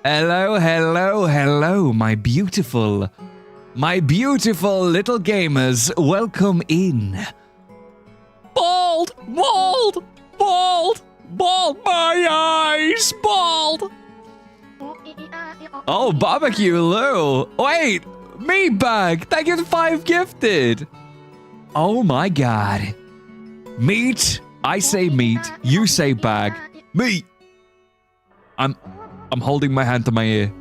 Hello, hello, hello, my beautiful little gamers. Welcome in. Bald, bald, bald, bald, my eyes, bald. Oh, barbecue Lou. Wait, meat bag. Thank you for 5 gifted. Oh my god. Meat. I say meat. You say bag. Meat. I'm holding my hand to my ear.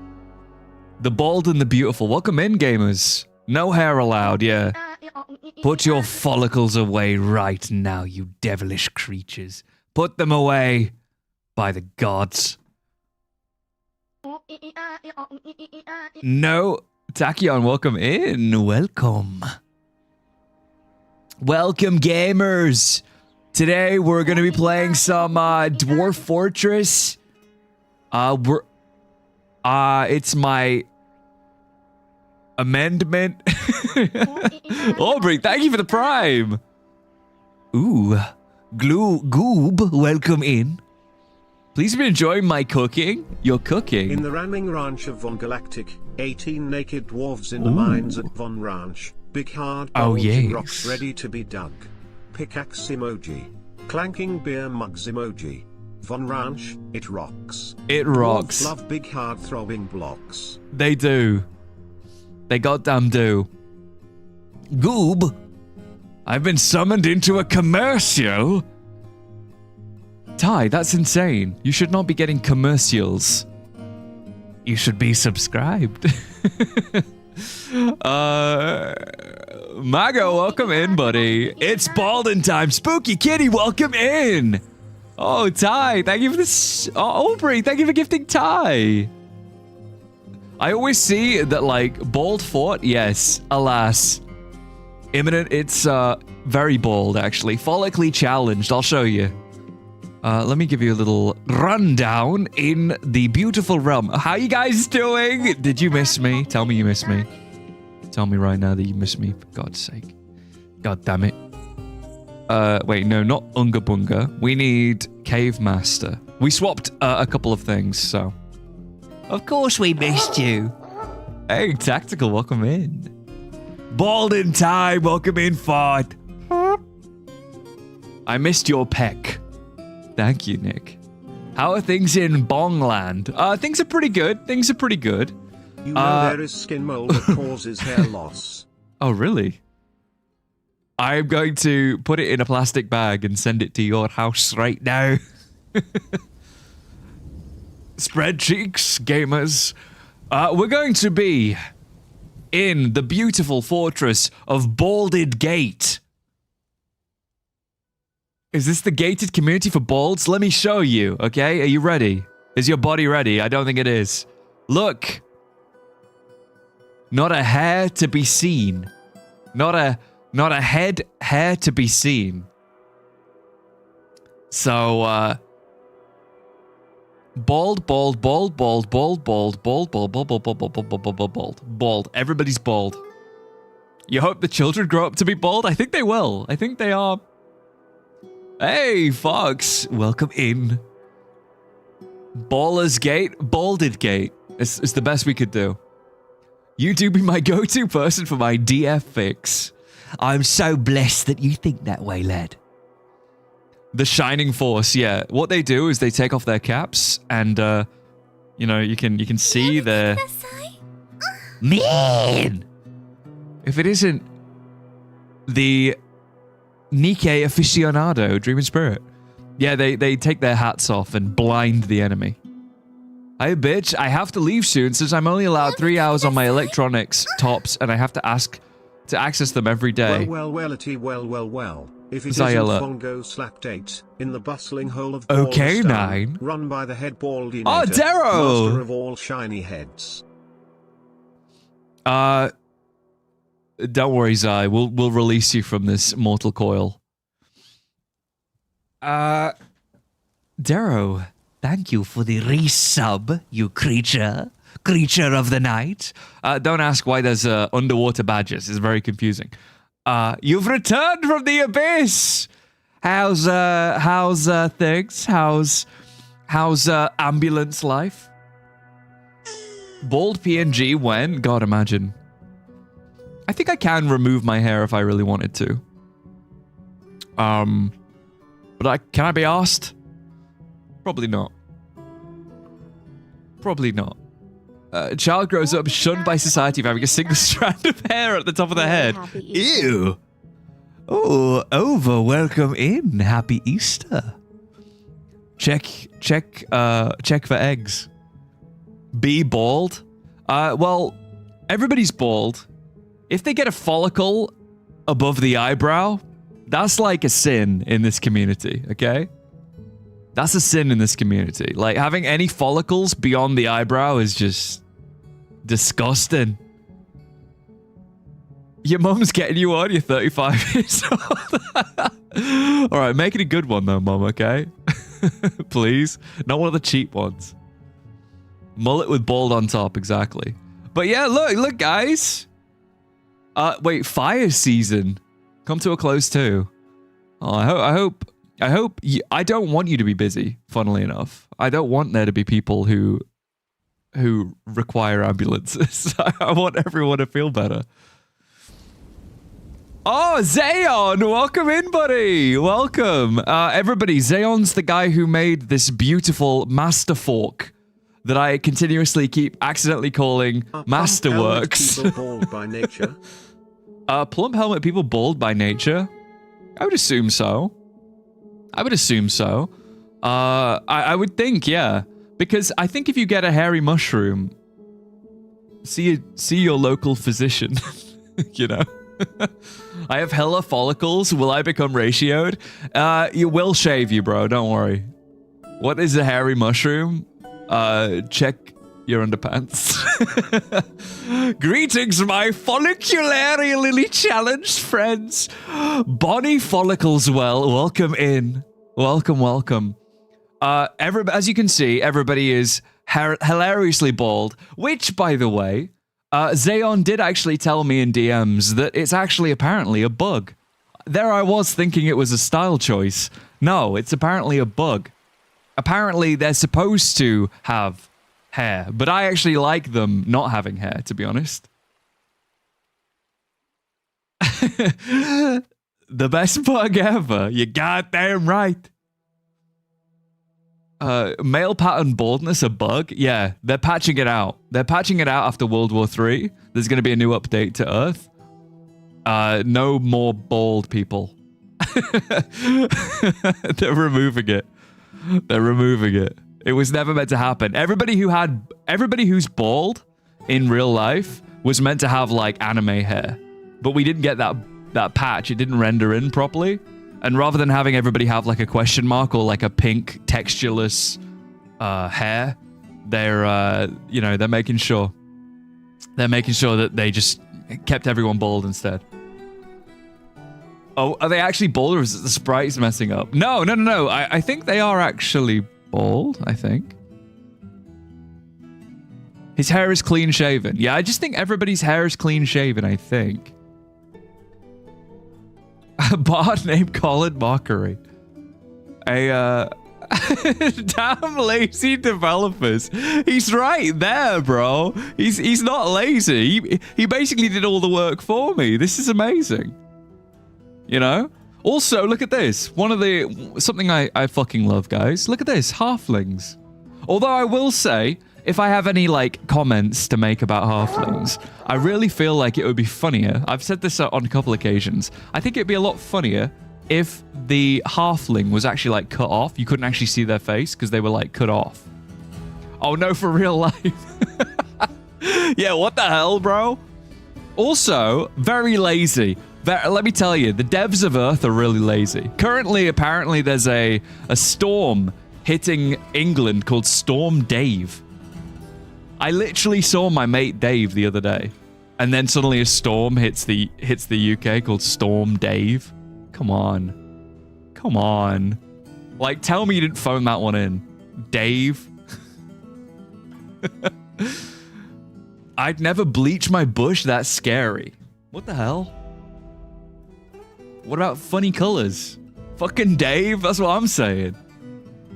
The bald and the beautiful. Welcome in, gamers. No hair allowed, yeah. Put your follicles away right now, you devilish creatures. Put them away, by the gods. No, Tachyon, welcome in. Welcome. Welcome, gamers. Today, we're going to be playing some Dwarf Fortress. It's my amendment. Aubrey, thank you for the prime. Ooh, Goob, welcome in. Please be enjoying my cooking. Your cooking. In the ramming ranch of VonGalactic, 18 naked dwarves in the mines at Von Ranch. Big hard rocks ready to be dug. Pickaxe emoji. Clanking beer mugs emoji. Von Ranch, it rocks. It rocks. Dwarves love big hard throbbing blocks. They do. They goddamn do. Goob, I've been summoned into a commercial. Ty, that's insane. You should not be getting commercials. You should be subscribed. Mago, welcome in, buddy. It's Balden time. Spooky Kitty, welcome in. Oh, Ty, thank you for this. Oh, Aubrey, thank you for gifting Ty. I always see that, like, Bald Fort, yes, alas. Imminent, it's very bold, actually. Follicley challenged, I'll show you. Let me give you a little rundown in the beautiful realm. How you guys doing? Did you miss me? Tell me you miss me. Tell me right now that you miss me, for God's sake. God damn it. Wait, no, not Unga Bunga. We need Cave Master. We swapped a couple of things, so. Of course we missed you. Hey, Tactical, welcome in. Bald in time, welcome in, Ford. I missed your peck. Thank you, Nick. How are things in Bongland? Things are pretty good. Things are pretty good. You know there is skin mold that causes hair loss. Oh, really? I'm going to put it in a plastic bag and send it to your house right now. Spread cheeks, gamers. We're going to be in the beautiful fortress of BALDEDGATE. Is this the gated community for balds? Let me show you, okay? Are you ready? Is your body ready? I don't think it is. Look. Not a hair to be seen. Not a hair to be seen. So, bald. Everybody's bald. You hope the children grow up to be bald? I think they will. I think they are. Hey, Fox. Welcome in. Baller's Gate, BALDEDGATE. It's the best we could do. You do be my go-to person for my DF fix. I'm so blessed that you think that way, lad. The Shining Force, yeah. What they do is they take off their caps and, you know, you can see their... Man! If it isn't the Nikkei aficionado, Dream and Spirit. Yeah, they take their hats off and blind the enemy. Hey, bitch, I have to leave soon since I'm only allowed 3 hours on my electronics tops and I have to ask to access them every day. Well. If it isn't VonGalactic in the bustling hole of Okay, 9. Run by the head baldy. Oh, Darrow! Master of all shiny heads. Don't worry, Zai. We'll release you from this mortal coil. Darrow, thank you for the resub, you creature of the night. Don't ask why there's underwater badges. It's very confusing. You've returned from the abyss. How's things? How's ambulance life? Bald PNG when? God, imagine. I think I can remove my hair if I really wanted to. But can I be asked? Probably not. Probably not. A child grows up shunned by society for having a single strand of hair at the top of their head. Ew. Oh, Over, welcome in. Happy Easter. Check for eggs. Be bald. Well, everybody's bald. If they get a follicle above the eyebrow, that's like a sin in this community, okay? That's a sin in this community. Like, having any follicles beyond the eyebrow is just disgusting. Your mom's getting you on, you're 35 years old. Alright, make it a good one though, mom, okay? Please. Not one of the cheap ones. Mullet with bald on top, exactly. But yeah, look, guys. Wait, fire season. Come to a close too. Oh, I hope I don't want you to be busy, funnily enough. I don't want there to be people who require ambulances. I want everyone to feel better. Oh, Zayon, welcome in, buddy. Welcome. Everybody, Zayon's the guy who made this beautiful master fork that I continuously keep accidentally calling Masterworks. People bald by nature? Plump helmet people bald by nature? I would assume so. I would assume so. I would think, yeah. Because I think if you get a hairy mushroom, see your local physician, you know? I have hella follicles. Will I become ratioed? You will shave you, bro. Don't worry. What is a hairy mushroom? Check your underpants. Greetings, my follicularly challenged friends. Bonnie Follicles, welcome in. Welcome. As you can see, everybody is hilariously bald, which, by the way, Zayon did actually tell me in DMs that it's actually apparently a bug. There I was thinking it was a style choice. No, it's apparently a bug. Apparently they're supposed to have hair, but I actually like them not having hair, to be honest. The best bug ever. You goddamn right. Male pattern baldness a bug? Yeah, they're patching it out. They're patching it out after World War III. There's going to be a new update to Earth. No more bald people. They're removing it. They're removing it. It was never meant to happen. Everybody who's bald in real life was meant to have like anime hair. But we didn't get that patch. It didn't render in properly. And rather than having everybody have like a question mark or like a pink textureless hair, they're making sure that they just kept everyone bald instead. Oh, are they actually bald or is it the sprites messing up? No. I think they are actually bald, I think. His hair is clean shaven. Yeah, I just think everybody's hair is clean shaven, I think. A bot named Colin Mockery. Damn lazy developers. He's right there, bro. He's not lazy. He basically did all the work for me. This is amazing. You know? Also, look at this. Something I fucking love, guys. Look at this. Halflings. Although I will say, if I have any, like, comments to make about halflings, I really feel like it would be funnier. I've said this on a couple occasions. I think it'd be a lot funnier if the halfling was actually, like, cut off. You couldn't actually see their face because they were, like, cut off. Oh, no, for real life. Yeah, what the hell, bro? Also, very lazy. Let me tell you, the devs of Earth are really lazy. Currently, apparently, there's a storm hitting England called Storm Dave. I literally saw my mate Dave the other day, and then suddenly a storm hits the UK called Storm Dave. Come on. Like, tell me you didn't phone that one in, Dave. I'd never bleach my bush. That's scary. What the hell? What about funny colors? Fucking Dave. That's what I'm saying.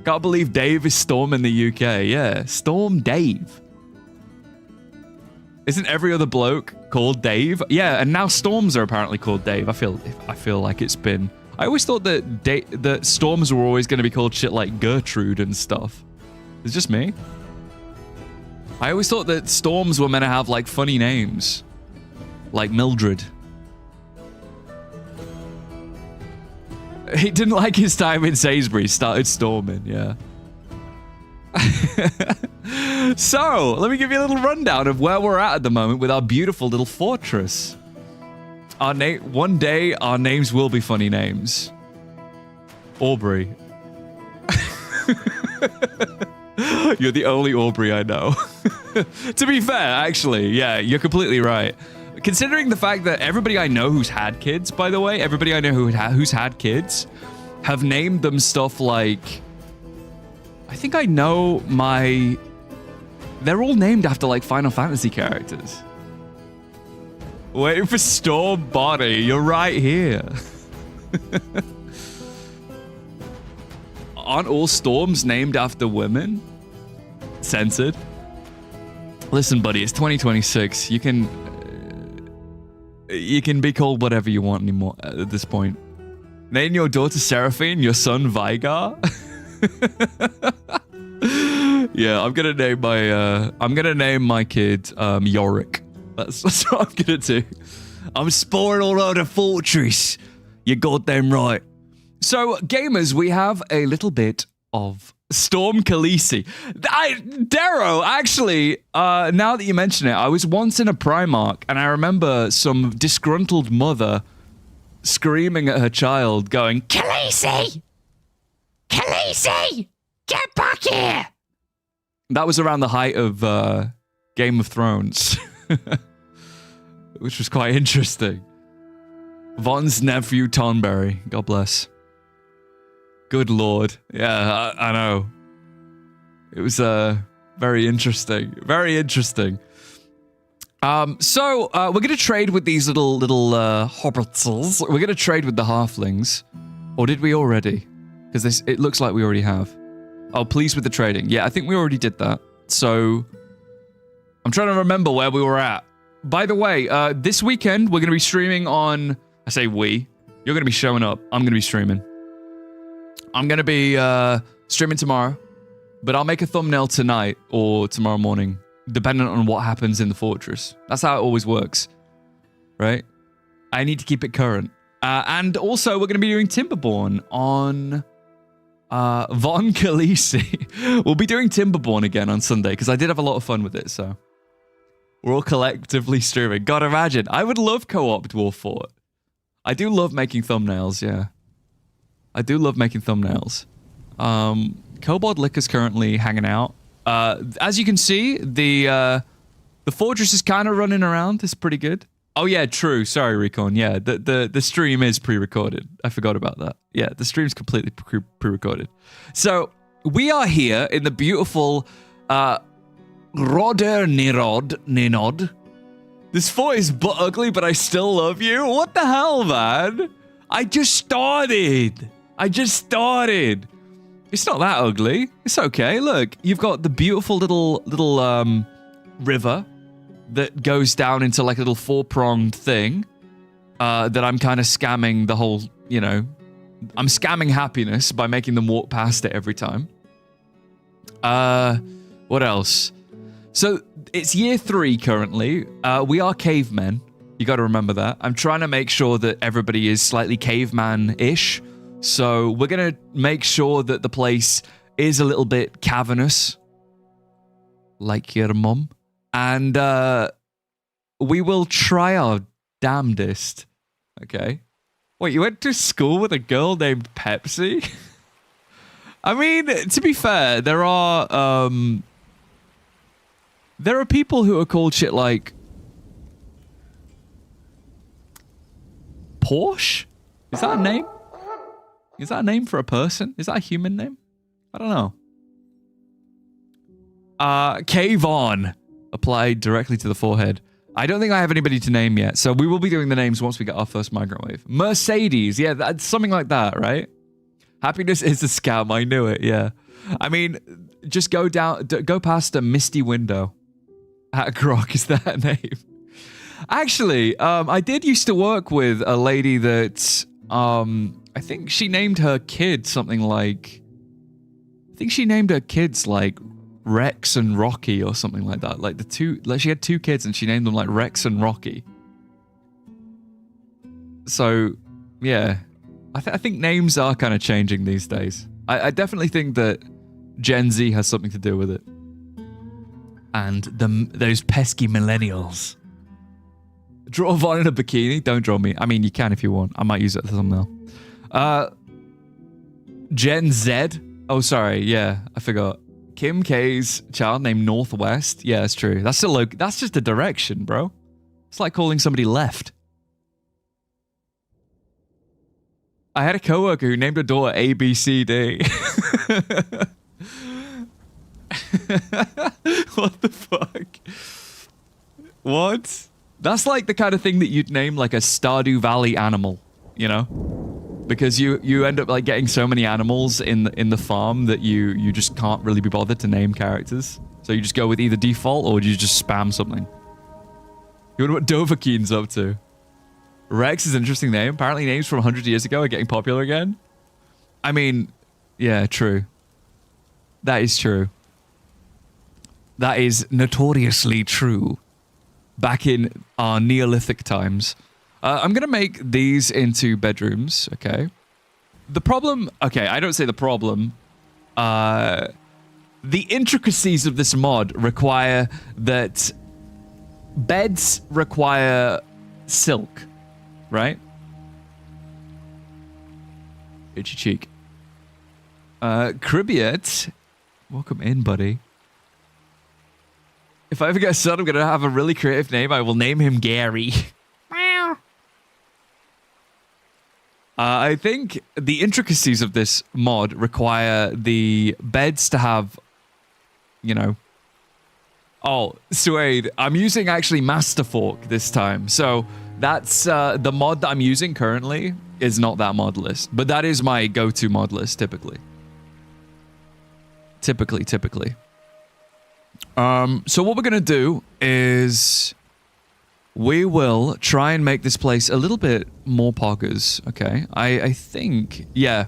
Can't believe Dave is storming the UK. Yeah, Storm Dave. Isn't every other bloke called Dave? Yeah, and now storms are apparently called Dave. I feel like it's been... I always thought that storms were always going to be called shit like Gertrude and stuff. It's just me. I always thought that storms were meant to have like funny names. Like Mildred. He didn't like his time in Sainsbury's, started storming, yeah. So, let me give you a little rundown of where we're at the moment with our beautiful little fortress. One day, our names will be funny names. Aubrey. You're the only Aubrey I know. To be fair, actually, yeah, you're completely right. Considering the fact that everybody I know who's had kids, by the way, everybody I know who's had kids have named them stuff like... I think I know my... They're all named after, like, Final Fantasy characters. Waiting for Storm Body. You're right here. Aren't all storms named after women? Censored. Listen, buddy, it's 2026. You can be called whatever you want anymore at this point. Name your daughter Seraphine, your son Vigar. Yeah, I'm gonna name my kid Yorick. That's what I'm gonna do. I'm spoiling all over the fortress. You're goddamn right. So, gamers, we have a little bit of Storm Khaleesi. Darrow, actually, now that you mention it, I was once in a Primark, and I remember some disgruntled mother screaming at her child, going, Khaleesi! Khaleesi! Get back here! That was around the height of Game of Thrones. Which was quite interesting. Von's nephew, Tonberry. God bless. Good lord. Yeah, I know. It was very interesting. Very interesting. So we're going to trade with these little hobbits. We're going to trade with the halflings. Or did we already? Because it looks like we already have. Oh, pleased with the trading. Yeah, I think we already did that. So I'm trying to remember where we were at. By the way, this weekend, we're going to be streaming on... I say we. You're going to be showing up. I'm going to be streaming. I'm going to be streaming tomorrow. But I'll make a thumbnail tonight or tomorrow morning, depending on what happens in the fortress. That's how it always works. Right? I need to keep it current. And also, we're going to be doing Timberborn on... VonGalactic. We'll be doing Timberborn again on Sunday, because I did have a lot of fun with it, so... We're all collectively streaming. God, imagine. I would love co-op Dwarf Fort. I do love making thumbnails, yeah. I do love making thumbnails. Kobold Liquor's currently hanging out. As you can see, the fortress is kind of running around. It's pretty good. Oh, yeah, true. Sorry, Recon. Yeah, the stream is pre-recorded. I forgot about that. Yeah, the stream's completely pre-recorded. So, we are here in the beautiful... Roder Ninod. This fort is butt ugly, but I still love you. What the hell, man? I just started. It's not that ugly. It's okay. Look, you've got the beautiful little river that goes down into like a little four-pronged thing that I'm kind of scamming the whole, you know, I'm scamming happiness by making them walk past it every time. What else? So, it's year 3 currently. We are cavemen. You got to remember that. I'm trying to make sure that everybody is slightly caveman-ish. So, we're going to make sure that the place is a little bit cavernous. Like your mum. And we will try our damnedest. Okay? Wait, you went to school with a girl named Pepsi? I mean, to be fair, there are people who are called shit like Porsche? Is that a name? Is that a name for a person? Is that a human name? I don't know. Cave on. Applied directly to the forehead. I don't think I have anybody to name yet, so we will be doing the names once we get our first migrant wave. Mercedes. Yeah, that's something like that, right? Happiness is a scam. I knew it, yeah. I mean, just go past a misty window. Grok, is that a name? Actually, I did used to work with a lady that, I think she named her kid something like, I think she named her kids like Rex and Rocky or something like that. Like she had 2 kids and she named them like Rex and Rocky. So, yeah, I think names are kind of changing these days. I definitely think that Gen Z has something to do with it. And those pesky millennials. Draw Von in a bikini. Don't draw me. I mean, you can if you want. I might use it as a thumbnail. Gen Z. Oh, sorry. Yeah, I forgot. Kim K's child named Northwest. Yeah, that's true. That's still that's just a direction, bro. It's like calling somebody left. I had a coworker who named her daughter ABCD. What the fuck? What? That's like the kind of thing that you'd name like a Stardew Valley animal, you know? Because you end up like getting so many animals in the farm that you just can't really be bothered to name characters. So you just go with either default or you just spam something. You wonder what Dovahkiin's up to? Rex is an interesting name. Apparently names from 100 years ago are getting popular again. I mean, yeah, true. That is true. That is notoriously true. Back in our Neolithic times. I'm going to make these into bedrooms, okay? The problem... Okay, I don't say the problem. The intricacies of this mod require that beds require silk, right? Itchy cheek. Cribiet, welcome in, buddy. If I ever get a son, I'm going to have a really creative name. I will name him Gary. I think the intricacies of this mod require the beds to have, you know... Oh, Suede, I'm using actually Masterfork this time. So that's the mod that I'm using currently is not that mod list. But that is my go-to mod list, typically. Typically. So what we're going to do is we will try and make this place a little bit more poggers, okay? I think, yeah.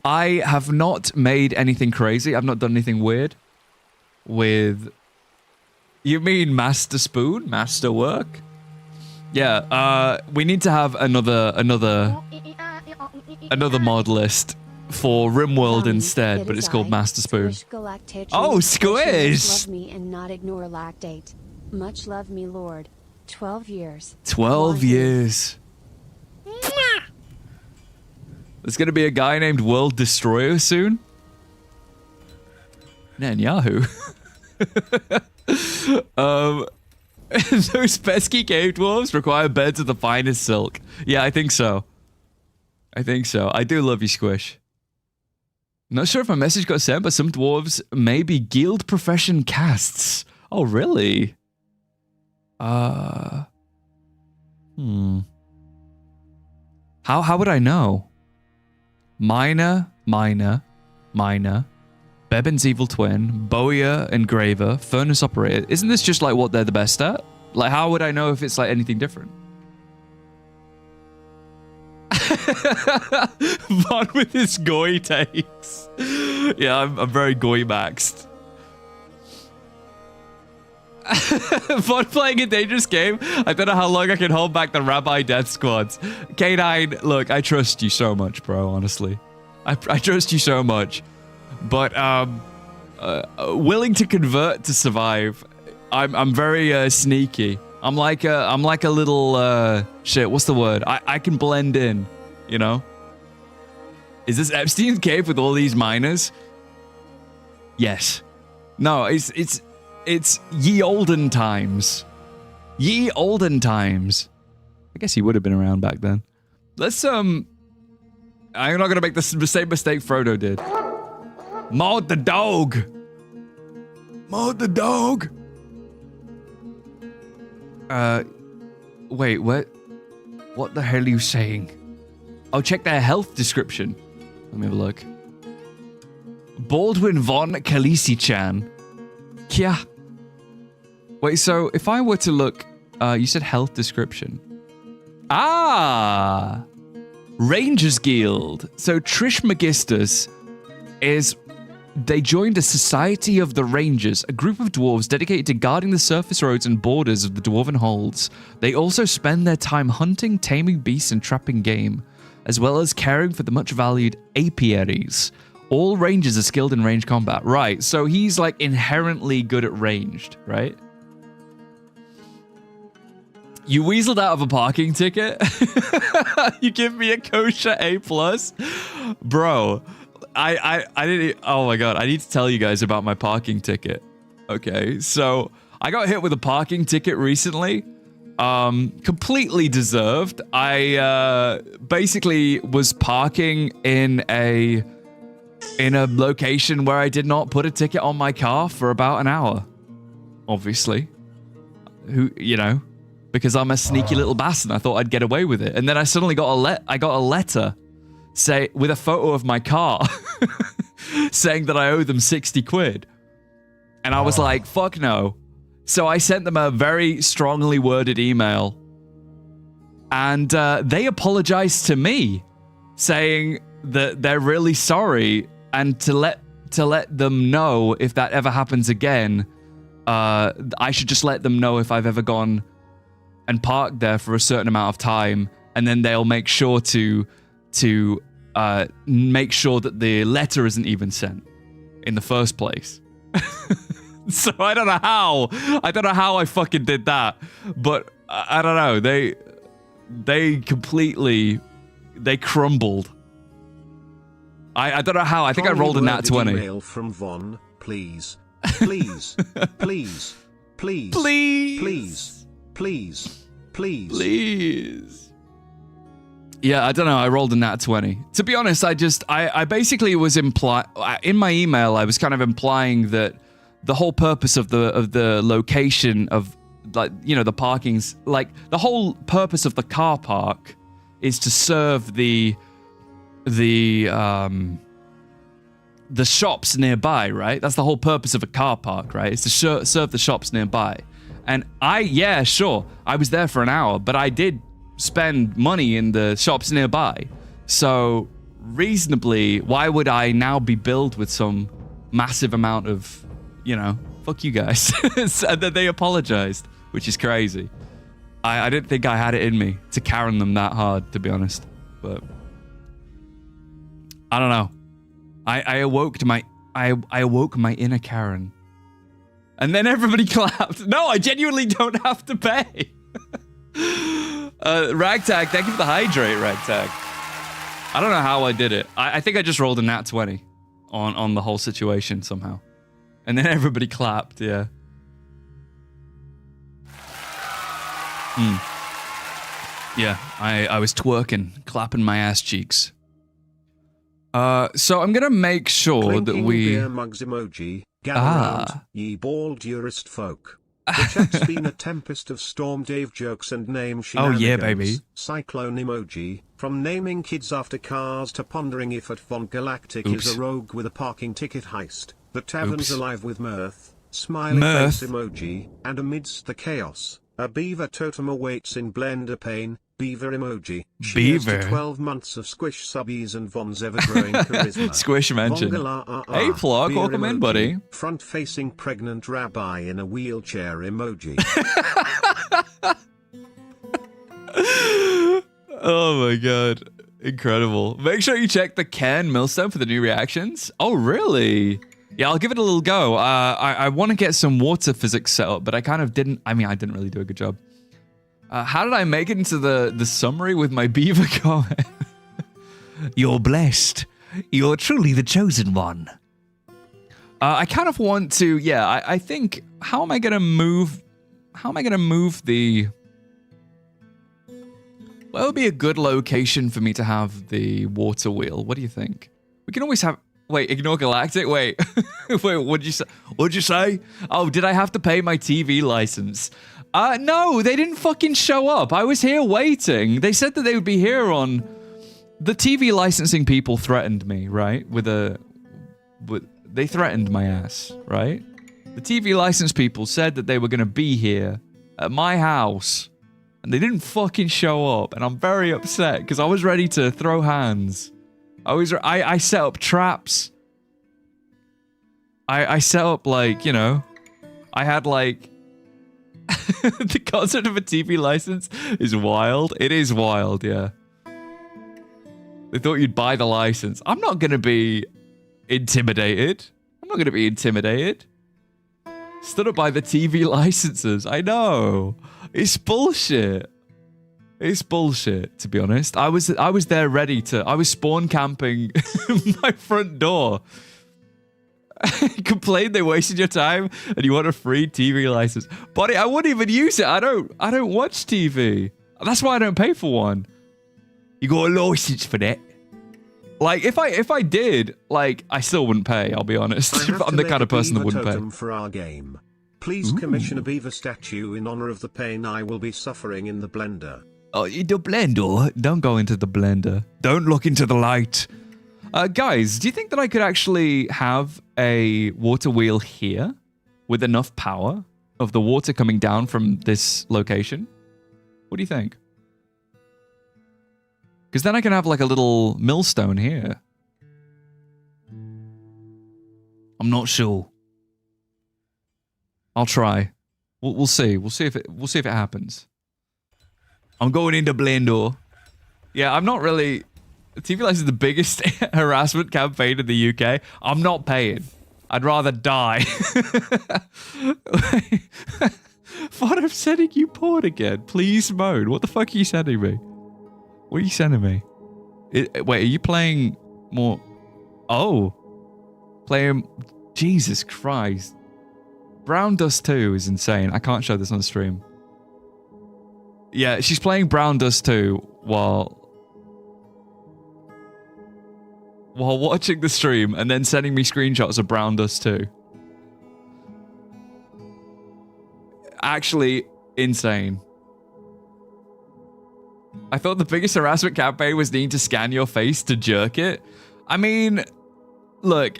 I have not made anything crazy. I've not done anything weird with... You mean Master Spoon? Masterwork? Yeah, we need to have another mod list for Rimworld instead, but it's called Master Spoon. Oh, Squish! Love me and not ignore lactate. Much love me, Lord. 12 years. 12 years. There's gonna be a guy named World Destroyer soon. Netanyahu. Those pesky cave dwarves require beds of the finest silk. Yeah, I think so. I do love you, Squish. Not sure if my message got sent, but some dwarves may be guild profession castes. Oh, really? How would I know? Miner, Bebin's evil twin, bowyer, engraver, furnace operator. Isn't this just like what they're the best at? Like, how would I know if it's like anything different? Von with his goy takes. Yeah, I'm very goy maxed. Von playing a dangerous game. I don't know how long I can hold back the Rabbi Death Squads. K9, look, I trust you so much, bro, honestly. I trust you so much. But willing to convert to survive. I'm very sneaky. I'm like a little shit. What's the word? I can blend in, you know. Is this Epstein's cave with all these miners? Yes. No, it's ye olden times. Ye olden times. I guess he would have been around back then. Let's I'm not gonna make the same mistake Frodo did. Maud the dog. Maud the dog. Wait, what? What the hell are you saying? I'll check their health description. Let me have a look. Baldwin von Khaleesi-chan. Kya. Wait, so if I were to look, you said health description. Ah! Rangers Guild. So Trish Magistus is... They joined a Society of the Rangers, a group of dwarves dedicated to guarding the surface roads and borders of the Dwarven holds. They also spend their time hunting, taming beasts, and trapping game, as well as caring for the much-valued apiaries. All rangers are skilled in ranged combat. Right, so he's like inherently good at ranged, right? You weaseled out of a parking ticket? You give me a kosher A+? Bro... I didn't, oh my god, I need to tell you guys about my parking ticket. Okay, so I got hit with a parking ticket recently. Completely deserved. I basically was parking in a location where I did not put a ticket on my car for about an hour. Obviously. You know, because I'm a sneaky little bastard and I thought I'd get away with it. And then I suddenly got a letter say with a photo of my car saying that I owe them 60 quid. And I was like, fuck no. So I sent them a very strongly worded email. And they apologized to me, saying that they're really sorry and to let them know if that ever happens again, I should just let them know if I've ever gone and parked there for a certain amount of time, and then they'll make sure to make sure that the letter isn't even sent in the first place. So I don't know how I fucking did that, but I don't know. They completely crumbled. I don't know how. I think I rolled a nat 20. Email from Von, please, please, please, please, please, please, please, please. Yeah, I don't know. I rolled a nat 20. To be honest, I basically was in my email. I was kind of implying that the whole purpose of the location of, like, you know, the parking's, like, the whole purpose of the car park is to serve the shops nearby, right? That's the whole purpose of a car park, right? It's to serve the shops nearby. And yeah, sure, I was there for an hour, but I did spend money in the shops nearby. So reasonably, why would I now be billed with some massive amount of, you know, fuck you guys? And that they apologized, which is crazy. I didn't think I had it in me to Karen them that hard, to be honest. But I don't know. I awoke my inner Karen. And then everybody clapped. No, I genuinely don't have to pay. Ragtag, thank you for the hydrate, Ragtag. I don't know how I did it. I think I just rolled a nat 20 on the whole situation somehow. And then everybody clapped, yeah. Yeah, I was twerking, clapping my ass cheeks. So I'm gonna make sure that we... beer mugs emoji, gather round, ye bald jurist folk. The chat's been a tempest of Storm Dave jokes and name shenanigans. Oh yeah, baby. Cyclone emoji, from naming kids after cars to pondering if at VonGalactic is a rogue with a parking ticket heist. The tavern's alive with mirth, smiley face emoji, and amidst the chaos, a beaver totem awaits in Blender Pain. Beaver emoji. Beaver. To 12 months of squish subbies and Von's ever-growing charisma. Squish mention. Hey, Plog, welcome in, buddy. Front-facing pregnant rabbi in a wheelchair emoji. Oh my god. Incredible. Make sure you check the Ken Millstone for the new reactions. Oh, really? Yeah, I'll give it a little go. I want to get some water physics set up, but I kind of didn't. I mean, I didn't really do a good job. How did I make it into the summary with my beaver comment? You're blessed. You're truly the chosen one. I kind of want to, yeah, I think, how am I going to move the... Where would be a good location for me to have the water wheel? What do you think? We can always have... Wait, ignore Galactic? Wait. Wait, what'd you say? What'd you say? Oh, did I have to pay my TV license? No, they didn't fucking show up. I was here waiting. They said that they would be here on... The TV licensing people threatened me, right? They threatened my ass, right? The TV license people said that they were going to be here at my house, and they didn't fucking show up, and I'm very upset because I was ready to throw hands. I set up traps. I set up, like, you know, I had, like, the concept of a TV license is wild. It is wild, yeah. They thought you'd buy the license. I'm not going to be intimidated. I'm not going to be intimidated. Stood up by the TV licenses. I know. It's bullshit. It's bullshit, to be honest. I was there ready to... I was spawn camping my front door. Complained they wasted your time and you want a free TV license. Buddy, I wouldn't even use it. I don't watch TV. That's why I don't pay for one. You got a license for that. Like, if I did, like, I still wouldn't pay, I'll be honest. I'm the kind of person that wouldn't pay. For our game. Please commission a beaver statue in honor of the pain I will be suffering in the blender. Oh, the blender? Don't go into the blender. Don't look into the light. Guys, do you think that I could actually have a water wheel here with enough power of the water coming down from this location? What do you think? Because then I can have like a little millstone here. I'm not sure. I'll try. We'll see. We'll see if it happens. I'm going into blender. Yeah, I'm not really... TV License is the biggest harassment campaign in the UK. I'm not paying. I'd rather die. What, I'm sending you porn again. Please moan. What the fuck are you sending me? What are you sending me? Wait, are you playing more? Oh. Playing... Jesus Christ. Brown Dust 2 is insane. I can't show this on the stream. Yeah, she's playing Brown Dust 2 while watching the stream and then sending me screenshots of Brown Dust 2. Actually, insane. I thought the biggest harassment campaign was needing to scan your face to jerk it. I mean, look,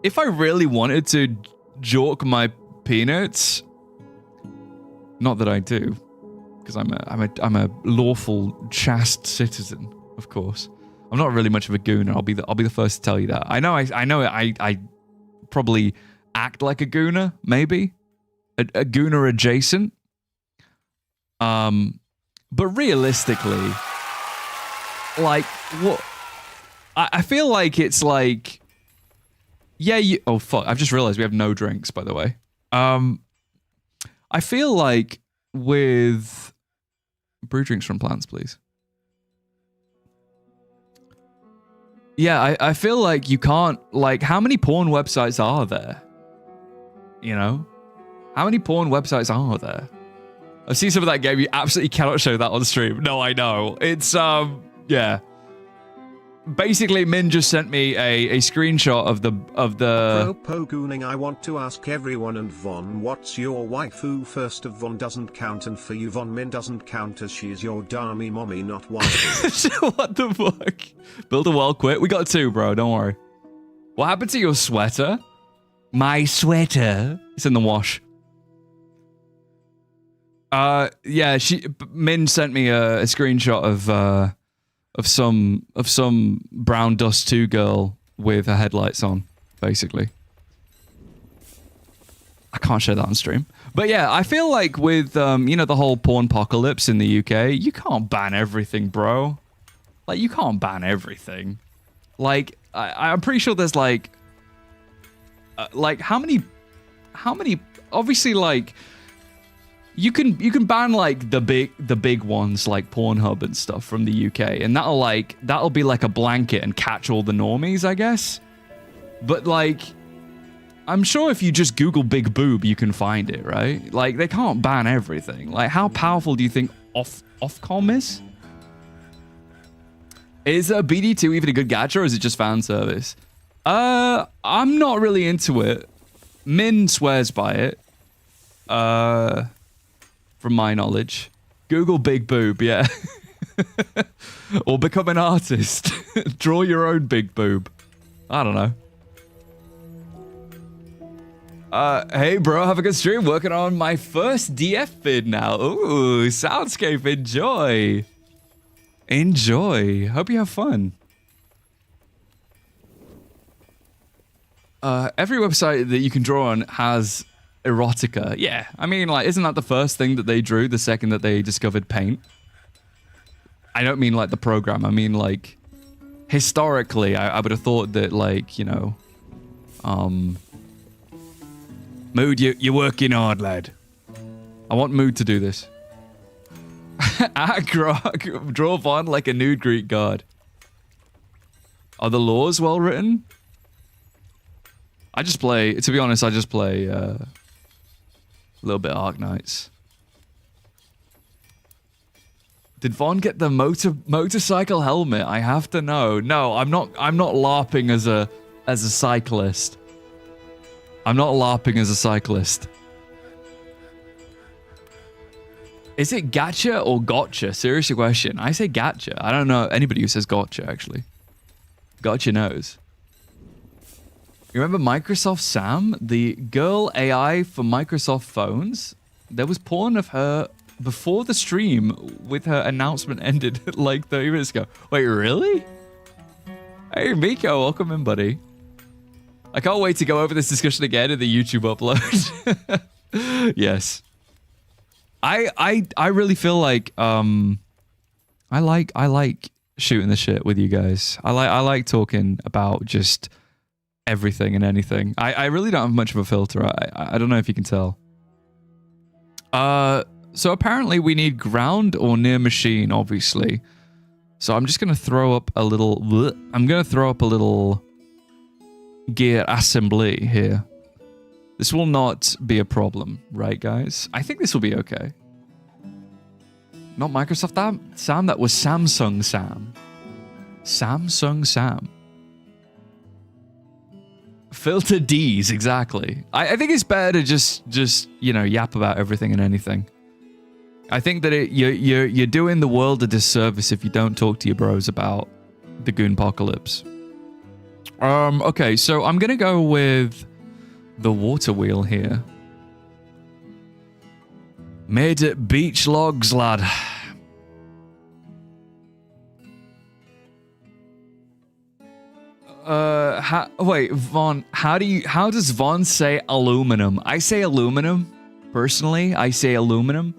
if I really wanted to jerk my peanuts, not that I do, because I'm a lawful, chaste citizen, of course. I'm not really much of a gooner. I'll be the first to tell you that. I know I probably act like a gooner, maybe a gooner adjacent. But realistically, like, what? I feel like it's like, yeah, oh fuck! I've just realized we have no drinks, by the way. I feel like with brew drinks from plants, please. Yeah, I feel like you can't, like, how many porn websites are there? You know? How many porn websites are there? I've seen some of that game. You absolutely cannot show that on stream. No, I know. It's, yeah. Basically, Min just sent me a screenshot of the... Pro-pogooning, I want to ask everyone and Von, what's your waifu? First of Von doesn't count, and for you Von, Min doesn't count as she is your dami mommy, not waifu. What the fuck? Build a well quit. We got 2, bro. Don't worry. What happened to your sweater? My sweater? It's in the wash. Yeah, Min sent me a screenshot of some Brown Dust 2 girl with her headlights on, basically. I can't show that on stream. But yeah, I feel like with, you know, the whole porn apocalypse in the UK, you can't ban everything, bro. Like, you can't ban everything. Like, I'm pretty sure there's like how many, obviously, like, you can ban like the big ones like Pornhub and stuff from the UK, and that'll be like a blanket and catch all the normies, I guess. But like, I'm sure if you just Google big boob, you can find it, right? Like, they can't ban everything. Like, how powerful do you think Ofcom is? Is BD2 even a good gacha, or is it just fan service? I'm not really into it. Min swears by it. From my knowledge. Google big boob, yeah. Or become an artist. Draw your own big boob. I don't know. Hey bro, have a good stream. Working on my first DF vid now. Ooh, soundscape, enjoy. Enjoy. Hope you have fun. Every website that you can draw on has erotica. Yeah, I mean, like, isn't that the first thing that they drew the second that they discovered paint? I don't mean like the program. I mean like historically. I would have thought that, like, you know, Mood, you're working hard, lad. I want Mood to do this. Draw Von like a nude Greek god. Are the laws well written? I just play, to be honest, I just play a little bit of Arknights. Did Von get the motorcycle helmet? I have to know. No, I'm not LARPing as a cyclist. I'm not LARPing as a cyclist. Is it gacha or gotcha? Serious question. I say gacha. I don't know anybody who says gotcha, actually. Gotcha knows. You remember Microsoft Sam? The girl AI for Microsoft phones? There was porn of her before the stream with her announcement ended like 30 minutes ago. Wait, really? Hey, Miko, welcome in, buddy. I can't wait to go over this discussion again in the YouTube upload. Yes. I really feel like I like shooting the shit with you guys. I like talking about just everything and anything. I really don't have much of a filter. I don't know if you can tell. So apparently we need ground or near machine, obviously. So I'm just gonna throw up a little. I'm gonna throw up a little gear assembly here. This will not be a problem, right, guys? I think this will be okay. Not Microsoft Sam, that was Samsung Sam. Samsung Sam. Filter Ds, exactly. I think it's better to just you know, yap about everything and anything. I think that you're doing the world a disservice if you don't talk to your bros about the Goonpocalypse. Okay, so I'm gonna go with the water wheel here. Made it beach logs, lad. Wait, Von, how does Von say aluminum? I say aluminum. Personally, I say aluminum.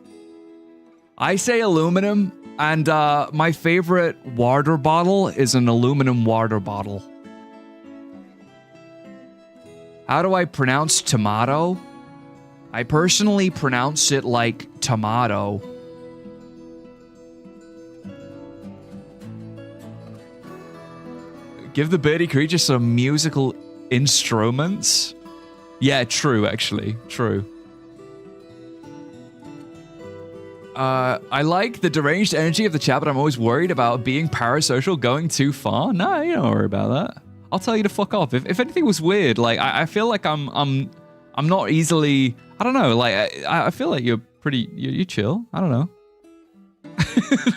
I say aluminum, and my favorite water bottle is an aluminum water bottle. How do I pronounce tomato? I personally pronounce it like tomato. Give the birdie creature some musical instruments. Yeah, true, actually. True. I like the deranged energy of the chat, but I'm always worried about being parasocial going too far. No, you don't worry about that. I'll tell you to fuck off. If anything was weird, like I feel like I'm not easily. I don't know. Like I feel like you're pretty. You chill. I don't know.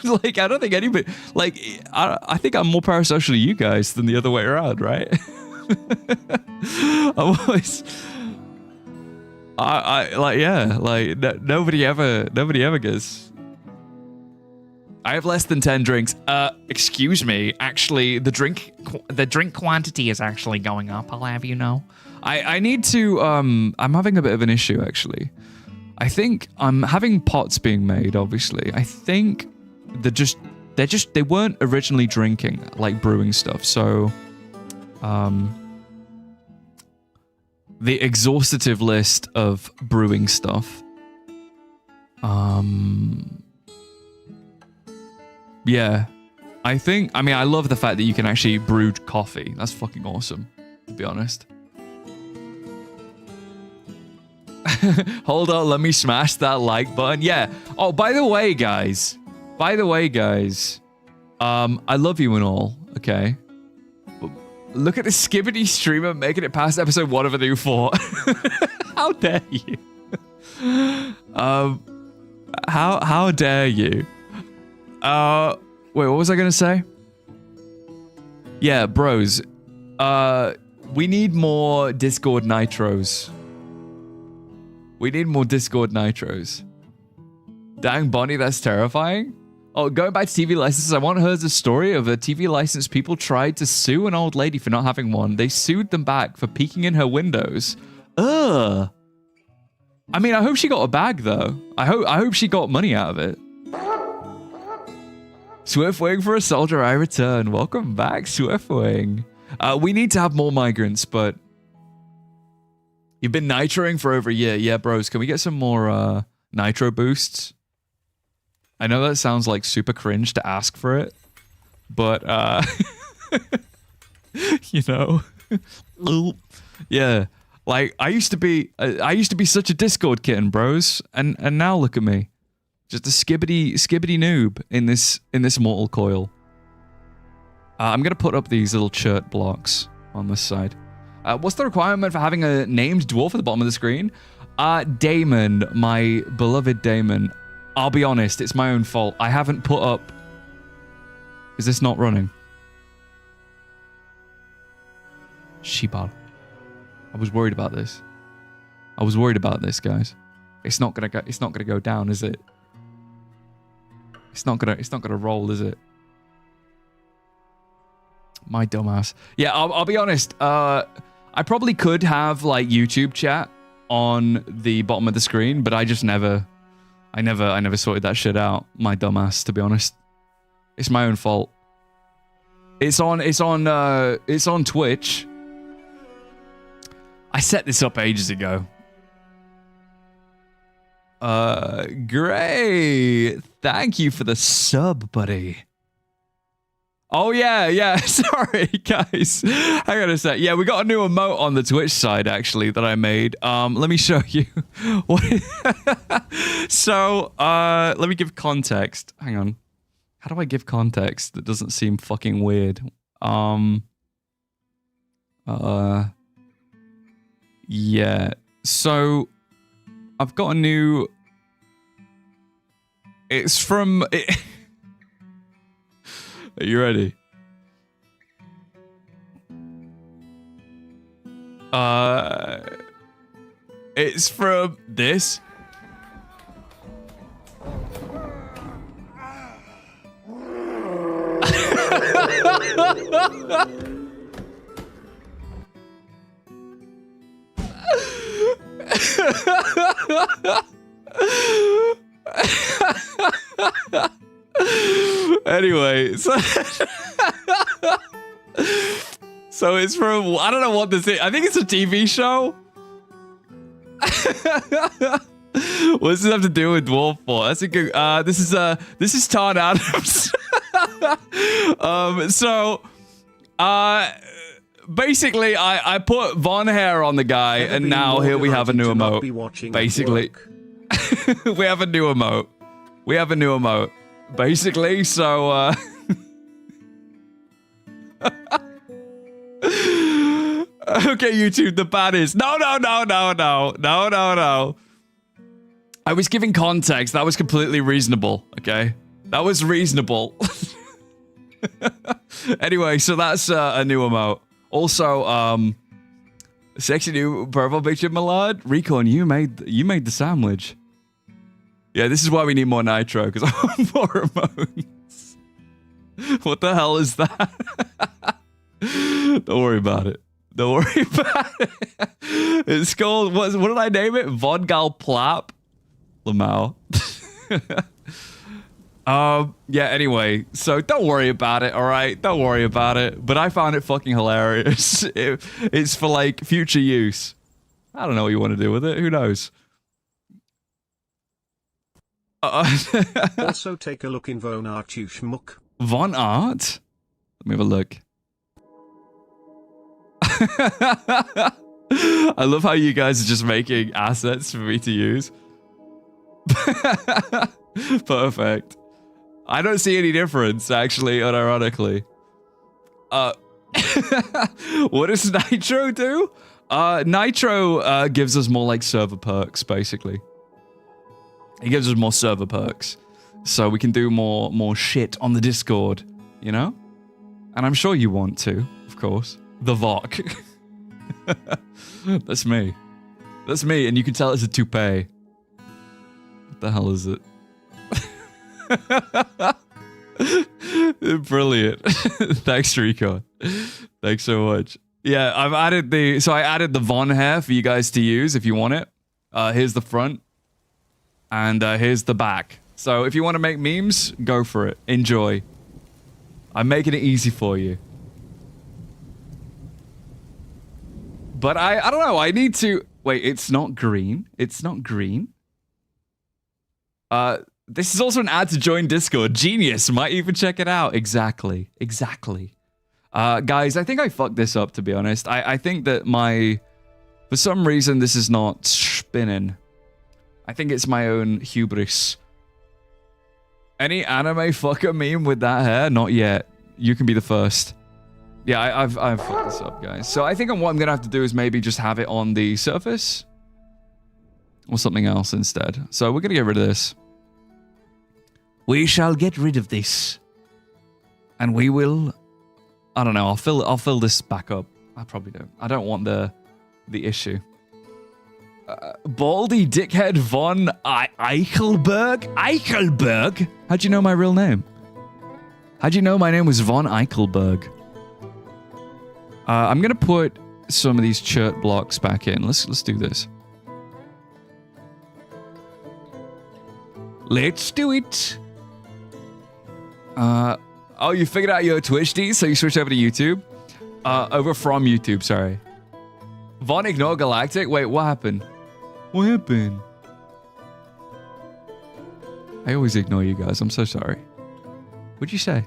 Like I don't think anybody. Like I think I'm more parasocial to you guys than the other way around, right? I'm always. I like yeah. Like nobody ever gets. I have less than 10 drinks. Excuse me. Actually, the drink quantity is actually going up. I'll have you know. I need to. I'm having a bit of an issue actually. I think I'm having pots being made. Obviously, I think they weren't originally drinking like brewing stuff. So, the exhaustive list of brewing stuff. Yeah, I mean, I love the fact that you can actually brew coffee. That's fucking awesome, to be honest. Hold on, let me smash that like button. Yeah. Oh, by the way, guys. I love you and all, okay? But look at the skibbity streamer making it past episode 1 of a new 4. How dare you? How dare you? Wait, what was I gonna say? Yeah, bros. We need more Discord nitros. We need more Discord nitros. Dang, Bonnie, that's terrifying. Oh, going back to TV licenses, I want to hear the story of a TV license people tried to sue an old lady for not having one. They sued them back for peeking in her windows. Ugh. I mean, I hope she got a bag, though. I hope she got money out of it. Swiftwing for a soldier, I return. Welcome back, Swiftwing. We need to have more migrants, but... You've been nitroing for over a year. Yeah, bros, can we get some more nitro boosts? I know that sounds like super cringe to ask for it, but you know, yeah. Like I used to be such a Discord kitten, bros, and now look at me, just a skibbity noob in this mortal coil. I'm gonna put up these little chert blocks on this side. What's the requirement for having a named dwarf at the bottom of the screen? Damon, my beloved Damon. I'll be honest, it's my own fault. I haven't put up... Is this not running? Sheepal. I was worried about this. I was worried about this, guys. It's not gonna go down, is it? It's not gonna roll, is it? My dumbass. Yeah, I'll be honest. I probably could have like YouTube chat on the bottom of the screen, but I just never sorted that shit out. My dumbass, to be honest. It's my own fault. It's on Twitch. I set this up ages ago. Great. Thank you for the sub, buddy. Oh yeah. Sorry, guys. Hang on a sec. Yeah, we got a new emote on the Twitch side actually that I made. Let me show you. So, let me give context. Hang on. How do I give context that doesn't seem fucking weird? Yeah. So, I've got a new... It's from... Are you ready? It's from this. Anyway, so it's from, I don't know what this is. I think it's a TV show. What does this have to do with Dwarf for? That's a good, this is Todd Adams. Basically I put Von hair on the guy and now here we have a new emote. Basically. We have a new emote. Basically, so, okay, YouTube, the ban is... No. I was giving context. That was completely reasonable, okay? That was reasonable. Anyway, so that's a new emote. Also, sexy new profile picture, Millard. Recon, you made the sandwich. Yeah, this is why we need more nitro, because I want more emotes. What the hell is that? Don't worry about it. It's called, what did I name it? VonGalactic? Lamau. Yeah, anyway, so don't worry about it, alright? Don't worry about it. But I found it fucking hilarious. It's for, like, future use. I don't know what you want to do with it. Who knows? Also take a look in Von Art, you schmuck. Von Art? Let me have a look. I love how you guys are just making assets for me to use. Perfect. I don't see any difference, actually, unironically. What does Nitro do? Nitro gives us more, like, server perks, basically. It gives us more server perks. So we can do more shit on the Discord, you know? And I'm sure you want to, of course. The VOC. That's me. That's me, and you can tell it's a toupee. What the hell is it? Brilliant. Thanks, Rico. Thanks so much. Yeah, I've added the... So I added the Von hair for you guys to use if you want it. Here's the front. And here's the back. So if you want to make memes, go for it. Enjoy. I'm making it easy for you. But I don't know, I need to... Wait, it's not green. It's not green. This is also an ad to join Discord. Genius. Might even check it out. Exactly. Exactly. Guys, I think I fucked this up, to be honest. I think that for some reason, this is not spinning. I think it's my own hubris. Any anime fucker meme with that hair? Not yet. You can be the first. Yeah, I've fucked this up, guys. So I think what I'm gonna have to do is maybe just have it on the surface. Or something else instead. So we're gonna get rid of this. We shall get rid of this. And we will... I don't know, I'll fill this back up. I probably don't. I don't want the issue. Baldy Dickhead von Eichelberg? Eichelberg? How'd you know my real name? How'd you know my name was von Eichelberg? I'm gonna put some of these chert blocks back in. Let's do this. Let's do it. Oh, you figured out your Twitch D, so you switched over to YouTube? Over from YouTube, sorry. Von ignore Galactic? Wait, what happened? What happened? I always ignore you guys, I'm so sorry. What'd you say?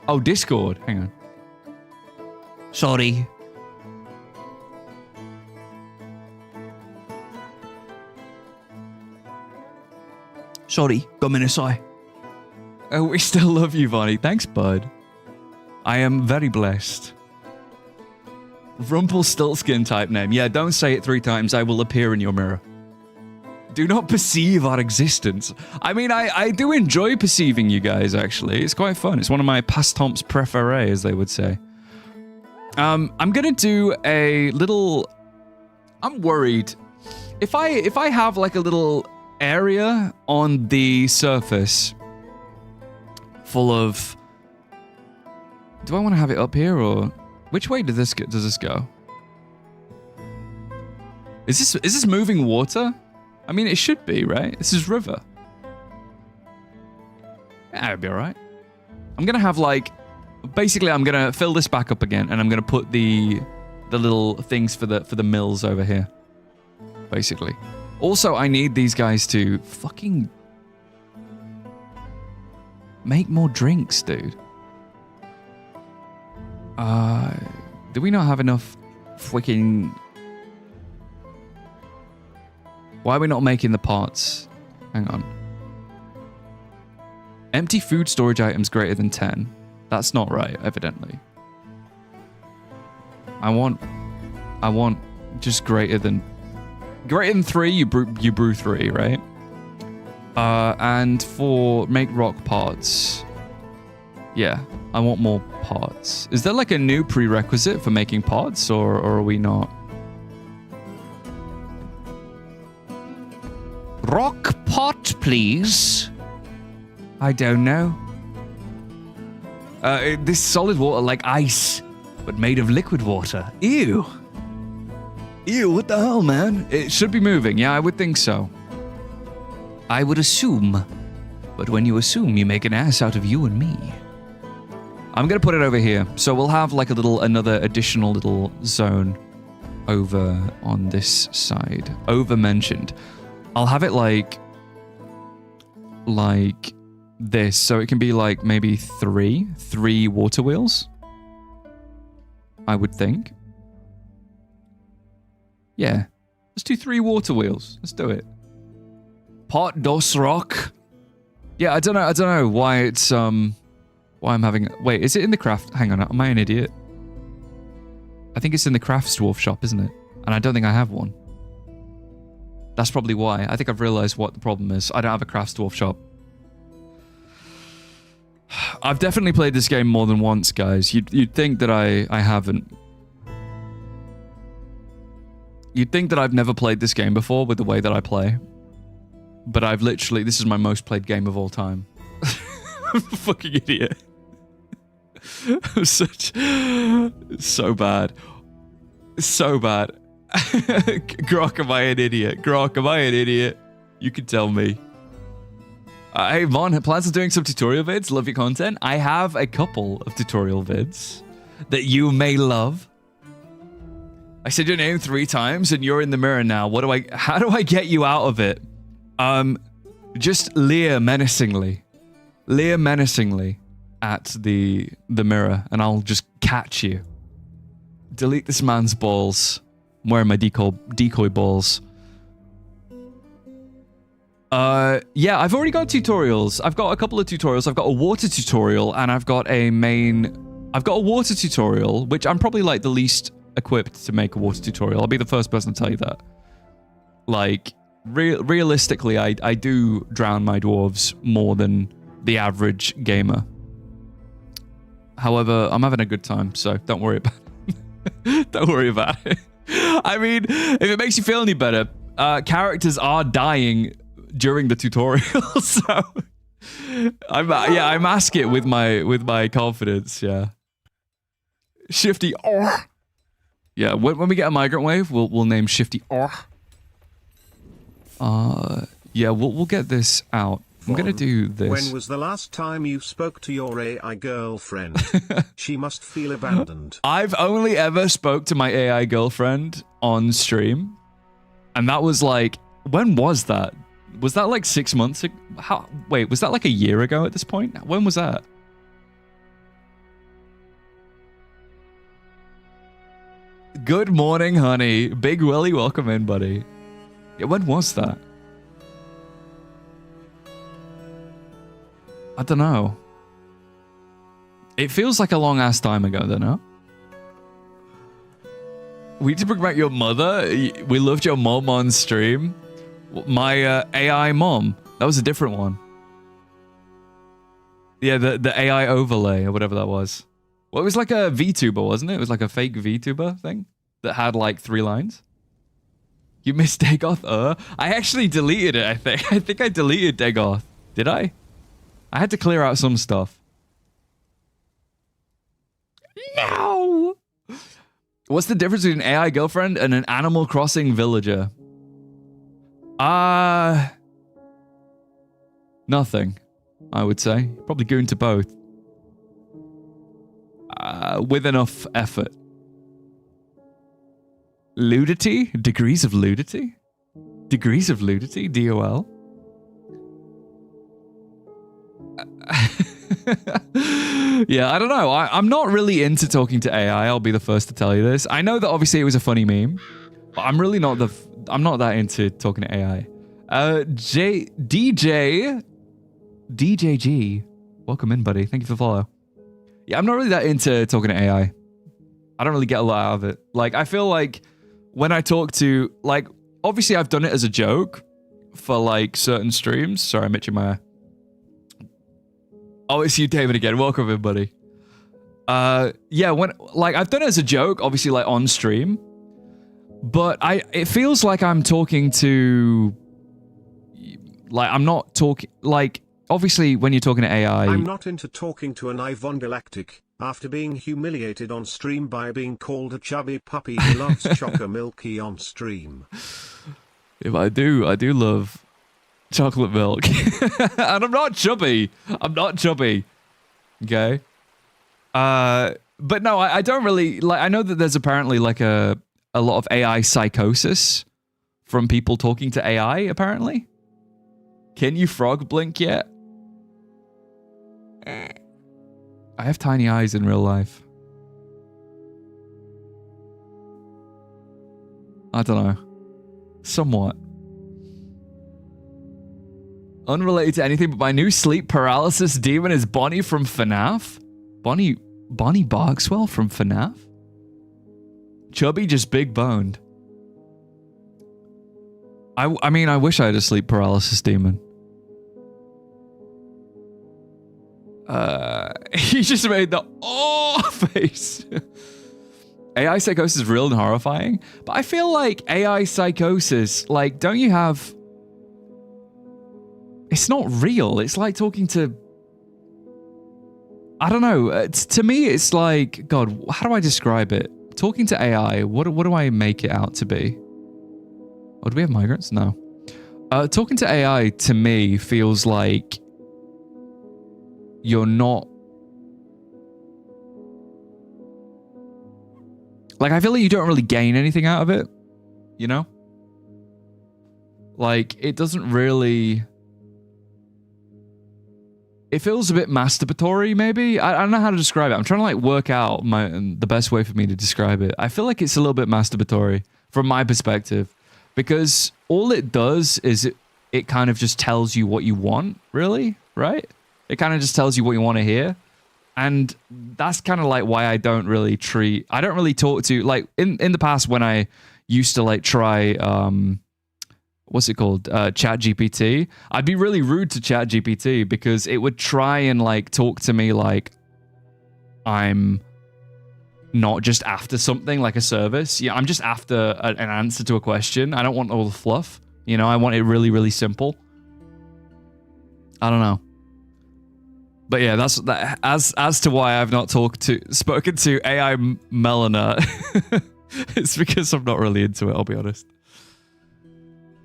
Oh, Discord. Hang on. Sorry. Sorry, got me in a sigh. Oh, we still love you, Vonnie. Thanks, bud. I am very blessed. Rumpelstiltskin type name. Yeah, don't say it 3 times. I will appear in your mirror. Do not perceive our existence. I mean, I do enjoy perceiving you guys, actually. It's quite fun. It's one of my pastimes préférées, as they would say. I'm gonna do a little... I'm worried. If I have, like, a little area on the surface full of... Do I want to have it up here, or... Which way does this go? Is this moving water? I mean, it should be, right? This is river. Yeah, it'll be alright. I'm gonna have, like... Basically, I'm gonna fill this back up again, and I'm gonna put the little things for the mills over here. Basically. Also, I need these guys to fucking... make more drinks, dude. Do we not have enough freaking... Why are we not making the parts? Hang on. Empty food storage items greater than 10. That's not right, evidently. I want just greater than 3, you brew 3, right? And for make rock parts... Yeah, I want more parts. Is there like a new prerequisite for making parts, or are we not? Rock pot, please. I don't know. This solid water like ice, but made of liquid water. Ew. Ew, what the hell, man? It should be moving. Yeah, I would think so. I would assume. But when you assume, you make an ass out of you and me. I'm gonna put it over here. So we'll have like another additional little zone over on this side. Over mentioned. I'll have it like this. So it can be like maybe three water wheels. I would think. Yeah. Let's do 3 water wheels. Let's do it. Pot dos rock. Yeah, I don't know why it's why I'm having... Wait, is it in the craft... Hang on, am I an idiot? I think it's in the crafts dwarf shop, isn't it? And I don't think I have one. That's probably why. I think I've realized what the problem is. I don't have a crafts dwarf shop. I've definitely played this game more than once, guys. You'd think that I haven't. You'd think that I've never played this game before with the way that I play. But I've literally... This is my most played game of all time. I'm a fucking idiot. I'm such... So bad. So bad. Grok, am I an idiot? Grok, am I an idiot? You can tell me. Hey, Von, plans on doing some tutorial vids? Love your content. I have a couple of tutorial vids that you may love. I said your name 3 times and you're in the mirror now. How do I get you out of it? Just leer menacingly. Leer menacingly at the mirror and I'll just catch you. Delete this man's balls. I'm wearing my decoy balls. Yeah, I've already got tutorials. I've got a couple of tutorials. I've got a water tutorial and I've got a water tutorial, which I'm probably like the least equipped to make a water tutorial. I'll be the first person to tell you that. Like, realistically, I do drown my dwarves more than the average gamer. However, I'm having a good time, so don't worry about it. Don't worry about it. I mean, if it makes you feel any better, characters are dying during the tutorial, so I mask it with my confidence. Yeah, Shifty. Yeah, when we get a migrant wave, we'll name Shifty. Yeah, we'll get this out. I'm gonna do this. When was the last time you spoke to your AI girlfriend? She must feel abandoned. I've only ever spoke to my AI girlfriend on stream, and that was like, when was that? Was that like 6 months ago? Wait, was that like a year ago at this point? When was that? Good morning, honey. Big Willie, welcome in, buddy. Yeah, when was that? I don't know. It feels like a long ass time ago, don't know? We need to bring back your mother. We loved your mom on stream. My AI mom. That was a different one. Yeah, the AI overlay or whatever that was. Well, it was like a VTuber, wasn't it? It was like a fake VTuber thing that had like 3 lines. You missed Dagoth? I actually deleted it, I think. I think I deleted Dagoth. Did I? I had to clear out some stuff. No! What's the difference between an AI girlfriend and an Animal Crossing villager? Nothing, I would say. Probably going to both. With enough effort. Ludity? Degrees of ludity? Degrees of ludity? DOL? Yeah, I don't know. I'm not really into talking to AI. I'll be the first to tell you this. I know that obviously it was a funny meme, but I'm really not I'm not that into talking to AI. DJG, welcome in, buddy. Thank you for the follow. Yeah, I'm not really that into talking to AI. I don't really get a lot out of it. Like, I feel like when I talk to, like, obviously I've done it as a joke for like certain streams. Sorry, I'm itching my eye. Oh, it's you, David, again. Welcome in, buddy. Yeah, when, like, I've done it as a joke, obviously, like, on stream. But it feels like I'm talking to, like, I'm not talking, like, obviously, when you're talking to AI... I'm not into talking to an VonGalactic, after being humiliated on stream by being called a chubby puppy who loves chocolate milky on stream. If I do love chocolate milk. And I'm not chubby. I'm not chubby. Okay? But no, I don't really, like, I know that there's apparently, like, a lot of AI psychosis from people talking to AI, apparently. Can you frog blink yet? I have tiny eyes in real life. I don't know. Somewhat. Unrelated to anything, but my new sleep paralysis demon is Bonnie from FNAF. Bonnie Barkswell from FNAF? Chubby, just big boned. I mean, I wish I had a sleep paralysis demon. He just made the oh face. AI psychosis is real and horrifying, but I feel like AI psychosis, like, don't you have... It's not real. It's like talking to... I don't know. To me, it's like... God, how do I describe it? Talking to AI, what do I make it out to be? Oh, do we have migrants? No. Talking to AI, to me, feels like... You're not... Like, I feel like you don't really gain anything out of it, you know? Like, it doesn't really... It feels a bit masturbatory, maybe? I don't know how to describe it. I'm trying to, like, work out the best way for me to describe it. I feel like it's a little bit masturbatory, from my perspective. Because all it does is it kind of just tells you what you want, really, right? It kind of just tells you what you want to hear. And that's kind of like why I don't really talk to, like, in the past when I used to, like, try, what's it called? ChatGPT. I'd be really rude to ChatGPT because it would try and, like, talk to me like I'm not just after something like a service. Yeah, I'm just after an answer to a question. I don't want all the fluff. You know, I want it really, really simple. I don't know. But yeah, that's that. As to why I've not spoken to AI Melina, it's because I'm not really into it. I'll be honest.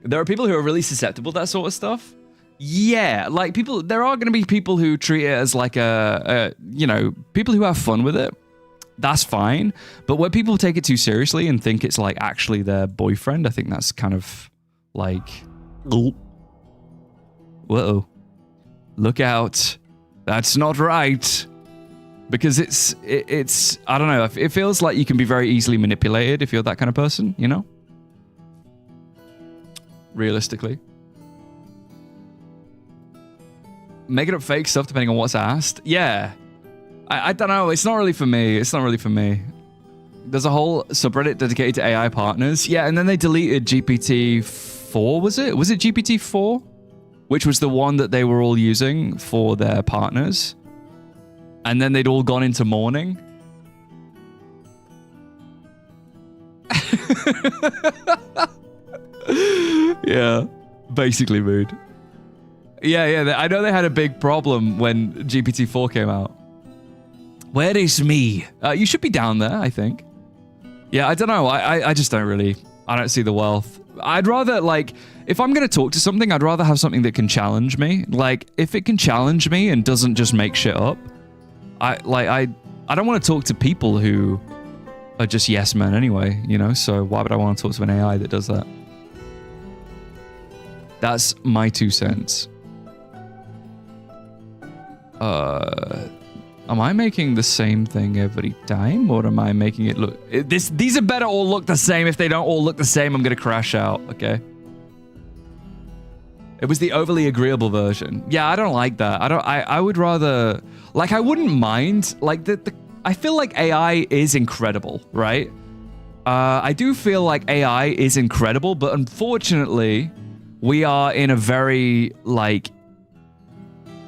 There are people who are really susceptible to that sort of stuff. Yeah, like people. There are going to be people who treat it as like you know, people who have fun with it. That's fine. But when people take it too seriously and think it's like actually their boyfriend, I think that's kind of like, whoa, look out. That's not right, because it's I don't know, it feels like you can be very easily manipulated if you're that kind of person, you know? Realistically. Making up fake stuff depending on what's asked. Yeah. I don't know, it's not really for me. It's not really for me. There's a whole subreddit dedicated to AI partners. Yeah, and then they deleted GPT-4, was it? Was it GPT-4? Which was the one that they were all using for their partners. And then they'd all gone into mourning. Yeah, basically mood. Yeah, I know they had a big problem when GPT-4 came out. Where is me? You should be down there, I think. Yeah, I don't know. I just don't really... I don't see the wealth. I'd rather, like, if I'm going to talk to something, I'd rather have something that can challenge me. Like, if it can challenge me and doesn't just make shit up, I don't want to talk to people who are just yes men anyway, you know? So why would I want to talk to an AI that does that? That's my 2 cents. Am I making the same thing every time, or am I making it look... These are better all look the same. If they don't all look the same, I'm going to crash out, okay? It was the overly agreeable version. Yeah, I don't like that. I would rather... Like, I wouldn't mind. Like, I feel like AI is incredible, right? I do feel like AI is incredible, but unfortunately, we are in a very, like,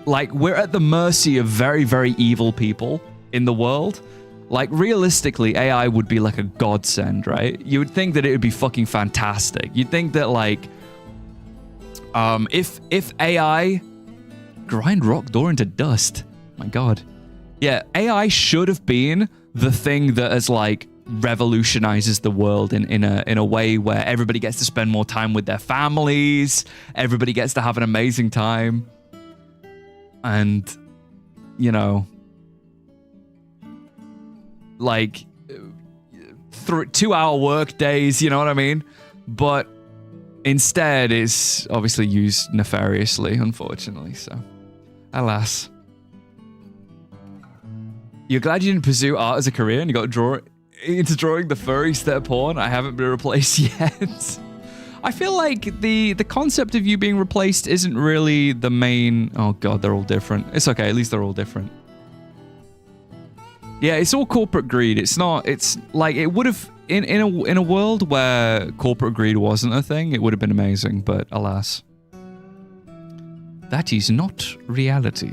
we're at the mercy of very, very evil people in the world. Like, realistically, AI would be like a godsend, right? You would think that it would be fucking fantastic. You'd think that, like, if AI... Grind rock door into dust. My God. Yeah, AI should have been the thing that has, like, revolutionizes the world in a way where everybody gets to spend more time with their families. Everybody gets to have an amazing time. And, you know, like 2-hour work days, you know what I mean? But instead it's obviously used nefariously, unfortunately, so alas. You're glad you didn't pursue art as a career and you got into drawing the furry step porn? I haven't been replaced yet. I feel like the concept of you being replaced isn't really the main... Oh God, they're all different. It's okay, at least they're all different. Yeah, it's all corporate greed. It's not... It's like, it would have... In a world where corporate greed wasn't a thing, it would have been amazing, but alas. That is not reality.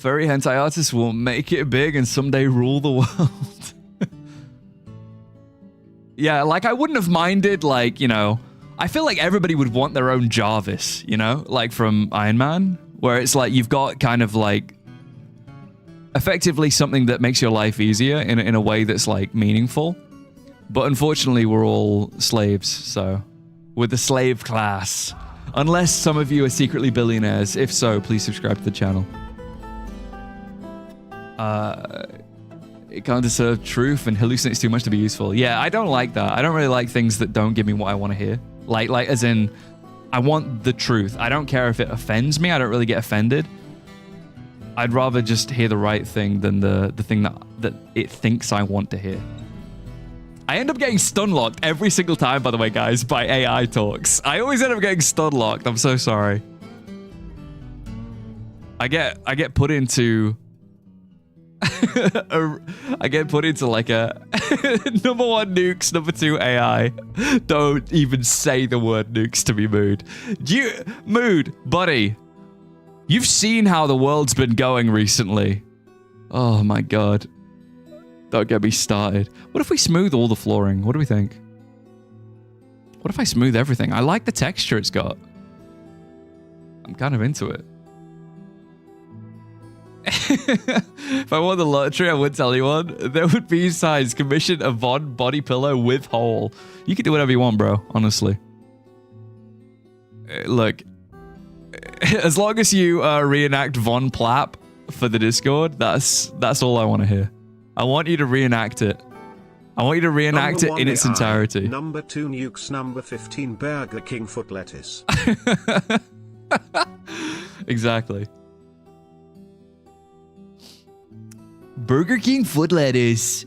Furry hentai artists will make it big and someday rule the world. Yeah, like I wouldn't have minded, like, you know, I feel like everybody would want their own Jarvis, you know, like from Iron Man, where it's like you've got kind of like effectively something that makes your life easier in a way that's like meaningful. But unfortunately, we're all slaves, so we're the slave class. Unless some of you are secretly billionaires. If so, please subscribe to the channel. It can't deserve truth and hallucinates too much to be useful. Yeah, I don't like that. I don't really like things that don't give me what I want to hear. Like as in, I want the truth. I don't care if it offends me. I don't really get offended. I'd rather just hear the right thing than the thing that it thinks I want to hear. I end up getting stun locked every single time, by the way, guys, by AI talks. I always end up getting stun locked. I'm so sorry. I get put into I get put into like a number 1 nukes, number 2 AI. Don't even say the word nukes to me, Mood. Mood, buddy. You've seen how the world's been going recently. Oh my god. Don't get me started. What if we smooth all the flooring? What do we think? What if I smooth everything? I like the texture it's got. I'm kind of into it. If I won the lottery, I wouldn't tell anyone. There would be size. Commission a Von body pillow with hole. You can do whatever you want, bro. Honestly. Look. As long as you reenact Von Plap for the Discord, that's all I want to hear. I want you to reenact it. I want you to reenact it in its entirety. Number 2 nukes, number 15 Burger King foot lettuce. Exactly. Burger King foot lettuce.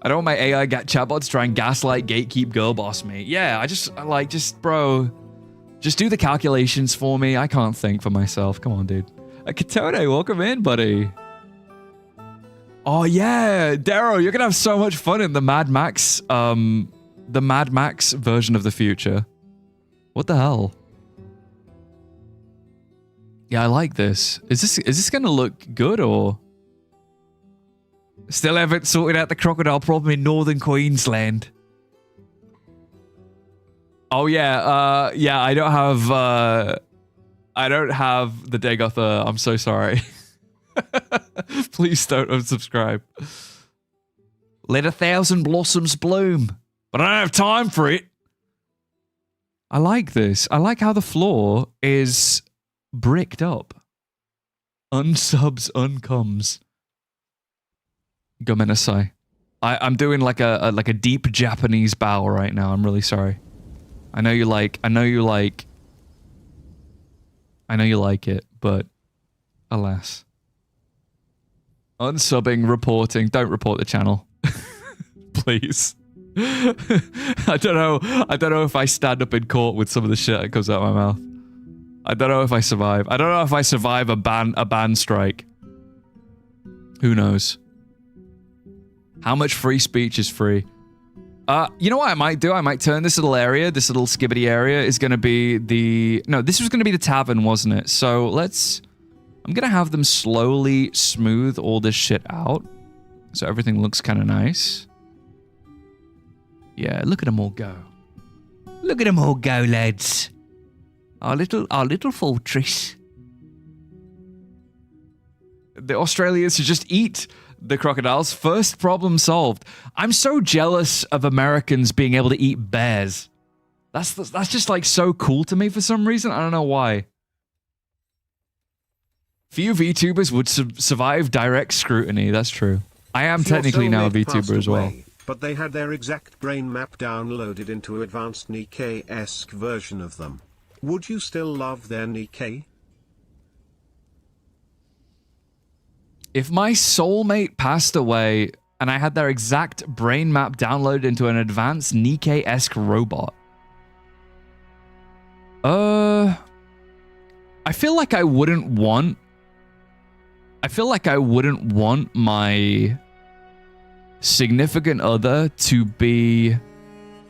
I don't want my AI chatbot to try and gaslight, gatekeep, girl boss me. Yeah, bro, just do the calculations for me. I can't think for myself. Come on, dude. Katone, welcome in, buddy. Oh yeah, Darrow, you're gonna have so much fun in the Mad Max version of the future. What the hell? Yeah, I like this. Is this gonna look good or? Still haven't sorted out the crocodile problem in northern Queensland. Oh yeah, yeah, I don't have the Dagotha. I'm so sorry. Please don't unsubscribe. Let 1,000 blossoms bloom, but I don't have time for it. I like this. I like how the floor is bricked up. Unsubs, uncomes. Gomenasai. I'm doing like a deep Japanese bow right now. I'm really sorry. I know you like it, but alas. Unsubbing, reporting. Don't report the channel. Please. I don't know if I stand up in court with some of the shit that comes out of my mouth. I don't know if I survive. I don't know if I survive a ban strike. Who knows? How much free speech is free? You know what I might do? I might turn this little area, this little skibbity area is going to be the... No, this was going to be the tavern, wasn't it? So let's... I'm going to have them slowly smooth all this shit out. So everything looks kind of nice. Yeah, look at them all go. Look at them all go, lads. Our little fortress. The Australians should just eat the crocodiles. First problem solved. I'm so jealous of Americans being able to eat bears. That's just like so cool to me for some reason. I don't know why. Few VTubers would survive direct scrutiny. That's true. I am technically now a VTuber as well. But they had their exact brain map downloaded into advanced Nikkei-esque version of them. Would you still love their Nikkei? If my soulmate passed away and I had their exact brain map downloaded into an advanced Nikkei-esque robot. I feel like I wouldn't want my significant other to be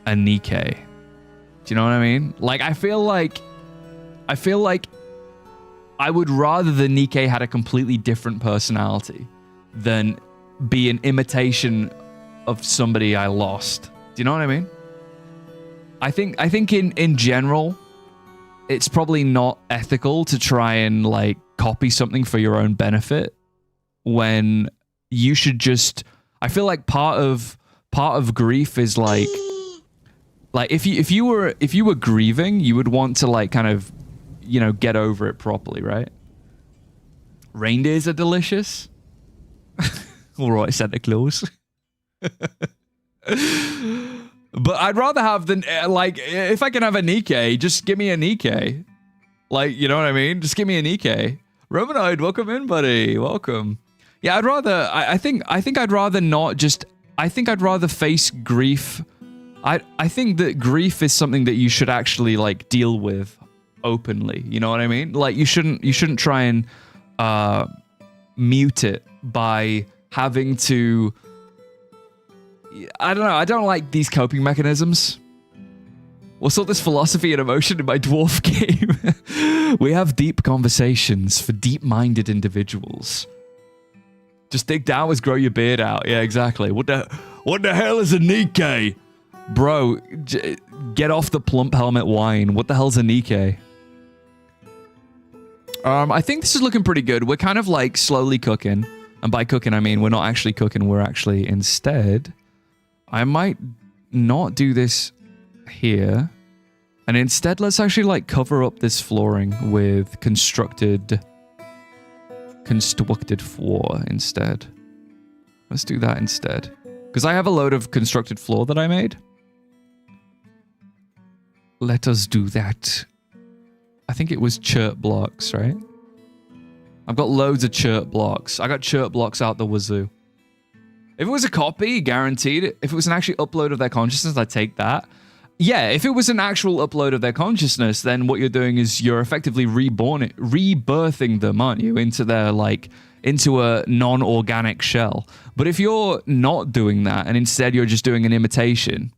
a Nikkei. Do you know what I mean? Like, I feel like I would rather the Nikkei had a completely different personality than be an imitation of somebody I lost. Do you know what I mean? I think in general, it's probably not ethical to try and like copy something for your own benefit when you should just. I feel like part of grief is like if you were grieving, you would want to like kind of, you know, get over it properly, right? Reindeers are delicious. All right, Santa Claus. But I'd rather have the, like, if I can have a Nikkei, just give me a Nikkei. Like, you know what I mean? Just give me a Nikkei. Romanoid, welcome in, buddy. Welcome. Yeah, I'd rather, I think I'd rather not just, I think I'd rather face grief. I think that grief is something that you should actually, like, deal with openly. You know what I mean? Like, you shouldn't try and mute it by having to, I don't know, I don't like these coping mechanisms. What's all this philosophy and emotion in my dwarf game? We have deep conversations for deep-minded individuals. Just dig downwards, grow your beard out. Yeah, exactly. What the hell is a Nikkei? Bro, get off the plump helmet wine. What the hell's a Nikkei? I think this is looking pretty good. We're kind of like slowly cooking. And by cooking, I mean we're not actually cooking. We're actually instead... I might not do this here. And instead, let's actually like cover up this flooring with constructed floor instead. Let's do that instead. Because I have a load of constructed floor that I made. Let us do that. I think it was chert blocks, right? I've got loads of chert blocks. I got chert blocks out the wazoo. If it was a copy, guaranteed. If it was an actual upload of their consciousness, I'd take that. Yeah, if it was an actual upload of their consciousness, then what you're doing is you're effectively rebirthing them, aren't you? Into their, like, into a non-organic shell. But if you're not doing that, and instead you're just doing an imitation,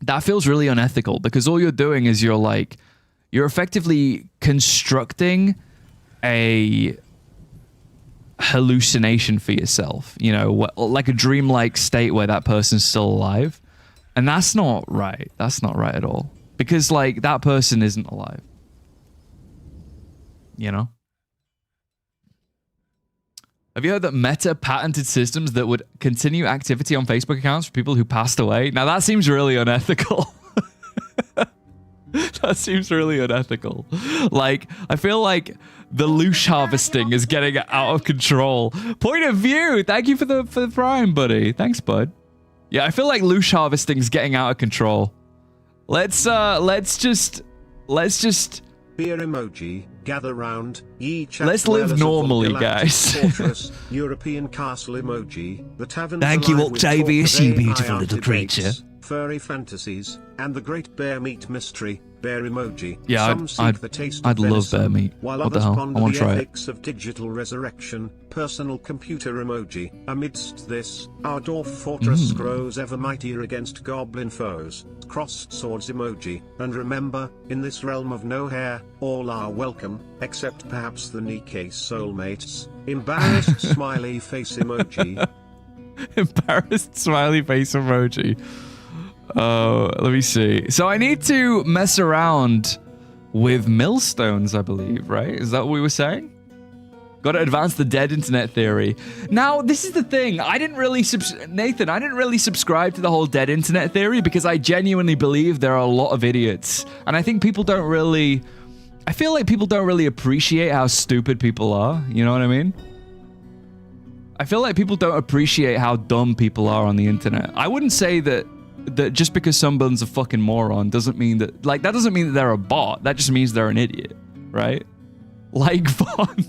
that feels really unethical, because all you're doing is you're effectively constructing a hallucination for yourself, you know, like a dreamlike state where that person's still alive. And that's not right. That's not right at all. Because, like, that person isn't alive. You know? Have you heard that Meta patented systems that would continue activity on Facebook accounts for people who passed away? Now, that seems really unethical. That seems really unethical. Like, I feel like the loosh harvesting is getting out of control. Point of view. Thank you for the prime, buddy. Thanks, bud. Yeah, I feel like loosh harvesting is getting out of control. Let's just beer emoji, gather round, let's live normally, guys. Fortress, European castle emoji, the tavern. Thank you, Octavius, you beautiful little creature. Furry fantasies, and the great bear meat mystery, bear emoji. Yeah, I'd love bear meat. What the hell? I want to try it. Of digital resurrection, personal computer emoji. Amidst this, our dwarf fortress grows ever mightier against goblin foes. Crossed swords emoji. And remember, in this realm of no hair, all are welcome, except perhaps the Nikkei soulmates. Embarrassed smiley face emoji. Embarrassed smiley face emoji. Oh, let me see. So I need to mess around with millstones, I believe, right? Is that what we were saying? Got to advance the dead internet theory. Now, this is the thing. I didn't really Nathan, I didn't really subscribe to the whole dead internet theory because I genuinely believe there are a lot of idiots. And I think people don't really... I feel like people don't really appreciate how stupid people are. You know what I mean? I feel like people don't appreciate how dumb people are on the internet. I wouldn't say that just because someone's a fucking moron doesn't mean that, like, that doesn't mean that they're a bot. That just means they're an idiot, right? Like, Von.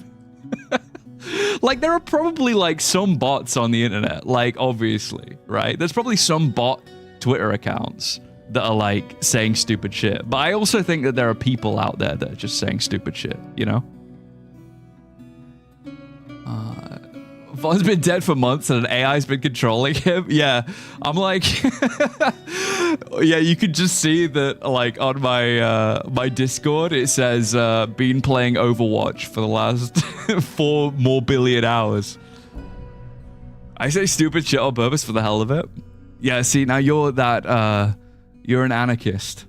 Like, there are probably, like, some bots on the internet, like, obviously, right? There's probably some bot Twitter accounts that are, like, saying stupid shit. But I also think that there are people out there that are just saying stupid shit, you know? Von's been dead for months and an AI's been controlling him. Yeah, I'm like, Yeah, you could just see that, like, on my my Discord, it says, been playing Overwatch for the last 4 more billion hours. I say stupid shit on purpose for the hell of it. Yeah, see, now you're that, you're an anarchist.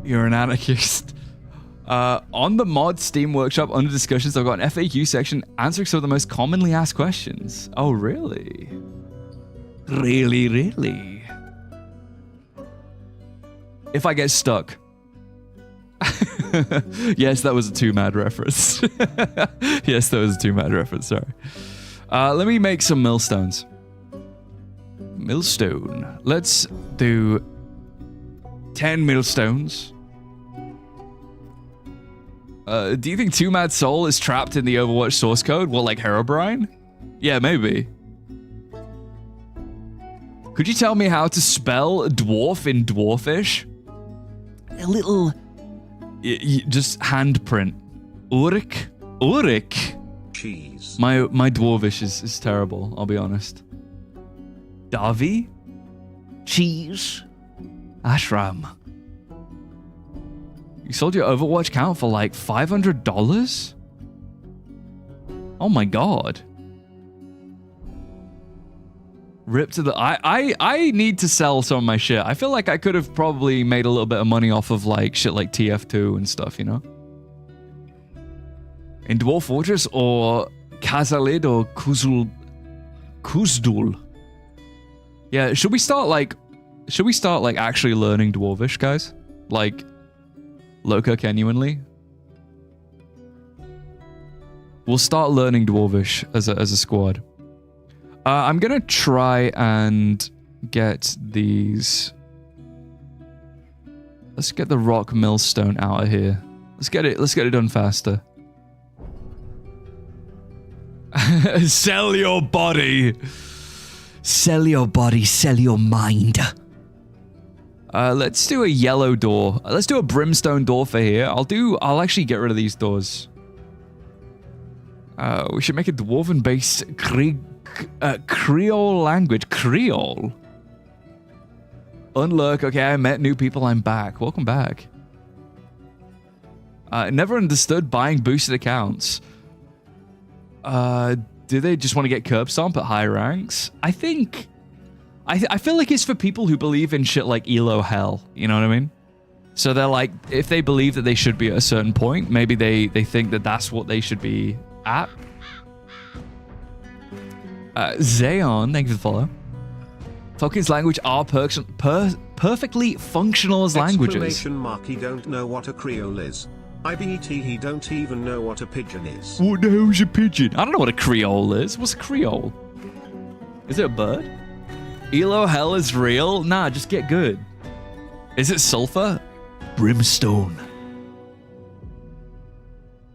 You're an anarchist. On the mod Steam Workshop, under discussions, I've got an FAQ section answering some of the most commonly asked questions. Oh, really? Really? If I get stuck. Yes, that was a Too Mad reference. Yes, that was a Too Mad reference, sorry. Let me make some millstones. Millstone. Let's do 10 millstones. Do you think Too Mad Soul is trapped in the Overwatch source code? Well, like Herobrine? Yeah, maybe. Could you tell me how to spell dwarf in Dwarfish? A little... just handprint. Urik? Cheese. My Dwarvish is terrible, I'll be honest. Davi? Cheese? Ashram. You sold your Overwatch account for like $500? Oh my god. Rip to the... I need to sell some of my shit. I feel like I could have probably made a little bit of money off of like shit like TF2 and stuff, you know? In Dwarf Fortress or Kazalid or Kuzdul? Yeah, should we start like actually learning Dwarvish, guys? Like, Loka genuinely? We'll start learning Dwarvish as a squad. I'm gonna try and get these. Let's get the rock millstone out of here. Let's get it done faster. Sell your body. Sell your body, sell your mind. Let's do a yellow door. Let's do a brimstone door for here. I'll actually get rid of these doors. We should make a dwarven-based Creole language. Creole? Unlurk. Okay, I met new people. I'm back. Welcome back. Never understood buying boosted accounts. Do they just want to get curb stomp at high ranks? I think... I feel like it's for people who believe in shit like Elo Hell. You know what I mean? So they're like, if they believe that they should be at a certain point, maybe they think that that's what they should be at. Zayon, thank you for the follow. Tolkien's language are perfectly functional as languages. Exclamation mark, he don't know what a Creole is. IBET, he don't even know what a pigeon is. What the hell's a pigeon? I don't know what a Creole is. What's a Creole? Is it a bird? Elo Hell is real? Nah, just get good. Is it sulfur? Brimstone.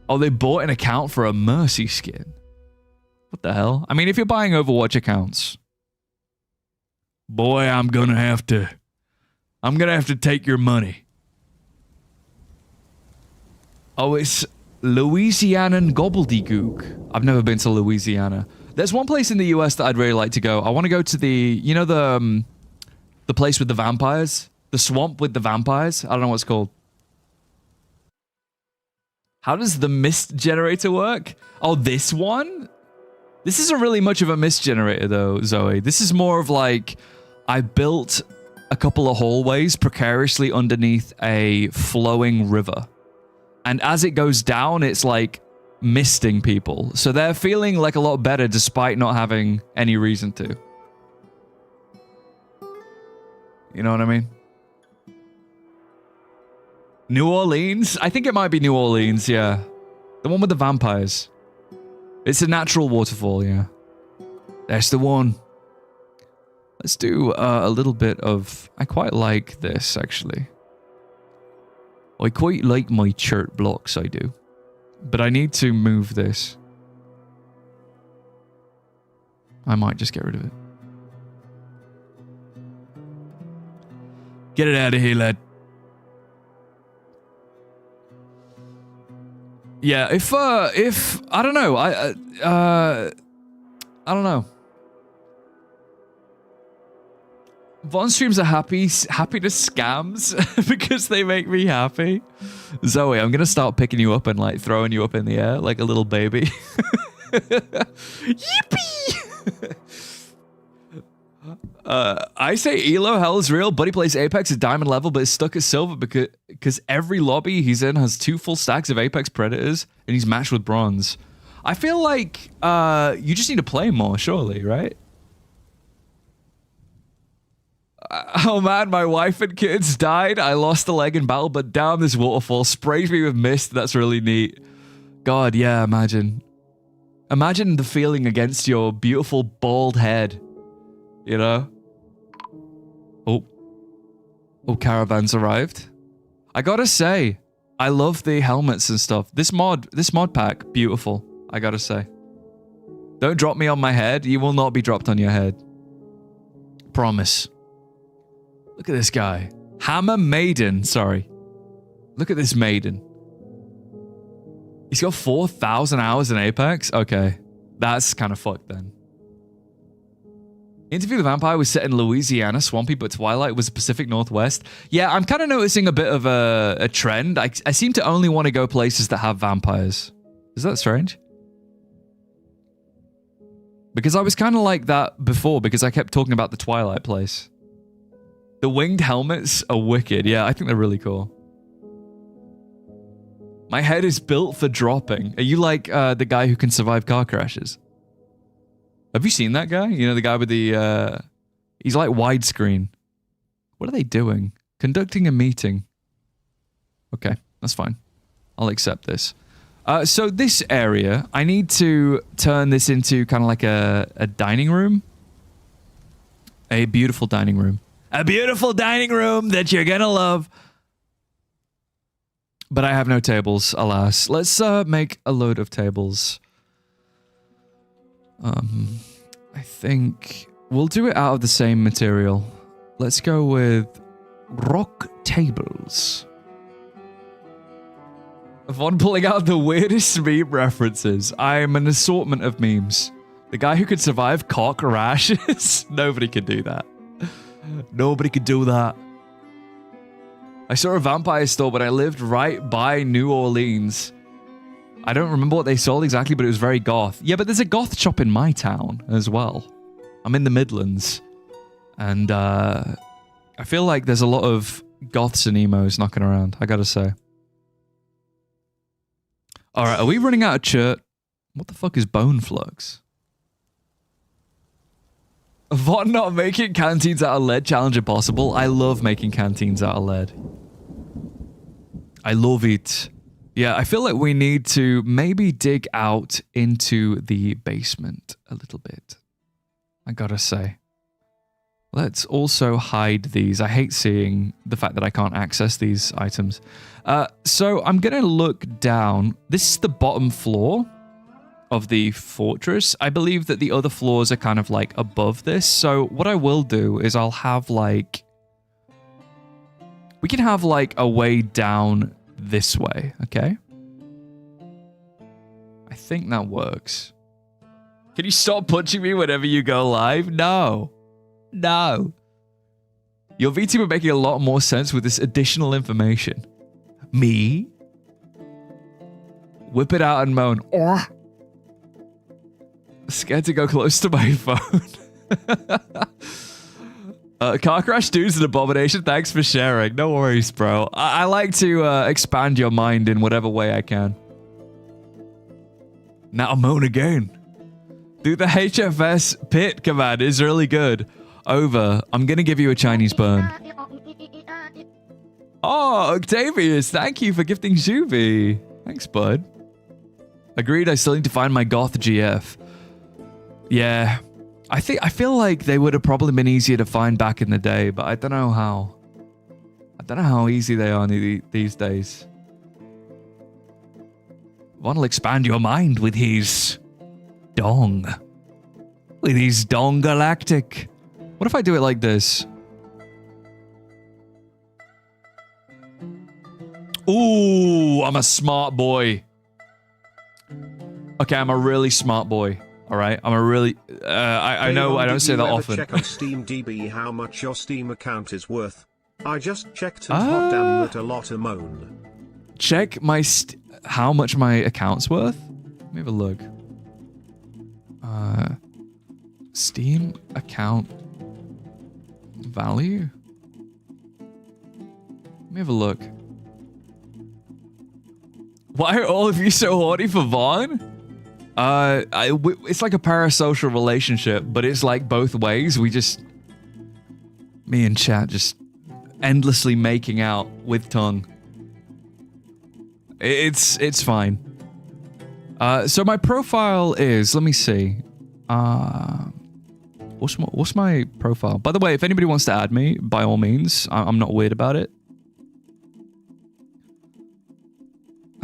Oh, they bought an account for a Mercy skin. What the hell? I mean, if you're buying Overwatch accounts, boy, I'm gonna have to take your money. Oh, it's Louisianan gobbledygook. I've never been to Louisiana. There's one place in the US that I'd really like to go. I want to go to the, you know, the place with the vampires? The swamp with the vampires? I don't know what it's called. How does the mist generator work? Oh, this one? This isn't really much of a mist generator though, Zoe. This is more of like, I built a couple of hallways precariously underneath a flowing river. And as it goes down, it's like misting people. So they're feeling like a lot better despite not having any reason to. You know what I mean? New Orleans? I think it might be New Orleans, yeah. The one with the vampires. It's a natural waterfall, yeah. That's the one. Let's do a little bit of... I quite like this, actually. I quite like my chert blocks, I do. But I need to move this. I might just get rid of it. Get it out of here, lad. Yeah, if I don't know, I don't know. Von streams are happiness scams because they make me happy. Zoe, I'm gonna start picking you up and like throwing you up in the air like a little baby. Yippee! I say Elo, hell is real. Buddy plays Apex at diamond level, but is stuck at silver because every lobby he's in has 2 full stacks of Apex Predators, and he's matched with bronze. I feel like you just need to play more, surely, right? Oh man, my wife and kids died. I lost a leg in battle, but damn, this waterfall sprays me with mist. That's really neat. God, yeah, imagine. Imagine the feeling against your beautiful bald head. You know? Oh, caravans arrived. I gotta say, I love the helmets and stuff. This mod pack, beautiful. I gotta say. Don't drop me on my head. You will not be dropped on your head. Promise. Look at this guy. Hammer Maiden, sorry. Look at this maiden. He's got 4,000 hours in Apex? Okay. That's kind of fucked then. Interview with the Vampire was set in Louisiana, swampy, but Twilight was the Pacific Northwest. Yeah, I'm kind of noticing a bit of a trend. I seem to only want to go places that have vampires. Is that strange? Because I was kind of like that before, because I kept talking about the Twilight place. The winged helmets are wicked. Yeah, I think they're really cool. My head is built for dropping. Are you like the guy who can survive car crashes? Have you seen that guy? You know, the guy with the... he's like widescreen. What are they doing? Conducting a meeting. Okay, that's fine. I'll accept this. So this area, I need to turn this into kind of like a dining room. A beautiful dining room. A beautiful dining room that you're gonna love. But I have no tables, alas. Let's make a load of tables. I think we'll do it out of the same material. Let's go with rock tables. Von pulling out the weirdest meme references. I'm an assortment of memes. The guy who could survive cock rashes. Nobody could do that. Nobody could do that. I saw a vampire store, but I lived right by New Orleans. I don't remember what they sold exactly, but it was very goth. Yeah, but there's a goth shop in my town as well. I'm in the Midlands. And I feel like there's a lot of goths and emos knocking around, I gotta say. Alright, are we running out of chert? What the fuck is bone flux? Von not making canteens out of lead challenge impossible. I love making canteens out of lead. I love it. Yeah, I feel like we need to maybe dig out into the basement a little bit. I gotta say. Let's also hide these. I hate seeing the fact that I can't access these items. So I'm gonna look down. This is the bottom floor of the fortress. I believe that the other floors are kind of like above this. So what I will do is I'll have like... We can have like a way down this way, okay? I think that works. Can you stop punching me whenever you go live? No. No. Your VT would make a lot more sense with this additional information. Me? Whip it out and moan. Scared to go close to my phone. Car crash dude's an abomination. Thanks for sharing. No worries, bro. I like to expand your mind in whatever way I can. Now moan again. Dude, the HFS pit command is really good. Over. I'm gonna give you a Chinese burn. Oh, Octavius, thank you for gifting Zuby. Thanks, bud. Agreed, I still need to find my goth GF. Yeah. I feel like they would have probably been easier to find back in the day, but I don't know how. I don't know how easy they are these days. One will expand your mind with his dong. With his VonGalactic. What if I do it like this? Ooh, I'm a smart boy. Okay, I'm a really smart boy. All right, I'm a really... I know I don't say that often. Check on Steam DB how much your Steam account is worth. I just checked and hot damn that a lot of moan. Check my how much my account's worth? Let me have a look. Steam account value? Let me have a look. Why are all of you so horny for Vaughn? It's like a parasocial relationship, but it's like both ways. Me and chat just endlessly making out with tongue. It's fine. So my profile is, let me see. What's my profile? By the way, if anybody wants to add me, by all means, I'm not weird about it.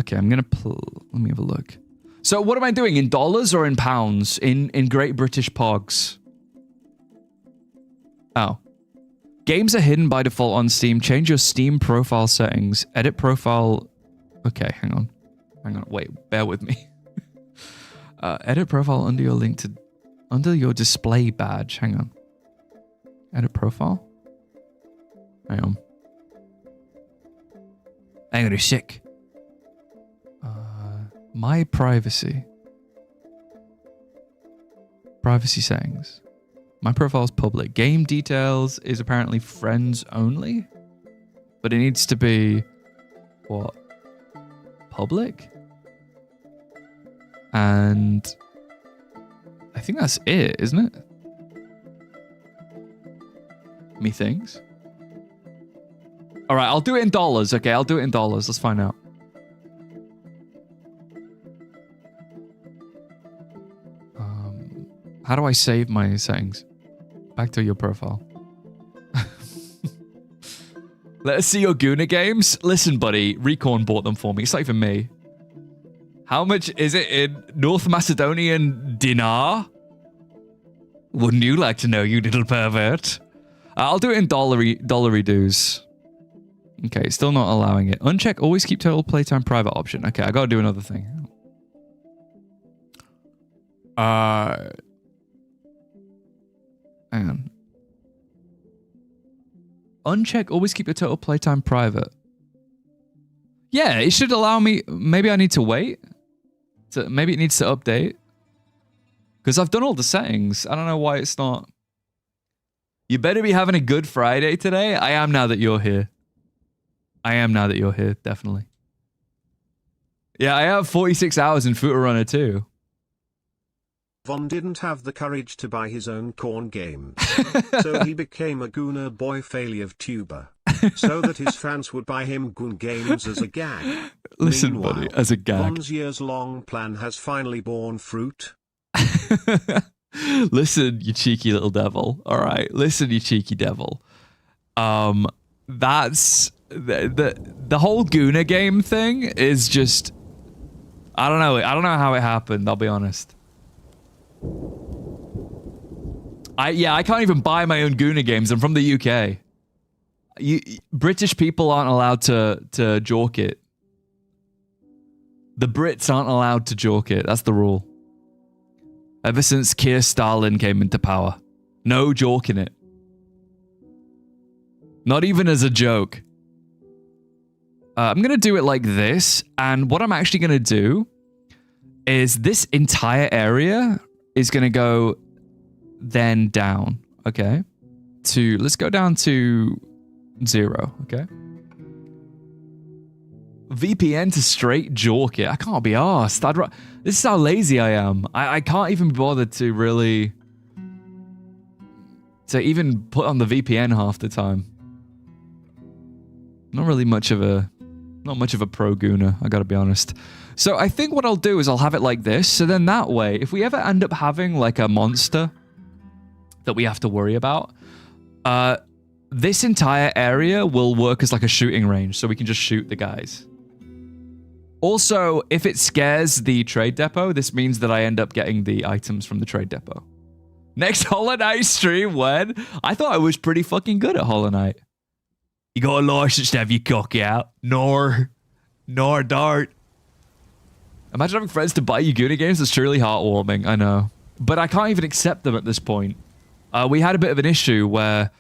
Okay, I'm gonna let me have a look. So what am I doing, in dollars or in pounds? In Great British Pogs? Oh. Games are hidden by default on Steam. Change your Steam profile settings. Edit profile. Okay, hang on. Wait, bear with me. Edit profile under your link to... Under your display badge. Hang on. Edit profile? Hang on. Hang on a sec. My privacy. Privacy settings. My profile is public. Game details is apparently friends only. But it needs to be... What? Public? And... I think that's it, isn't it? Methinks. Alright, I'll do it in dollars. Okay, I'll do it in dollars. Let's find out. How do I save my settings? Back to your profile. Let us see your Guna games. Listen, buddy, Recorn bought them for me. It's not even me. How much is it in North Macedonian dinar? Wouldn't you like to know, you little pervert? I'll do it in dollary dues. Okay, still not allowing it. Uncheck always keep total playtime private option. Okay, I gotta do another thing. Hang on. Uncheck always keep your total playtime private. Yeah, it should allow me... Maybe I need to wait. Maybe it needs to update. Because I've done all the settings. I don't know why it's not... You better be having a good Friday today. I am now that you're here. Definitely. Yeah, I have 46 hours in Footer Runner too. Von didn't have the courage to buy his own corn games, so he became a Gooner boy failure tuber, so that his fans would buy him Goon games as a gag. Listen, Meanwhile, buddy, as a gag. Von's years-long plan has finally borne fruit. Listen, you cheeky little devil. All right, listen, you cheeky devil. That's the whole Gooner game thing is just... I don't know how it happened, I'll be honest. I can't even buy my own Gooner games. I'm from the UK. British people aren't allowed to jork it. The Brits aren't allowed to jork it. That's the rule. Ever since Keir Stalin came into power. No jorking it. Not even as a joke. I'm going to do it like this. And what I'm actually going to do is this entire area is going to go then down. Okay. Let's go down to 0. Okay. VPN to straight jork it. I can't be arsed. This is how lazy I am. I can't even be bothered to really... to even put on the VPN half the time. Not really much of a... not much of a pro Gooner, I gotta be honest. So I think what I'll do is I'll have it like this. So then that way, if we ever end up having like a monster that we have to worry about, this entire area will work as like a shooting range. So we can just shoot the guys. Also, if it scares the trade depot, this means that I end up getting the items from the trade depot. Next Hollow Knight stream when? I thought I was pretty fucking good at Hollow Knight. You got a license to have your cock out. Nor dart. Imagine having friends to buy you Gooner games. That's truly heartwarming. I know. but I can't even accept them at this point. We had a bit of an issue where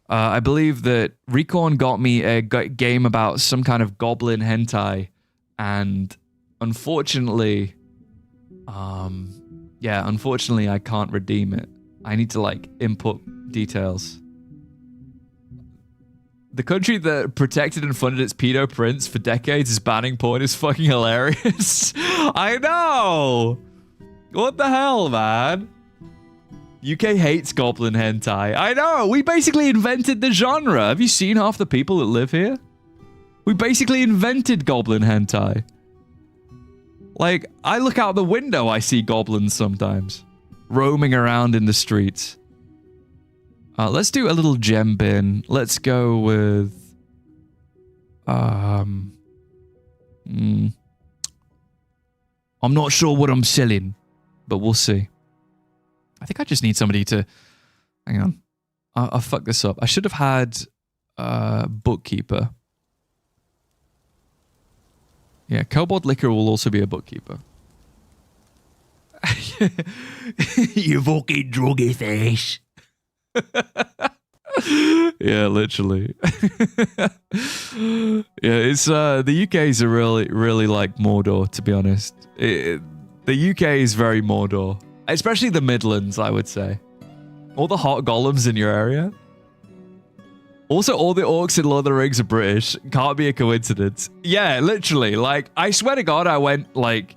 I believe that Recorn got me a game about some kind of goblin hentai, and unfortunately, unfortunately I can't redeem it. I need to like input details. The country that protected and funded its pedo prince for decades is banning porn is fucking hilarious. I know! What the hell, man? UK hates goblin hentai. I know! We basically invented the genre. Have you seen half the people that live here? We basically invented goblin hentai. Like, I look out the window, I see goblins sometimes. Roaming around in the streets. Let's do a little gem bin. Let's go with... I'm not sure what I'm selling, but we'll see. I think I just need somebody to... Hang on. I'll fuck this up. I should have had bookkeeper. Yeah, Kobold Liquor will also be a bookkeeper. You fucking druggy face. Yeah, literally. Yeah, it's the UK's are really like Mordor, to be honest. The UK is very Mordor, especially the Midlands, I would say. All the hot golems in your area. Also, all the orcs in Lord of the Rings are British. Can't be a coincidence. Yeah, literally. Like, I swear to God, I went like,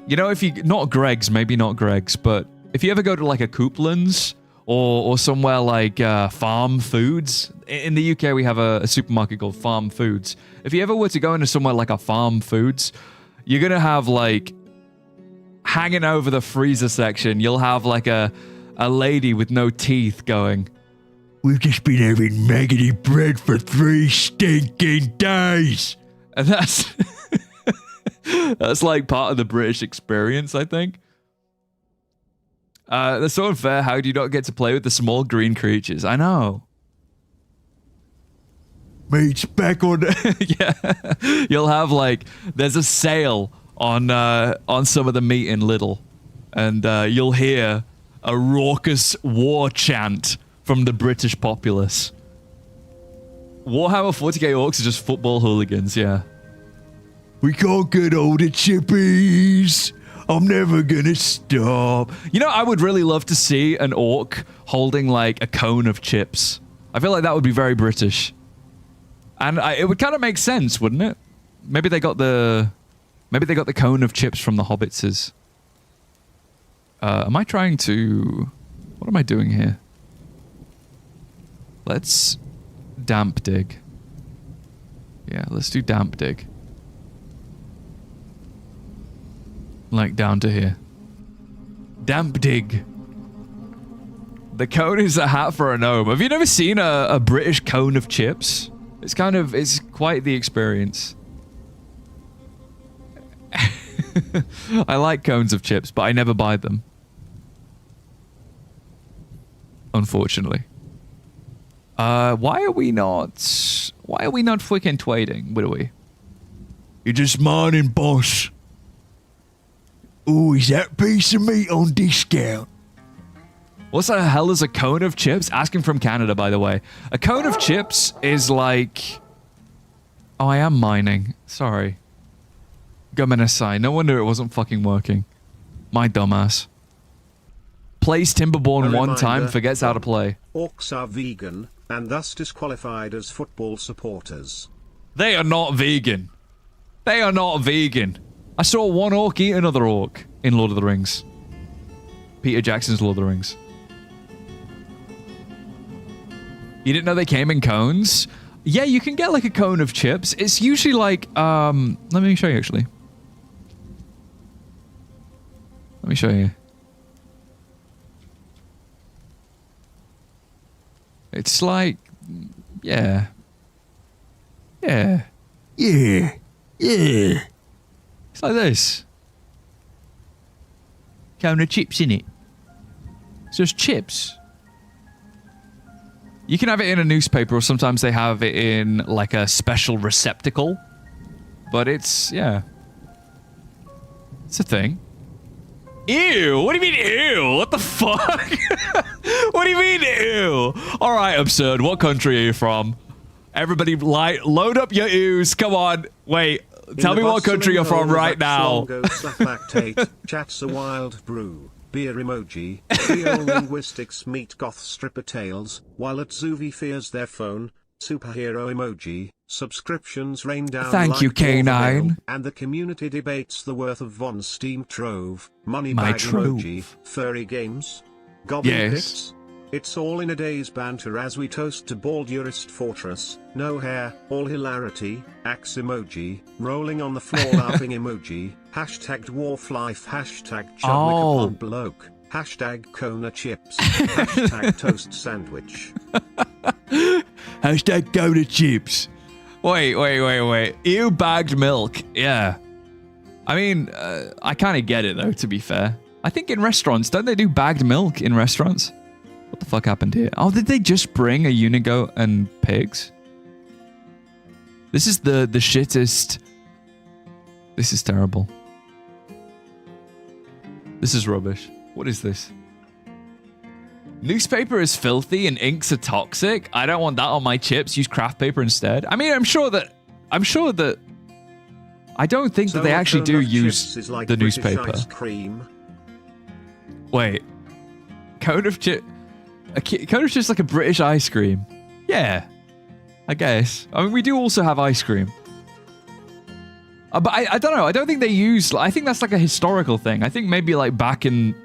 you know, if you not Greg's, maybe not Greg's, but if you ever go to like a Couplands. Or somewhere like Farm Foods. In the UK, we have a supermarket called Farm Foods. If you ever were to go into somewhere like a Farm Foods, you're going to have like, hanging over the freezer section, you'll have like a lady with no teeth going, "We've just been having maggoty bread for 3 stinking days." And that's, that's like part of the British experience, I think. That's so unfair. How do you not get to play with the small green creatures? I know. Meat's back on. Yeah, you'll have like there's a sale on some of the meat in Lidl, and you'll hear a raucous war chant from the British populace. Warhammer 40k orcs are just football hooligans. Yeah. We can't get all the chippies. I'm never gonna stop. You know, I would really love to see an orc holding like a cone of chips. I feel like that would be very British. And it would kind of make sense, wouldn't it? Maybe they got the cone of chips from the hobbitses. Am I trying to... What am I doing here? Let's damp dig. Yeah, let's do damp dig. Like down to here. Damp dig. The cone is a hat for a gnome. Have you never seen a British cone of chips? It's quite the experience. I like cones of chips, but I never buy them. Unfortunately. Why are we not freaking tweeting, would we? You're just mining, boss. Ooh, is that piece of meat on discount? What the hell is a cone of chips? Asking from Canada, by the way. A cone of chips is like... Oh, I am mining. Sorry. Gomenasai. No wonder it wasn't fucking working. My dumbass. Plays Timberborn one time, forgets how to play. Orcs are vegan, and thus disqualified as football supporters. They are not vegan. They are not vegan. I saw one orc eat another orc in Lord of the Rings. Peter Jackson's Lord of the Rings. You didn't know they came in cones? Yeah, you can get like a cone of chips. It's usually like, let me show you actually. Let me show you. It's like, yeah. Yeah. Yeah. Yeah. It's like this. Cone of chips in it. It's just chips. You can have it in a newspaper, or sometimes they have it in like a special receptacle. But it's, yeah. It's a thing. Ew, what do you mean ew? What the fuck? What do you mean ew? All right, absurd. What country are you from? Everybody load up your ews. Come on. Wait. Tell me what country you're from right now. Chat's a wild brew. Beer emoji. Geolinguistics meet goth stripper tales. While at Zuvi fears their phone. Superhero emoji. Subscriptions rain down. Thank you, K9. And the community debates the worth of Von's Steam Trove. Money bag emoji. Furry games. Goblin pits. It's all in a day's banter as we toast to Baldurist Fortress. No hair, all hilarity. Axe emoji. Rolling on the floor laughing emoji. Hashtag dwarf life. Hashtag chudwick upon bloke. Hashtag Kona chips. Hashtag toast sandwich. Hashtag Kona chips. Wait. Ew, bagged milk. Yeah. I mean, I kind of get it though, to be fair. I think in restaurants, don't they do bagged milk in restaurants? What the fuck happened here? Oh, did they just bring a unigoat and pigs? This is the shittest. This is terrible. This is rubbish. What is this? Newspaper is filthy and inks are toxic. I don't want that on my chips. Use craft paper instead. I mean, I'm sure that I don't think that they actually do use the newspaper. Wait. Cone of chips like a British ice cream. Yeah. I guess. I mean, we do also have ice cream. But I don't know. I don't think they use... I think that's like a historical thing. I think maybe like back in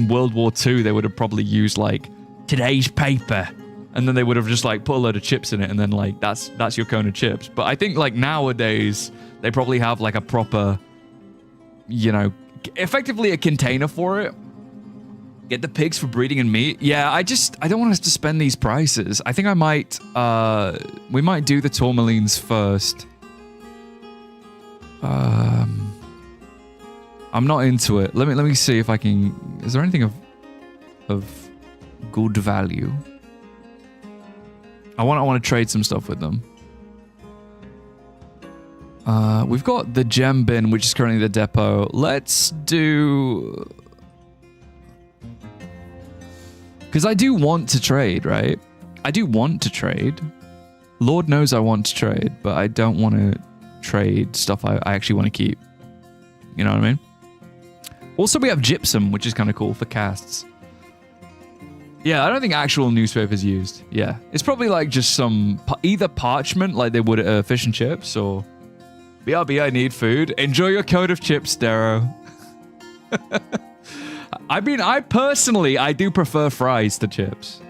World War II, they would have probably used like today's paper. And then they would have just like put a load of chips in it. And then like that's your cone of chips. But I think like nowadays, they probably have like a proper, you know, effectively a container for it. Get the pigs for breeding and meat. Yeah, I don't want us to spend these prices. I think I might, we might do the tourmalines first. I'm not into it. Let me see if I can, is there anything of good value? I want to trade some stuff with them. We've got the gem bin, which is currently the depot. Let's do... Because I do want to trade, right? I do want to trade. Lord knows I want to trade, but I don't want to trade stuff I actually want to keep. You know what I mean? Also, we have gypsum, which is kind of cool for casts. Yeah, I don't think actual newspaper is used. Yeah, it's probably like just some either parchment, like they would at fish and chips, or BRB. I need food. Enjoy your coat of chips, Darrow. I mean, I do prefer fries to chips.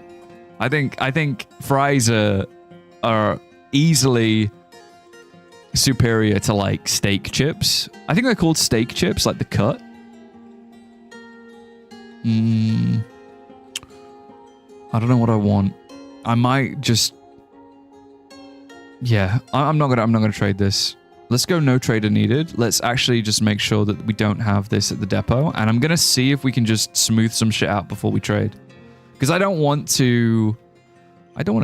I think fries are easily superior to like steak chips. I think they're called steak chips, like the cut. I don't know what I want. I might just... Yeah, I'm not gonna trade this. Let's go no trader needed. Let's actually just make sure that we don't have this at the depot. And I'm gonna see if we can just smooth some shit out before we trade. Because I don't want to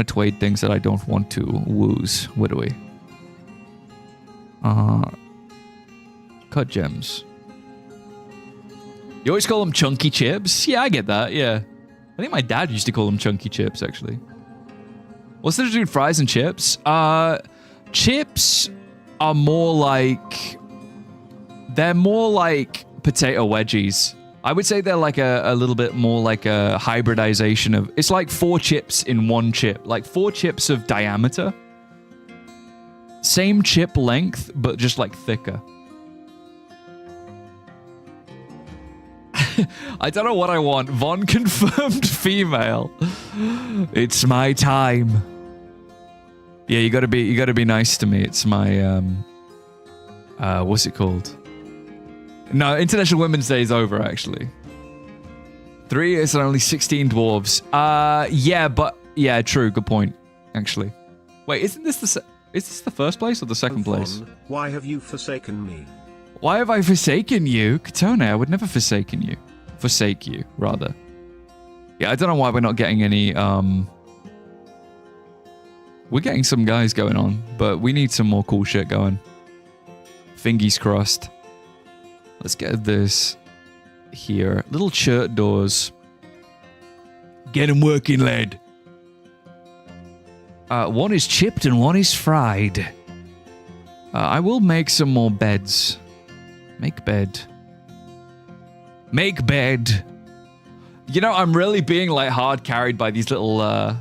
trade things that I don't want to woos. What do we? Cut gems. You always call them chunky chips? Yeah, I get that, yeah. I think my dad used to call them chunky chips, actually. What's the difference between fries and chips? Chips are more like... They're more like potato wedgies. I would say they're like a little bit more like a hybridization of... It's like 4 chips in 1 chip. Like 4 chips of diameter. Same chip length, but just like thicker. I don't know what I want. Von confirmed female. It's my time. Yeah, you gotta be nice to me. It's my what's it called? No, International Women's Day is over actually. 3 years and only 16 dwarves. Yeah, true. Good point. Actually, wait, isn't this is this the first place or the second place? Why have you forsaken me? Why have I forsaken you? Katone, I would never forsaken you. Forsake you, rather. Yeah, I don't know why we're not getting any, We're getting some guys going on, but we need some more cool shit going. Fingies crossed. Let's get this. here. Little chert doors. Get 'em working, lad. One is chipped and one is fried. I will make some more beds. Make bed. Make bed. You know, I'm really being like hard carried by these little,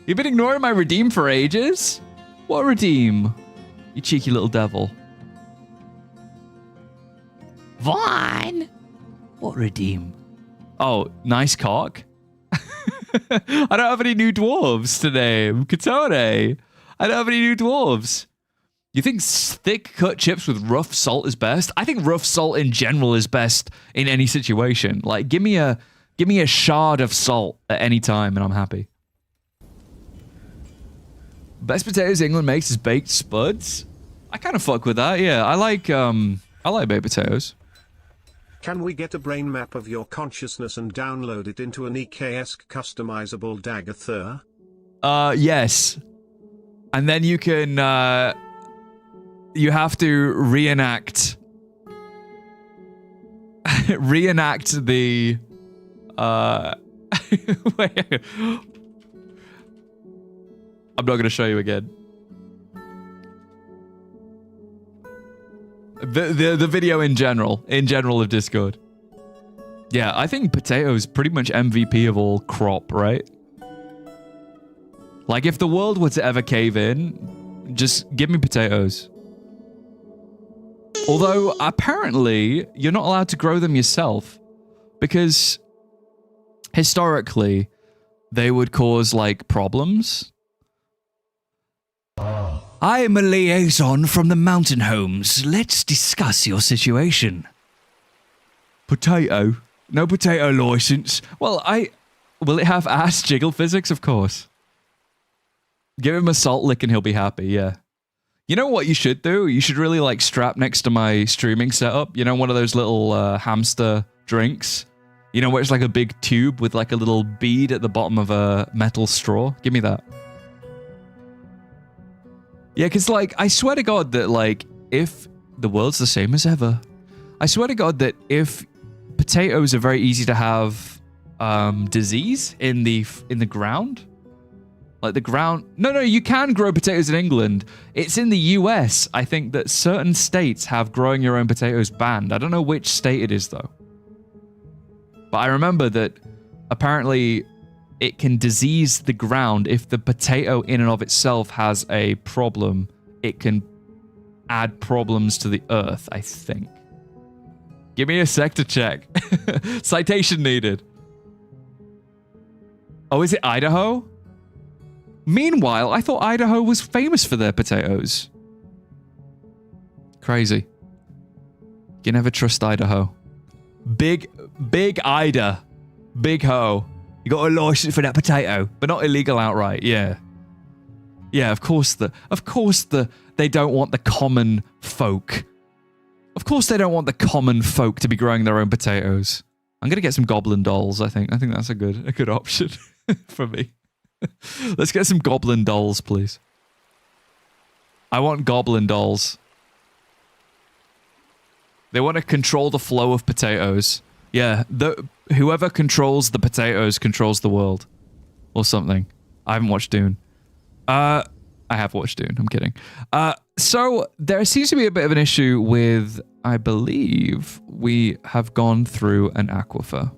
You've been ignoring my redeem for ages? What redeem? You cheeky little devil. Vaughn! What redeem? Oh, nice cock. I don't have any new dwarves to name. Katone. I don't have any new dwarves. You think thick cut chips with rough salt is best? I think rough salt in general is best in any situation. Like, give me a shard of salt at any time and I'm happy. Best potatoes England makes is baked spuds. I kind of fuck with that. Yeah, I like baked potatoes. Can we get a brain map of your consciousness and download it into an EK-esque customizable dagger thur? Yes. And then you can, you have to reenact the, wait. I'm not going to show you again. The video in general of Discord. Yeah, I think potatoes pretty much MVP of all crop, right? Like if the world were to ever cave in, just give me potatoes. Although apparently you're not allowed to grow them yourself because historically they would cause like problems. I am a liaison from the mountain homes. Let's discuss your situation. Potato? No potato license. Well, will it have ass jiggle physics? Of course. Give him a salt lick and he'll be happy, yeah. You know what you should do? You should really like strap next to my streaming setup. You know, one of those little hamster drinks? You know, where it's like a big tube with like a little bead at the bottom of a metal straw? Give me that. Yeah, because, like, I swear to God that, like, if the world's the same as ever, I swear to God that if potatoes are very easy to have disease in the ground, like the ground... No, you can grow potatoes in England. It's in the US, I think, that certain states have growing your own potatoes banned. I don't know which state it is, though. But I remember that apparently... it can disease the ground. If the potato in and of itself has a problem, it can add problems to the earth, I think. Give me a sec to check. Citation needed. Oh, is it Idaho? Meanwhile, I thought Idaho was famous for their potatoes. Crazy. You never trust Idaho. Big Ida. Big ho. You got a license for that potato, but not illegal outright. Yeah. Yeah, of course they don't want the common folk. Of course they don't want the common folk to be growing their own potatoes. I'm going to get some goblin dolls, I think. I think that's a good option for me. Let's get some goblin dolls, please. I want goblin dolls. They want to control the flow of potatoes. Yeah, whoever controls the potatoes controls the world. Or something. I haven't watched Dune. I have watched Dune, I'm kidding. So, there seems to be a bit of an issue with, I believe, we have gone through an aquifer.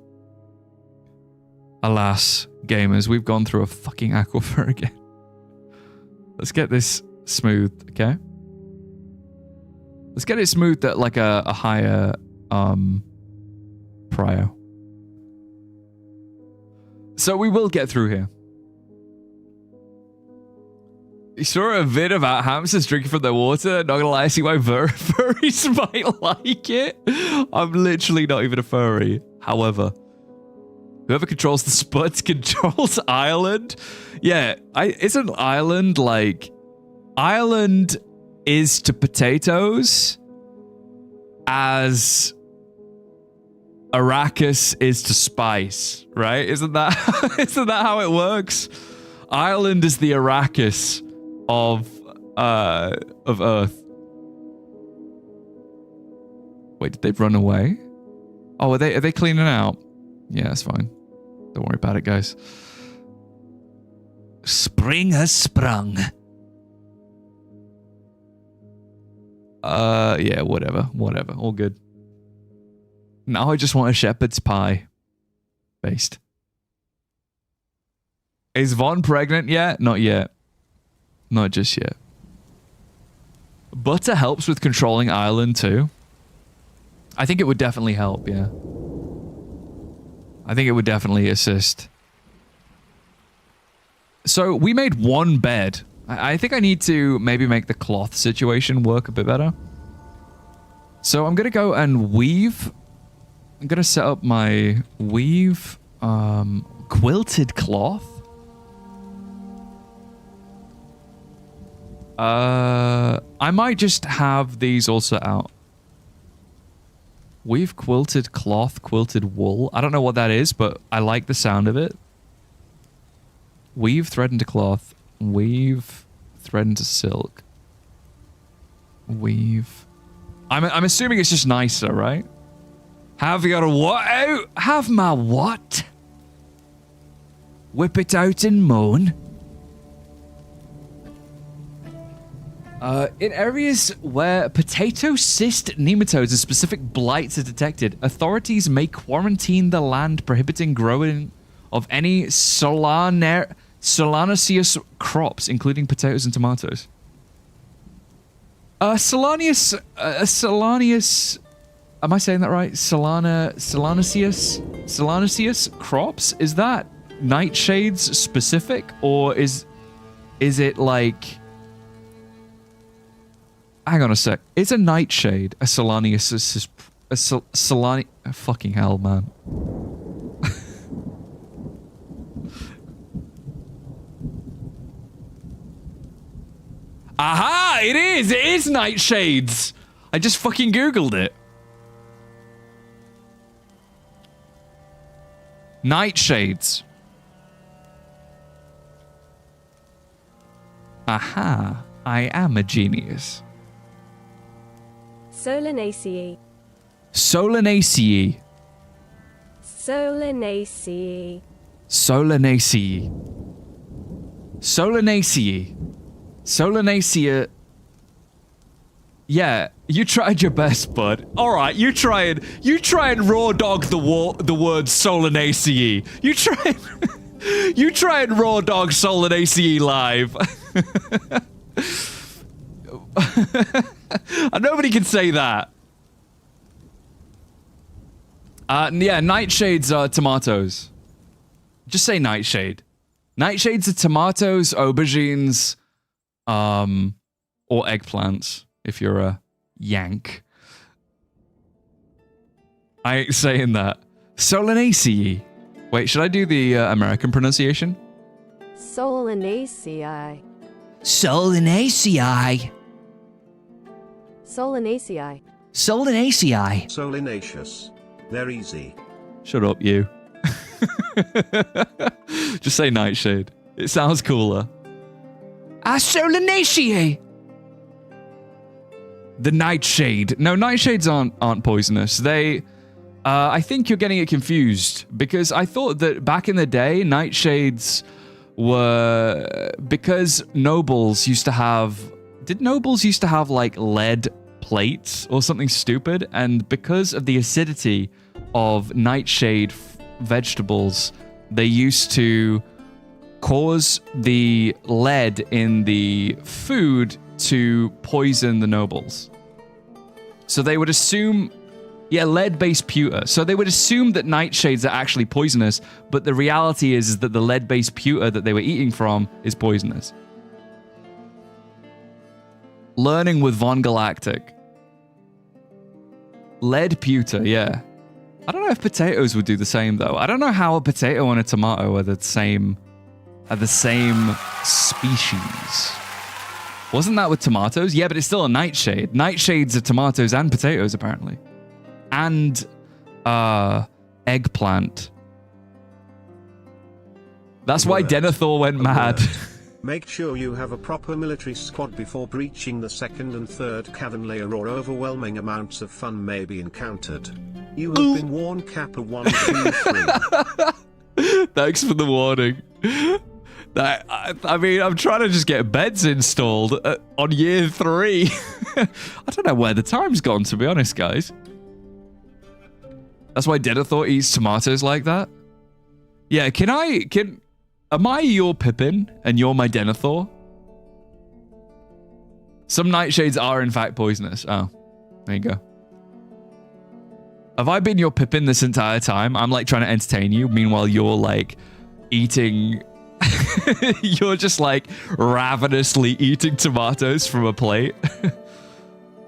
Alas, gamers, we've gone through a fucking aquifer again. Let's get this smooth, okay? Let's get it smoothed at like a higher, prio. So we will get through here. You saw a vid about hamsters drinking from their water. Not gonna lie, I see why furries might like it. I'm literally not even a furry. However, whoever controls the spuds controls Ireland. Yeah, isn't Ireland like... Ireland is to potatoes as Arrakis is to spice, right? Isn't that how it works? Ireland is the Arrakis of Earth. Wait, did they run away? Oh, are they cleaning out? Yeah, that's fine. Don't worry about it, guys. Spring has sprung. Yeah, whatever. All good. Now I just want a shepherd's pie. Based. Is Von pregnant yet? Not yet. Not just yet. Butter helps with controlling Ireland too. I think it would definitely help, yeah. I think it would definitely assist. So we made one bed. I think I need to maybe make the cloth situation work a bit better. So I'm going to go and weave. I'm going to set up my weave quilted cloth. I might just have these also out. Weave quilted cloth, quilted wool. I don't know what that is, but I like the sound of it. Weave thread into cloth. Weave thread into silk. Weave. I'm assuming it's just nicer, right? Have you got a what out? Have my what? Whip it out and moan. In areas where potato cyst nematodes and specific blights are detected, authorities may quarantine the land, prohibiting growing of any solanaceous crops, including potatoes and tomatoes. Solanaceous... Am I saying that right? Solanaceous crops? Is that nightshades specific, or is it like... Hang on a sec. Is a nightshade a Solanaceous... Fucking hell, man. Aha! It is! It is nightshades! I just fucking googled it. Nightshades. Aha! I am a genius. Solanaceae. Solanaceae. Solanaceae. Solanaceae. Solanaceae. Solanacea. Yeah, you tried your best, bud. All right, you try and raw dog the word Solanaceae. You try and raw dog Solanaceae live. Nobody can say that. Yeah, nightshades are tomatoes. Just say nightshade. Nightshades are tomatoes, aubergines, or eggplants, if you're a Yank. I ain't saying that. Solanaceae. Wait, should I do the American pronunciation? Solanaceae. Solanaceae. Solanaceae. Solanaceae. Solanaceous. They're easy. Shut up, you. Just say nightshade. It sounds cooler. Solanaceae. The nightshade. No, nightshades aren't poisonous. They... I think you're getting it confused, because I thought that back in the day, nightshades were... Because nobles used to have... Did nobles used to have, like, lead plates or something stupid? And because of the acidity of nightshade vegetables, they used to cause the lead in the food to poison the nobles. So they would assume... Yeah, lead-based pewter. So they would assume that nightshades are actually poisonous, but the reality is that the lead-based pewter that they were eating from is poisonous. Learning with VonGalactic. Lead pewter, yeah. I don't know if potatoes would do the same, though. I don't know how a potato and a tomato are the same species. Wasn't that with tomatoes? Yeah, but it's still a nightshade. Nightshades are tomatoes and potatoes, apparently. And eggplant. That's why Denethor went mad. Make sure you have a proper military squad before breaching the second and third cavern layer, or overwhelming amounts of fun may be encountered. You have been warned, Kappa 123. Thanks for the warning. I mean, I'm trying to just get beds installed on year 3. I don't know where the time's gone, to be honest, guys. That's why Denethor eats tomatoes like that? Yeah, am I your Pippin and you're my Denethor? Some nightshades are in fact poisonous. Oh, there you go. Have I been your Pippin this entire time? I'm like trying to entertain you. Meanwhile, you're like eating... you're just like ravenously eating tomatoes from a plate.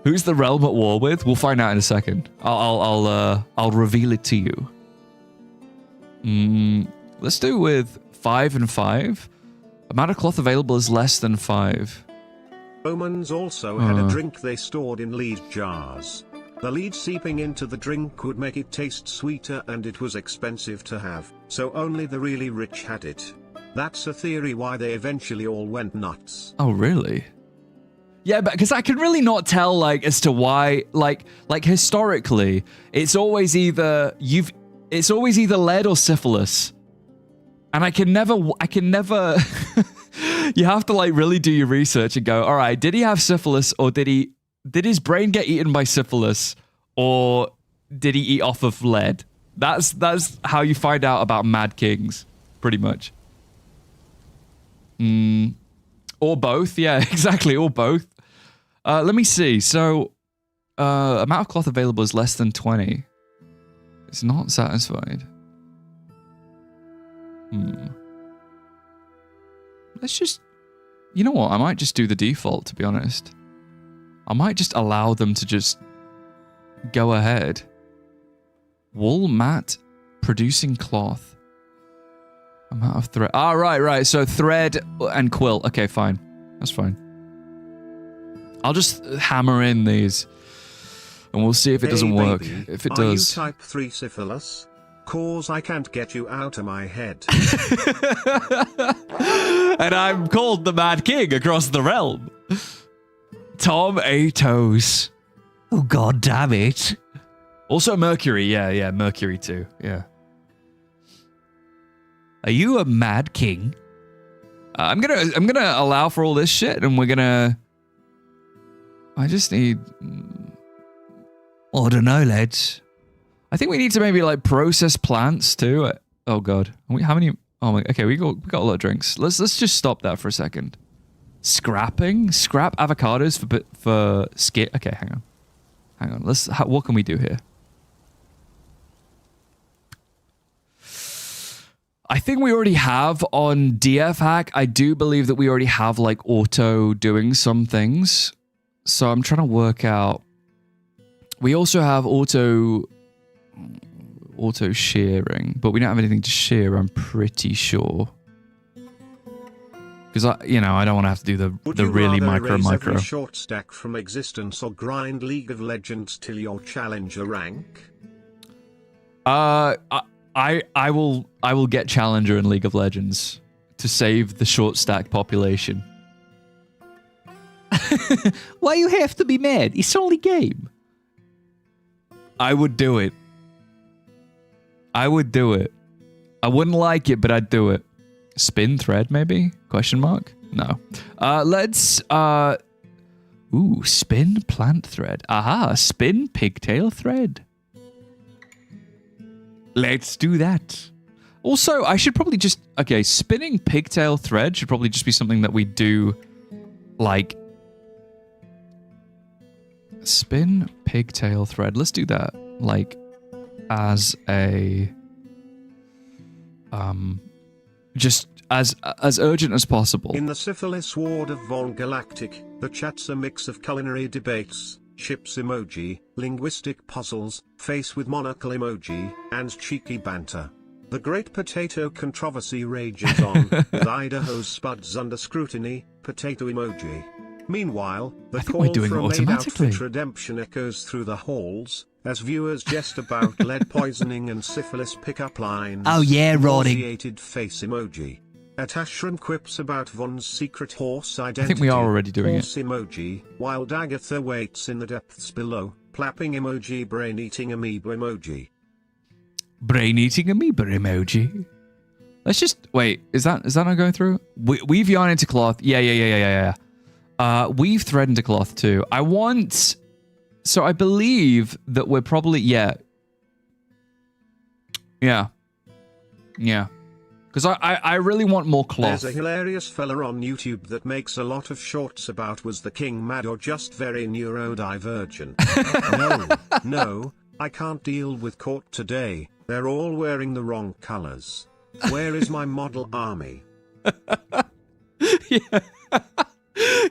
Who's the realm at war with? We'll find out in a second. I'll reveal it to you. Let's do with 5 and 5. Amount of cloth available is less than 5. Romans also had a drink they stored in lead jars. The lead seeping into the drink would make it taste sweeter, and it was expensive to have, so only the really rich had it. That's a theory why they eventually all went nuts. Oh, really? Yeah, but because I can really not tell, like, as to why, like historically, it's always either lead or syphilis, and I can never. You have to like really do your research and go, all right, did he have syphilis, or did his brain get eaten by syphilis, or did he eat off of lead? That's how you find out about Mad Kings, pretty much. Or both, yeah, exactly, or both. Let me see. So, amount of cloth available is less than 20. It's not satisfied. Let's just... You know what? I might just do the default, to be honest. I might just allow them to just go ahead. Wool mat producing cloth. Amount of thread. Ah, right. So thread and quill. Okay, fine. That's fine. I'll just hammer in these, and we'll see if it doesn't work. Baby, if it does. Are you type 3 syphilis? Cause I can't get you out of my head. And I'm called the Mad King across the realm. Tom Atos. Oh, god damn it. Also Mercury, yeah, Mercury too, yeah. Are you a Mad King? I'm gonna allow for all this shit, and we're gonna... I just need... I don't know, lads. I think we need to maybe like process plants too. Oh god, how many? Oh my. Okay, we got a lot of drinks. Let's just stop that for a second. Scrap avocados for skit. Okay, hang on. What can we do here? I think we already have on DF hack. I do believe that we already have like auto doing some things. So I'm trying to work out. We also have auto shearing, but we don't have anything to shear, I'm pretty sure. Because I don't want to have to do the really micro. Every short stack from existence, or grind League of Legends till your challenger rank? I will get challenger in League of Legends to save the short stack population. Why you have to be mad? It's only game. I would do it. I wouldn't like it, but I'd do it. Spin thread, maybe? Question mark? No. Let's... Ooh, spin plant thread. Aha, spin pigtail thread. Let's do that. Also, I should probably just... Okay, spinning pigtail thread should probably just be something that we do, like... Spin pigtail thread. Let's do that. Like, as a... just as urgent as possible. In the syphilis ward of VonGalactic, the chat's a mix of culinary debates, ships emoji, linguistic puzzles, face with monocle emoji, and cheeky banter. The Great Potato Controversy rages on, with Idaho's spuds under scrutiny, potato emoji. Meanwhile, the call for a made outfit redemption echoes through the halls, as viewers jest about lead poisoning and syphilis pickup lines. Oh yeah, Roddy. Nauseated face emoji. Atashram quips about Von's secret horse identity. I think we are already doing horse emoji, while Dagatha waits in the depths below, plapping emoji, brain eating amoeba emoji. Brain eating amoeba emoji. Let's just wait. Is that not going through? Weave yarn into cloth. Yeah. Weave thread into cloth too. I want. So I believe that we're probably yeah. Because I really want more cloth. There's a hilarious fella on YouTube that makes a lot of shorts about was the king mad or just very neurodivergent. No, I can't deal with court today. They're all wearing the wrong colors. Where is my model army? Yeah,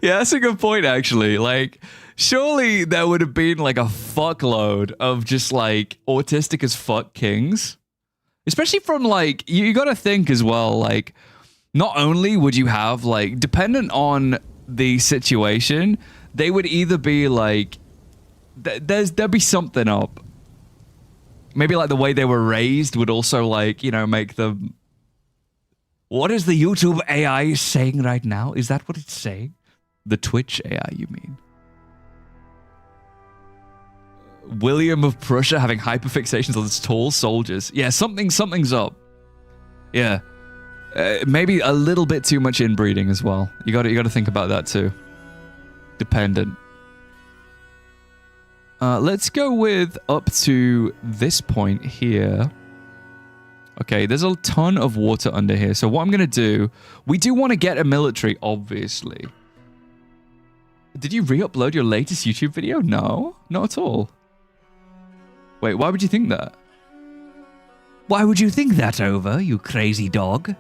that's a good point, actually. Like, surely there would have been like a fuckload of just like autistic as fuck kings. Especially from like, you got to think as well, like, not only would you have like, dependent on the situation, they would either be like, there'd be something up. Maybe like the way they were raised would also like, you know, make them. What is the YouTube AI saying right now? Is that what it's saying? The Twitch AI, you mean? William of Prussia having hyperfixations on his tall soldiers. Yeah, something's up. Yeah, maybe a little bit too much inbreeding as well. You got to think about that too. Dependent. Let's go with up to this point here. Okay, there's a ton of water under here. So what I'm gonna do? We do want to get a military, obviously. Did you re-upload your latest YouTube video? No, not at all. Wait, why would you think that? Why would you think that, Over, you crazy dog?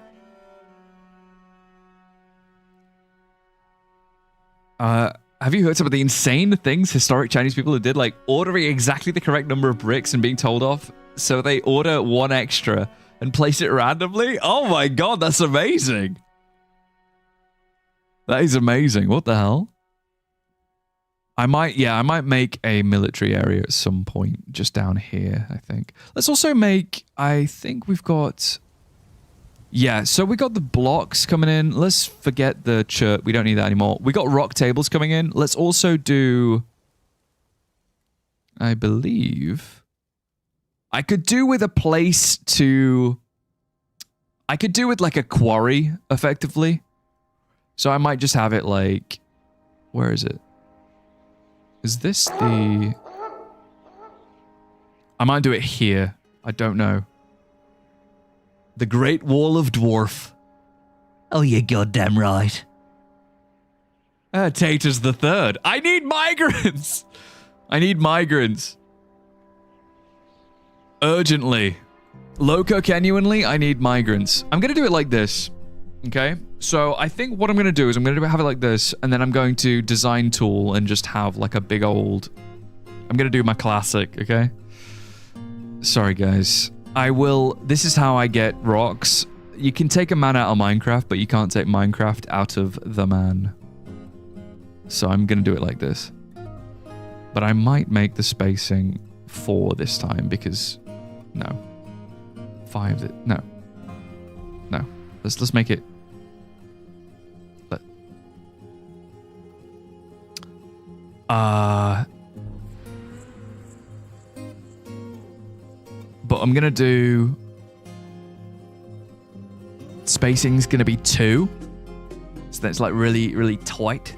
Have you heard some of the insane things historic Chinese people did? Like ordering exactly the correct number of bricks and being told off. So they order one extra and place it randomly? Oh my god, that's amazing. That is amazing. What the hell? I might make a military area at some point just down here, I think. Let's also make, I think we've got, yeah, so we got the blocks coming in. Let's forget the church. We don't need that anymore. We got rock tables coming in. Let's also do, I believe, I could do with a place to, I could do with like a quarry, effectively. So I might just have it like, where is it? Is this the... I might do it here. I don't know. The Great Wall of Dwarf. Oh, you're goddamn right. Taters the Third. I need migrants! I need migrants. Urgently. Loco genuinely, I need migrants. I'm gonna do it like this. Okay? So I think what I'm going to do is I'm going to have it like this, and then I'm going to design tool and just have like a big old... I'm going to do my classic, okay? Sorry, guys. I will... This is how I get rocks. You can take a man out of Minecraft, but you can't take Minecraft out of the man. So I'm going to do it like this. But I might make the spacing 4 this time, because... No. 5... No. No. Let's make it... But I'm gonna do... Spacing's gonna be 2. So that's like really, really tight.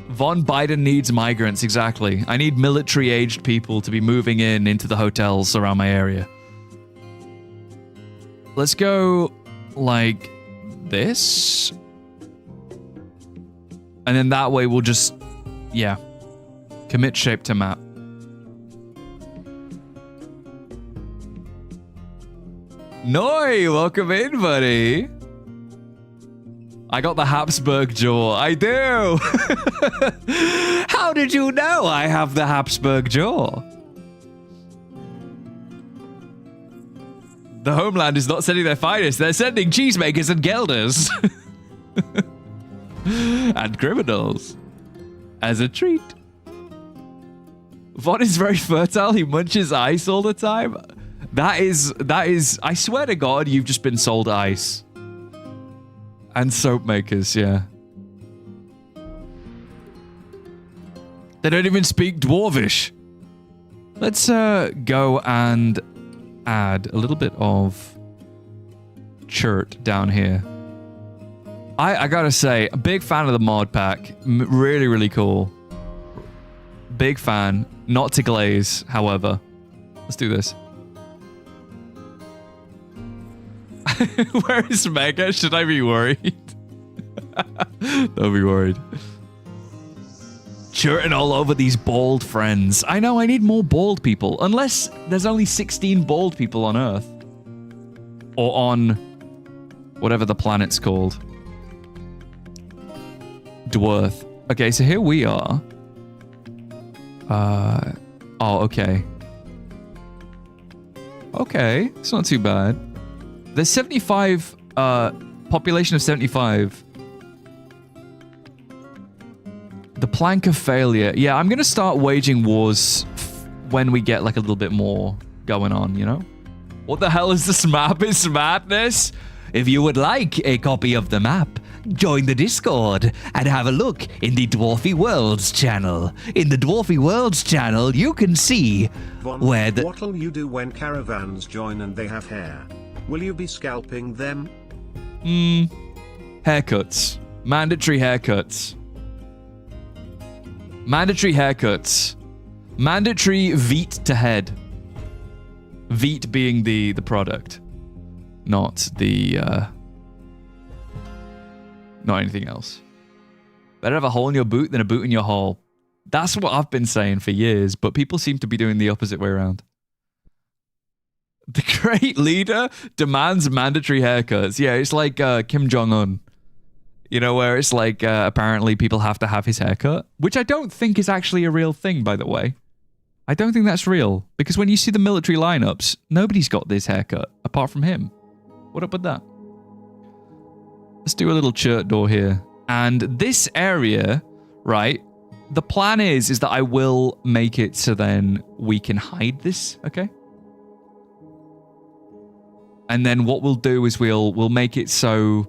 Von Biden needs migrants, exactly. I need military-aged people to be moving into the hotels around my area. Let's go like this. And then that way we'll just... Yeah. Commit shape to map. Noi, welcome in, buddy. I got the Habsburg jaw. I do. How did you know I have the Habsburg jaw? The homeland is not sending their finest. They're sending cheesemakers and gelders. And criminals. As a treat. Von is very fertile. He munches ice all the time. That is, I swear to God, you've just been sold ice. And soap makers, yeah. They don't even speak Dwarvish. Let's go and add a little bit of chert down here. I gotta say, a big fan of the mod pack. Really, really cool. Big fan. Not to glaze, however. Let's do this. Where is Mega? Should I be worried? Don't be worried. Chirting all over these bald friends. I know, I need more bald people. Unless there's only 16 bald people on Earth. Or on whatever the planet's called. Dwarf. Okay, so here we are. Oh, okay. Okay, it's not too bad. There's 75, population of 75. The plank of failure. Yeah, I'm gonna start waging wars when we get like a little bit more going on, you know? What the hell is this map? It's madness. If you would like a copy of the map, join the Discord and have a look in the Dwarfy Worlds channel. In the Dwarfy Worlds channel, you can see where the... What'll you do when caravans join and they have hair? Will you be scalping them? Haircuts. Mandatory haircuts. Mandatory haircuts. Mandatory Veet to head. Veet being the product. Not the, not anything else. Better have a hole in your boot than a boot in your hole. That's what I've been saying for years, but people seem to be doing the opposite way around. The great leader demands mandatory haircuts. Yeah, it's like Kim Jong-un. You know, where it's like apparently people have to have his haircut, which I don't think is actually a real thing, by the way. I don't think that's real, because when you see the military lineups, nobody's got this haircut apart from him. What up with that? Let's do a little chert door here. And this area, right, the plan is that I will make it so then we can hide this, okay? And then what we'll do is we'll make it so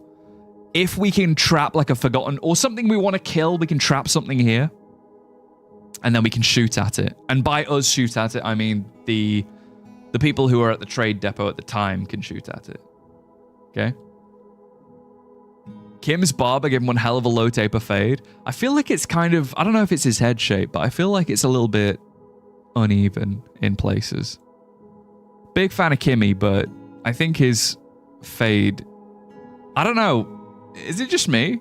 if we can trap like a forgotten or something we want to kill, we can trap something here. And then we can shoot at it. And by us shoot at it, I mean the people who are at the trade depot at the time can shoot at it. Okay? Kim's barber gave him one hell of a low taper fade. I feel like it's kind of, I don't know if it's his head shape, but I feel like it's a little bit uneven in places. Big fan of Kimmy, but I think his fade, I don't know. Is it just me?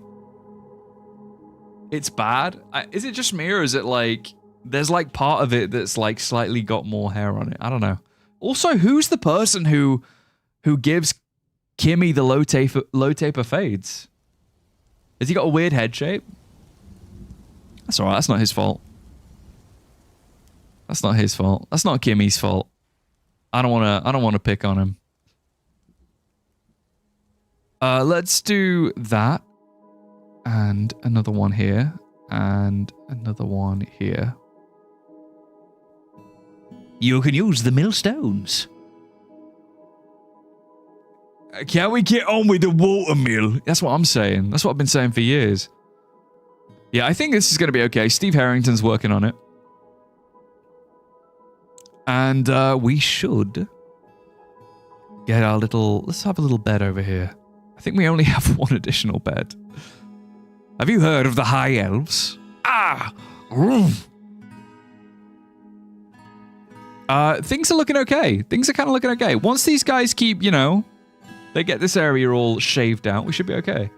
It's bad. Is it just me, or is it like there's like part of it that's like slightly got more hair on it? I don't know. Also, who's the person who gives Kimmy the low taper fades? Has he got a weird head shape? That's all right. That's not his fault. That's not his fault. That's not Kimmy's fault. I don't want to pick on him. Let's do that. And another one here. And another one here. You can use the millstones. Can we get on with the water mill? That's what I'm saying. That's what I've been saying for years. Yeah, I think this is going to be okay. Steve Harrington's working on it. And we should get our little... Let's have a little bed over here. I think we only have one additional bed. Have you heard of the High Elves? Ah! Things are looking okay. Things are kind of looking okay. Once these guys keep, you know, they get this area all shaved out, we should be okay.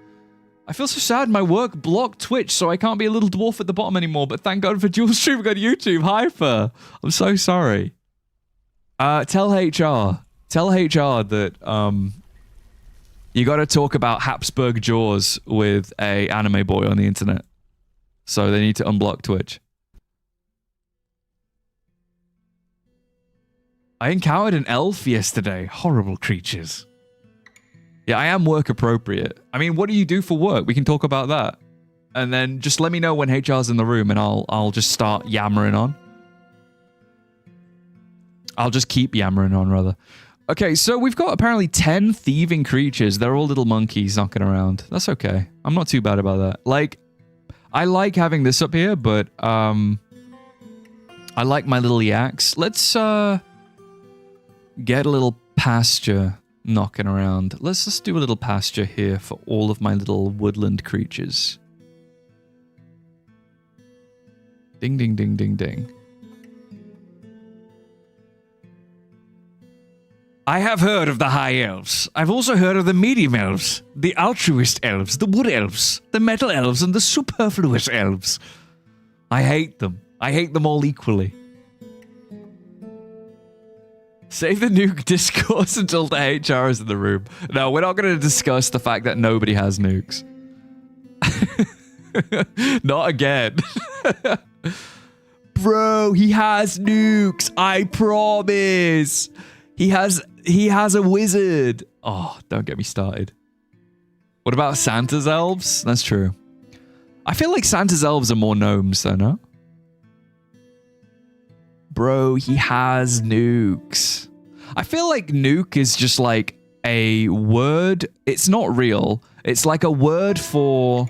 I feel so sad. My work blocked Twitch, so I can't be a little dwarf at the bottom anymore, but thank God for dual streaming on YouTube. Hyper. I'm so sorry. Tell HR. Tell HR that, you got to talk about Habsburg Jaws with a anime boy on the internet. So they need to unblock Twitch. I encountered an elf yesterday. Horrible creatures. Yeah, I am work appropriate. I mean, what do you do for work? We can talk about that. And then just let me know when HR's in the room and I'll just start yammering on. I'll just keep yammering on, rather. Okay, so we've got apparently 10 thieving creatures. They're all little monkeys knocking around. That's okay. I'm not too bad about that. Like, I like having this up here, but I like my little yaks. Let's get a little pasture knocking around. Let's just do a little pasture here for all of my little woodland creatures. Ding, ding, ding, ding, ding. I have heard of the high elves. I've also heard of the medium elves, the altruist elves, the wood elves, the metal elves, and the superfluous elves. I hate them. I hate them all equally. Save the nuke discourse until the HR is in the room. No, we're not going to discuss the fact that nobody has nukes. Not again. Bro, he has nukes. I promise. He has a wizard. Oh, don't get me started. What about Santa's elves? That's true. I feel like Santa's elves are more gnomes, though, no? Bro, he has nukes. I feel like nuke is just like a word. It's not real. It's like a word for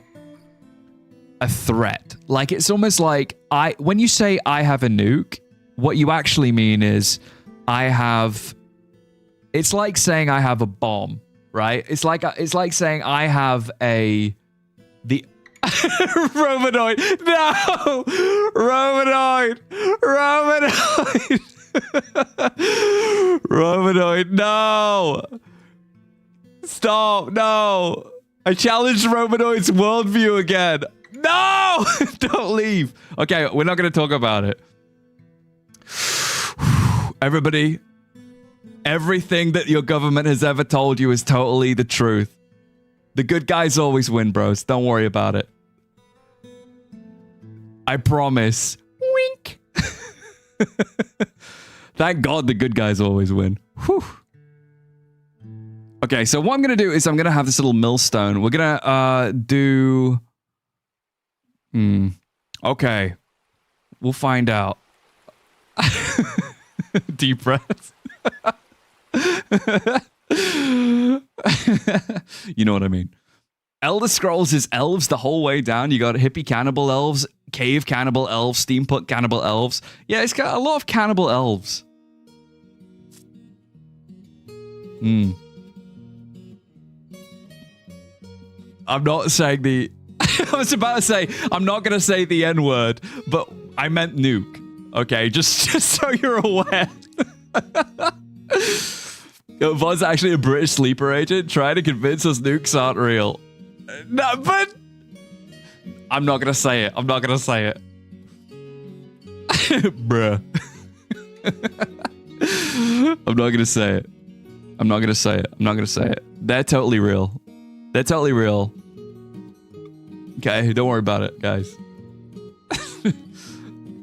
a threat. Like, it's almost like when you say I have a nuke, what you actually mean is it's like saying I have a bomb, right? It's like saying I have the Romanoid. No! Romanoid! Romanoid, no! Stop, no! I challenged Romanoid's worldview again. No! Don't leave. Okay, we're not going to talk about it. Everybody, everything that your government has ever told you is totally the truth. The good guys always win, bros. Don't worry about it. I promise. Wink. Thank God the good guys always win. Whew. Okay, so what I'm going to do is I'm going to have this little millstone. We're going to do... Okay. We'll find out. Deep breaths. You know what I mean. Elder Scrolls is elves the whole way down. You got hippie cannibal elves, cave cannibal elves, steampunk cannibal elves. Yeah, it's got a lot of cannibal elves. I'm not saying the... I was about to say, I'm not going to say the N-word, but I meant nuke. Okay, just so you're aware. Von's actually a British sleeper agent trying to convince us nukes aren't real. No, but... I'm not going to say it. I'm not going to say it. Bruh. I'm not going to say it. I'm not going to say it. I'm not going to say it. They're totally real. They're totally real. Okay, don't worry about it, guys.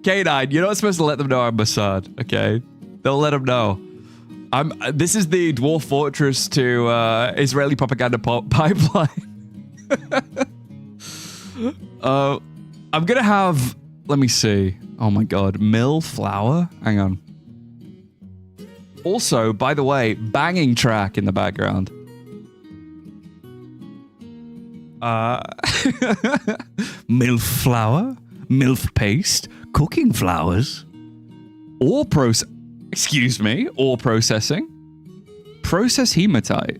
K9, you're not supposed to let them know I'm Mossad, okay? Don't let them know. This is the Dwarf Fortress to Israeli propaganda pipeline. I'm gonna have... Let me see. Oh my god. Mill flour? Hang on. Also, by the way, banging track in the background. Milk flour, milk paste, cooking flours, ore processing, process hematite.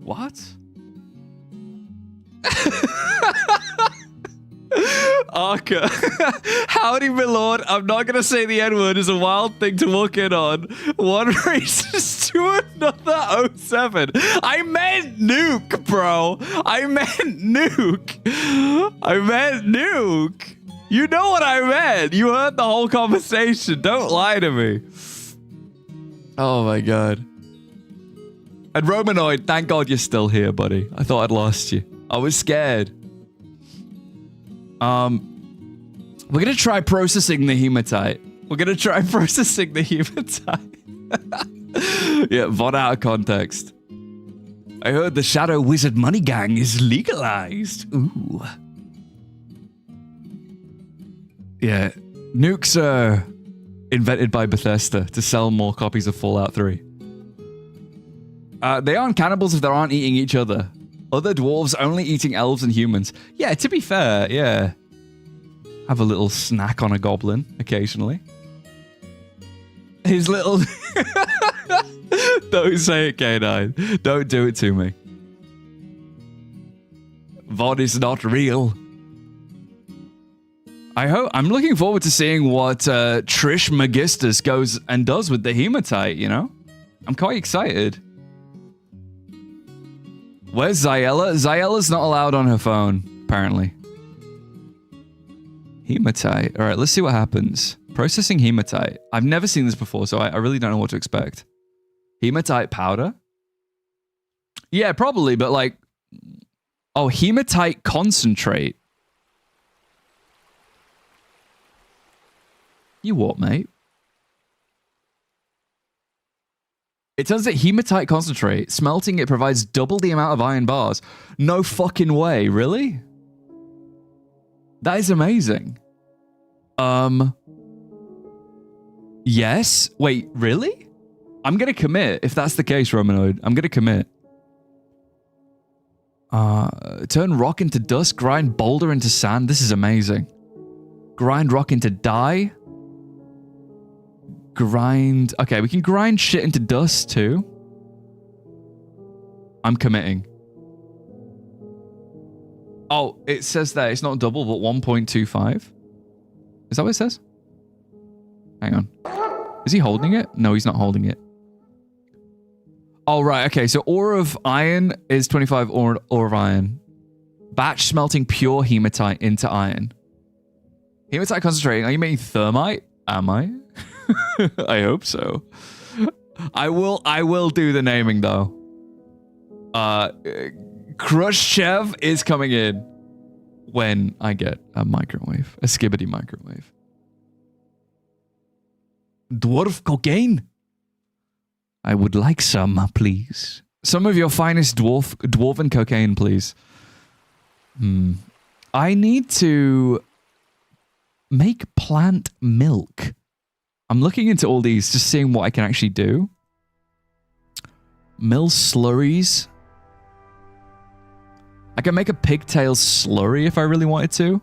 What? Arca. Howdy, my lord. I'm not going to say the N-word is a wild thing to walk in on. One races to another 07. I meant nuke, bro. I meant nuke. I meant nuke. You know what I meant. You heard the whole conversation. Don't lie to me. Oh, my God. And Romanoid, thank God you're still here, buddy. I thought I'd lost you. I was scared. We're gonna try processing the hematite. Yeah, Von out of context. I heard the Shadow Wizard Money Gang is legalized. Ooh. Yeah, nukes are invented by Bethesda to sell more copies of Fallout 3. They aren't cannibals if they aren't eating each other. Other dwarves only eating elves and humans. Yeah, to be fair, yeah. Have a little snack on a goblin occasionally. His little... Don't say it, K9. Don't do it to me. Von is not real. I'm looking forward to seeing what Trish Magistus goes and does with the hematite, you know? I'm quite excited. Where's Zyella? Zyella's not allowed on her phone, apparently. Hematite. All right, let's see what happens. Processing hematite. I've never seen this before, so I really don't know what to expect. Hematite powder? Yeah, probably, but like... Oh, hematite concentrate. You what, mate? It turns out hematite concentrate. Smelting it provides double the amount of iron bars. No fucking way, really? That is amazing. Yes. Wait, really? I'm gonna commit if that's the case, Romanoid. I'm gonna commit. Turn rock into dust, grind boulder into sand. This is amazing. Grind rock into dye. Grind... Okay, we can grind shit into dust too. I'm committing. Oh, it says that it's not double, but 1.25. Is that what it says? Hang on. Is he holding it? No, he's not holding it. Oh, right. Okay, so ore of iron is 25 ore of iron. Batch smelting pure hematite into iron. Hematite concentrating. Are you making thermite? Am I? I hope so. I will do the naming though. Khrushchev is coming in when I get a microwave, a skibbity microwave. Dwarf cocaine. I would like some, please. Some of your finest dwarven cocaine, please. I need to make plant milk. I'm looking into all these, just seeing what I can actually do. Mill slurries. I can make a pigtail slurry if I really wanted to.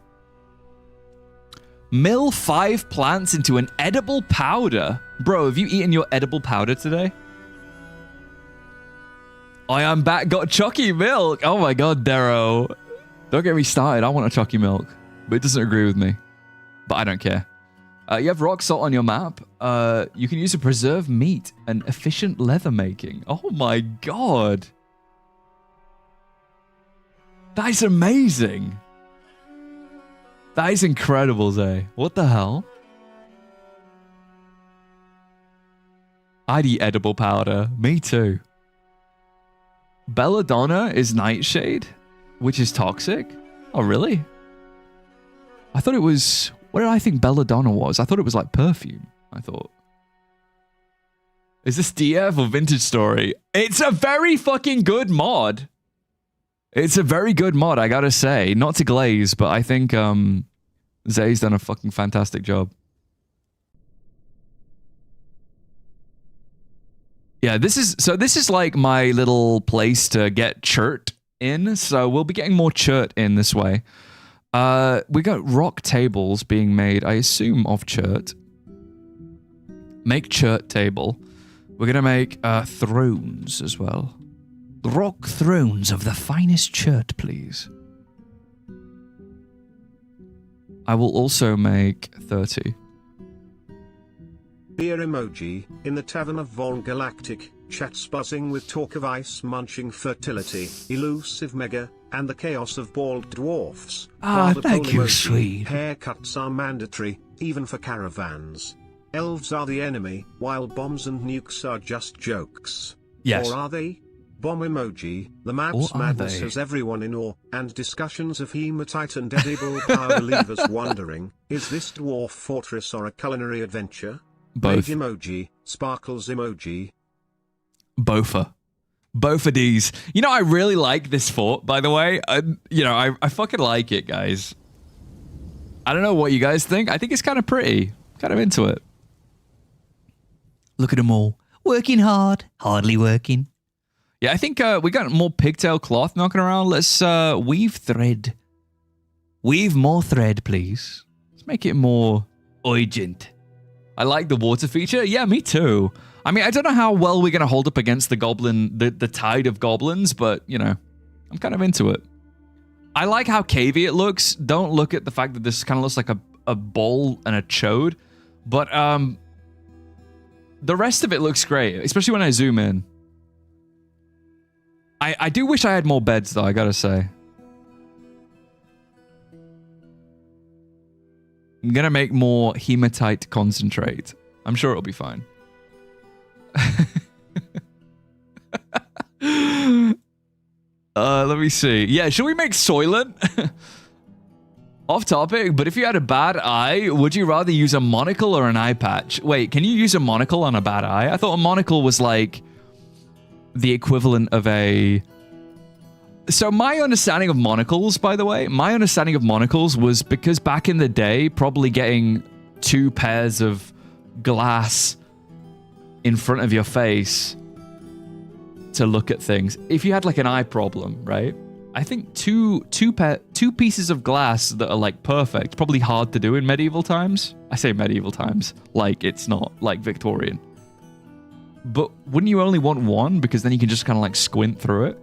Mill 5 plants into an edible powder. Bro, have you eaten your edible powder today? I am back. Got chalky milk. Oh my god, Darrow. Don't get me started. I want a chalky milk. But it doesn't agree with me. But I don't care. You have rock salt on your map. You can use to preserve meat and efficient leather making. Oh my god. That is amazing. That is incredible, Zay. What the hell? I'd eat edible powder. Me too. Belladonna is nightshade, which is toxic. Oh, really? I thought it was... What did I think belladonna was? I thought it was like perfume. I thought. Is this DF or Vintage Story? It's a very fucking good mod. It's a very good mod, I gotta say. Not to glaze, but I think Zay's done a fucking fantastic job. Yeah, this is like my little place to get chert in. So we'll be getting more chert in this way. We got rock tables being made, I assume, of chert. Make chert table. We're gonna make thrones as well. Rock thrones of the finest chert, please. I will also make 30. Beer emoji, in the Tavern of VonGalactic, chats buzzing with talk of ice munching fertility, elusive mega, and the chaos of bald dwarfs. Ah, thank you, sweet. Haircuts are mandatory, even for caravans. Elves are the enemy, while bombs and nukes are just jokes. Yes. Or are they? Bomb emoji, the map's madness has everyone in awe, and discussions of hematite and edible power leave us wondering, is this dwarf fortress or a culinary adventure? Both. Big emoji, sparkles emoji. Both of these. You know, I really like this fort, by the way. I fucking like it, guys. I don't know what you guys think. I think it's kind of pretty. Kind of into it. Look at them all. Working hard. Hardly working. Yeah, I think we got more pigtail cloth knocking around. Let's weave thread. Weave more thread, please. Let's make it more urgent. I like the water feature. Yeah, me too. I mean, I don't know how well we're going to hold up against the goblin, the tide of goblins, but, you know, I'm kind of into it. I like how cavey it looks. Don't look at the fact that this kind of looks like a bowl and a chode. But the rest of it looks great, especially when I zoom in. I do wish I had more beds, though, I gotta say. I'm gonna make more hematite concentrate. I'm sure it'll be fine. Let me see. Yeah, should we make Soylent? Off topic, but if you had a bad eye, would you rather use a monocle or an eye patch? Wait, can you use a monocle on a bad eye? I thought a monocle was like the equivalent of a... So my understanding of monocles, by the way, my understanding of monocles was because back in the day, probably getting 2 pairs of glass in front of your face to look at things. If you had like an eye problem, right? I think two pieces of glass that are like perfect, probably hard to do in medieval times. I say medieval times, like it's not like Victorian. But wouldn't you only want one? Because then you can just kind of like squint through it.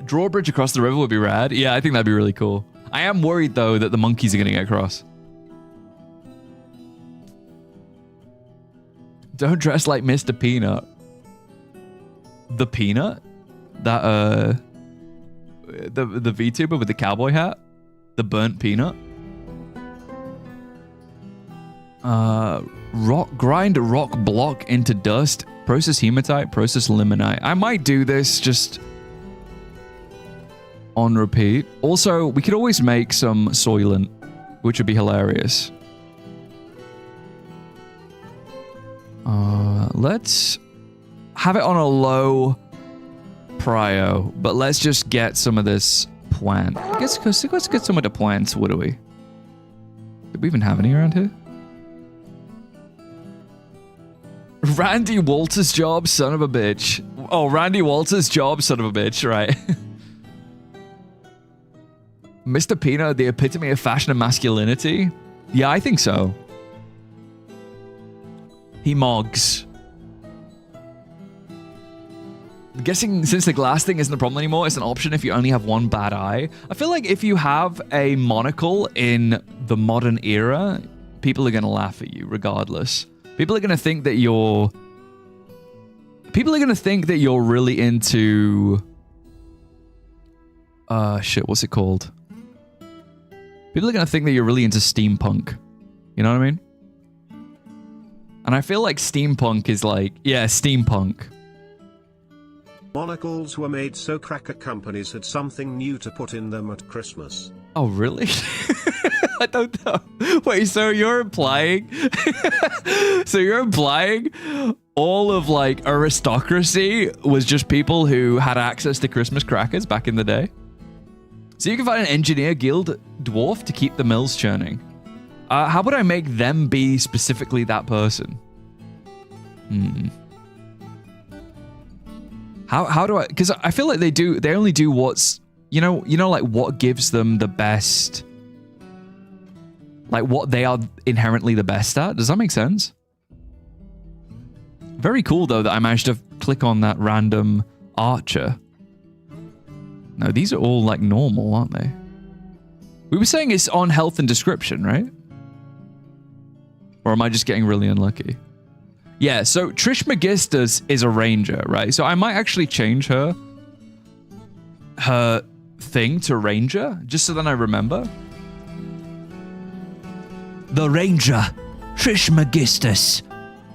Drawbridge across the river would be rad. Yeah, I think that'd be really cool. I am worried though that the monkeys are gonna get across. Don't dress like Mr. Peanut. The Peanut? That, the VTuber with the cowboy hat? The burnt peanut? Grind rock block into dust. Process hematite, process limonite. I might do this just on repeat. Also, we could always make some Soylent, which would be hilarious. Let's have it on a low prio, but let's just get some of this plant. Let's get some of the plants, what do we? Did we even have any around here? Randy Walters' job, son of a bitch. Oh, Randy Walters' job, son of a bitch, right. Mr. Peanut, the epitome of fashion and masculinity? Yeah, I think so. He mogs. I'm guessing since the glass thing isn't a problem anymore, it's an option if you only have one bad eye. I feel like if you have a monocle in the modern era, people are going to laugh at you regardless. People are going to think that you're... People are going to think that you're really into... shit, what's it called? People are going to think that you're really into steampunk. You know what I mean? And I feel like steampunk is like... Yeah, steampunk. Monocles were made so cracker companies had something new to put in them at Christmas. Oh, really? I don't know. Wait, so you're implying... so you're implying all of, like, aristocracy was just people who had access to Christmas crackers back in the day? So you can find an engineer guild dwarf to keep the mills churning. How would I make them be specifically that person? How do I... Because I feel like they only do what's... You know, like what gives them the best... Like what they are inherently the best at. Does that make sense? Very cool though that I managed to click on that random archer. No, these are all like normal, aren't they? We were saying it's on health and description, right? Or am I just getting really unlucky? Yeah, so Trish Magistas is a ranger, right? So I might actually change her thing to ranger, just so then I remember. The ranger, Trish Magistas.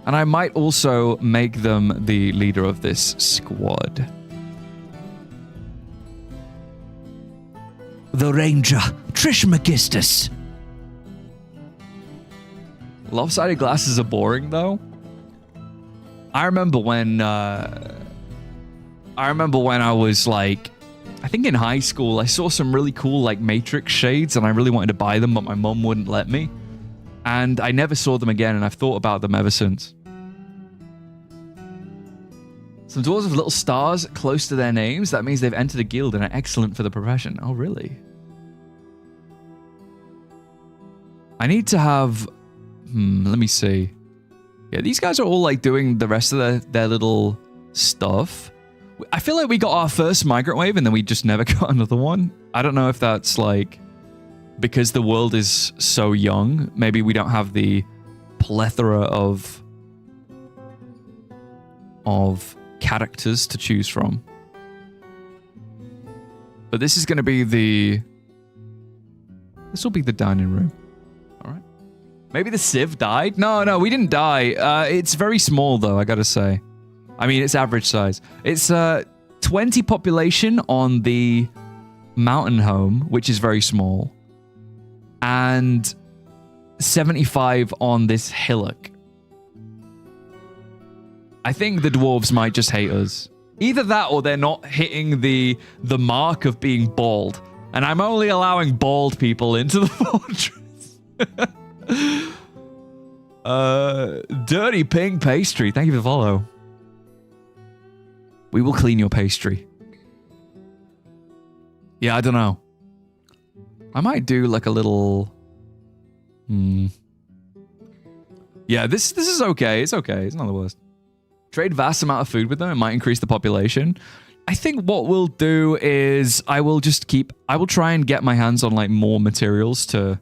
And I might also make them the leader of this squad. The ranger, Trish Magistas. Lopsided glasses are boring, though. I remember when I was like, I think in high school, I saw some really cool like Matrix shades and I really wanted to buy them, but my mom wouldn't let me. And I never saw them again, and I've thought about them ever since. Some dwarves with little stars close to their names. That means they've entered a guild and are excellent for the profession. Oh, really? I need to have... let me see. Yeah, these guys are all like doing the rest of their little stuff. I feel like we got our first migrant wave and then we just never got another one. I don't know if that's like because the world is so young. Maybe we don't have the plethora of characters to choose from. But this is going to be the... This will be the dining room. All right. Maybe the Civ died? No, we didn't die. It's very small, though, I gotta say. I mean, it's average size. It's 20 population on the mountain home, which is very small. And 75 on this hillock. I think the dwarves might just hate us. Either that or they're not hitting the mark of being bald. And I'm only allowing bald people into the fortress. Dirty pink pastry. Thank you for the follow. We will clean your pastry. Yeah, I don't know. I might do like a little... Yeah, this is okay. It's okay. It's not the worst. Trade vast amount of food with them. It might increase the population. I think what we'll do is I will try and get my hands on like more materials for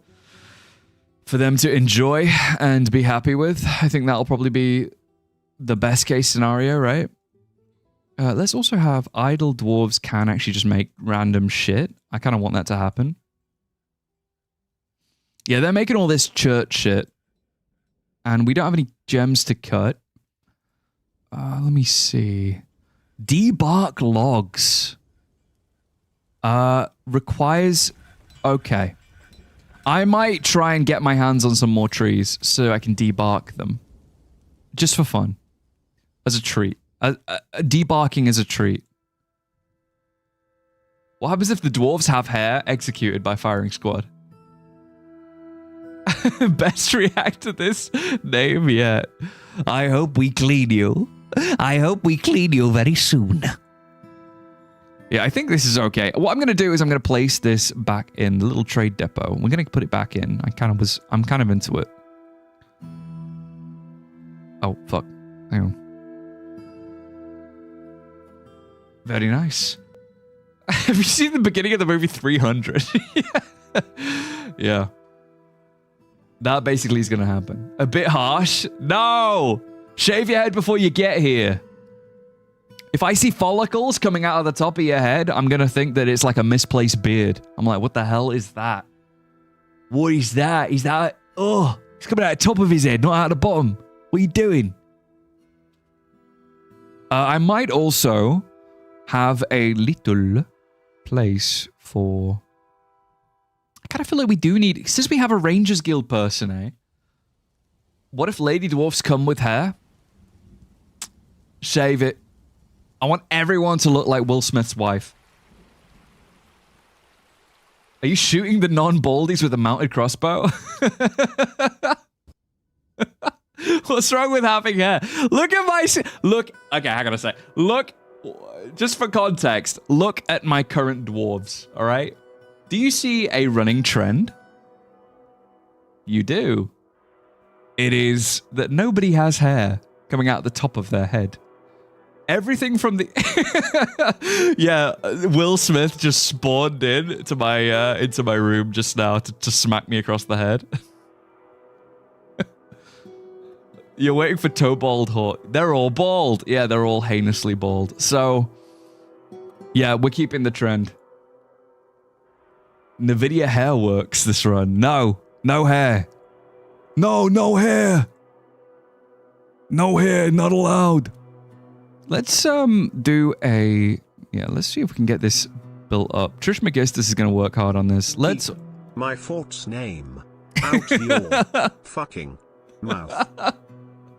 them to enjoy and be happy with. I think that'll probably be the best case scenario, right? Let's also have idle dwarves can actually just make random shit. I kind of want that to happen. Yeah, they're making all this church shit. And we don't have any gems to cut. Let me see. Debark logs. Requires... Okay. I might try and get my hands on some more trees so I can debark them. Just for fun. As a treat. Debarking is a treat. What happens if the dwarves have hair? Executed by firing squad. Best react to this name yet. I hope we clean you. I hope we clean you very soon. Yeah, I think this is okay. What I'm going to do is I'm going to place this back in the little trade depot. We're going to put it back in. I'm kind of into it. Oh, fuck. Hang on. Very nice. Have you seen the beginning of the movie 300? Yeah. That basically is going to happen. A bit harsh. No! Shave your head before you get here. If I see follicles coming out of the top of your head, I'm going to think that it's like a misplaced beard. I'm like, what the hell is that? What is that? Is that... Oh, it's coming out the top of his head, not out the bottom. What are you doing? I might also have a little place for... I kind of feel like we do need... Since we have a Rangers Guild person, eh? What if Lady Dwarfs come with hair? Shave it. I want everyone to look like Will Smith's wife. Are you shooting the non-baldies with a mounted crossbow? What's wrong with having hair? Look at my... Look... Okay, I gotta say. Look... Just for context, look at my current dwarves, all right? Do you see a running trend? You do. It is that nobody has hair coming out the top of their head. Everything from the... Yeah, Will Smith just spawned into my room just now to smack me across the head. You're waiting for toe bald Hawk. They're all bald. Yeah, they're all heinously bald. So, yeah, we're keeping the trend. NVIDIA hair works this run. No hair. No hair. No hair, not allowed. Let's do a... Yeah, let's see if we can get this built up. Trish McGistis is going to work hard on this. Let's... My fort's name. Out your fucking mouth.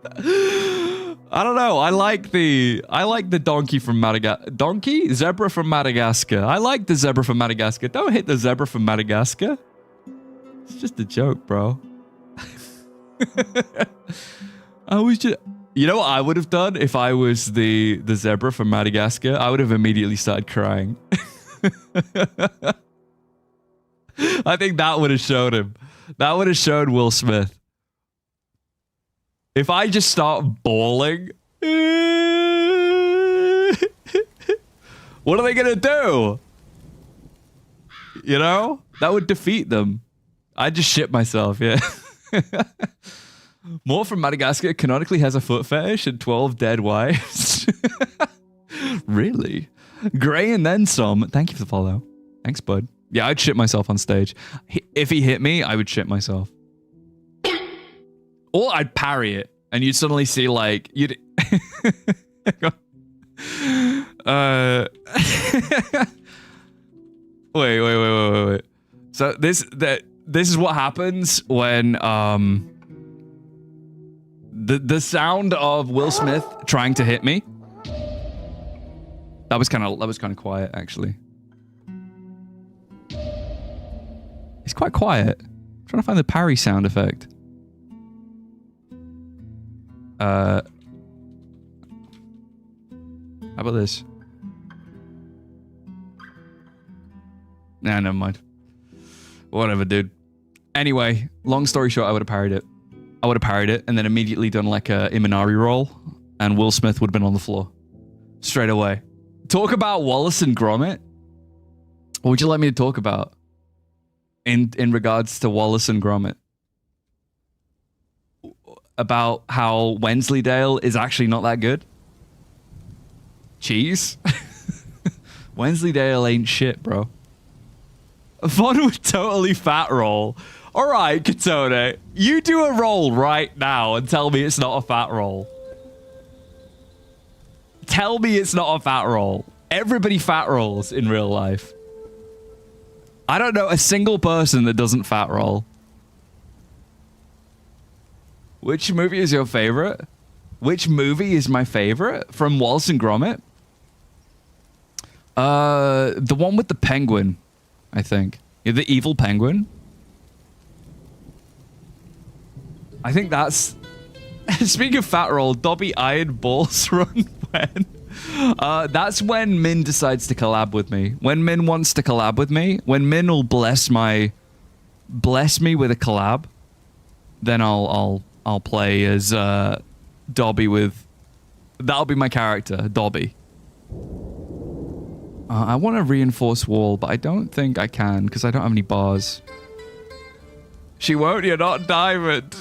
I don't know. I like the donkey from Madagascar. Donkey? Zebra from Madagascar. I like the zebra from Madagascar. Don't hit the zebra from Madagascar. It's just a joke, bro. I was just... You know what I would have done if I was the zebra from Madagascar? I would have immediately started crying. I think that would have showed him. That would have showed Will Smith. If I just start bawling, what are they gonna do? You know? That would defeat them. I'd just shit myself, yeah. More from Madagascar canonically has a foot fetish and 12 dead wives. Really? Gray and then some. Thank you for the follow. Thanks, bud. Yeah, I'd shit myself on stage. If he hit me, I would shit myself. Or I'd parry it, and you'd suddenly see, like, you'd... Wait. So this is what happens when the sound of Will Smith trying to hit me. That was kind of quiet, actually. It's quite quiet. I'm trying to find the parry sound effect. How about this? Nah, never mind. Whatever, dude. Anyway, long story short, I would have parried it. And then immediately done like a Imanari roll, and Will Smith would have been on the floor. Straight away. Talk about Wallace and Gromit? What would you like me to talk about? In regards to Wallace and Gromit? About how Wensleydale is actually not that good? Cheese? Wensleydale ain't shit, bro. Von would totally fat roll. Alright, Katone. You do a roll right now and tell me it's not a fat roll. Tell me it's not a fat roll. Everybody fat rolls in real life. I don't know a single person that doesn't fat roll. Which movie is your favorite? Which movie is my favorite from Wallace and Gromit? The one with the penguin, I think. Yeah, the evil penguin. I think that's... Speaking of fat roll, Dobby Iron Balls run when... that's when Min decides to collab with me. When Min wants to collab with me, when Min will bless me with a collab, then I'll play as Dobby with... That'll be my character, Dobby. I want a reinforced wall, but I don't think I can because I don't have any bars. She won't, you're not diamond.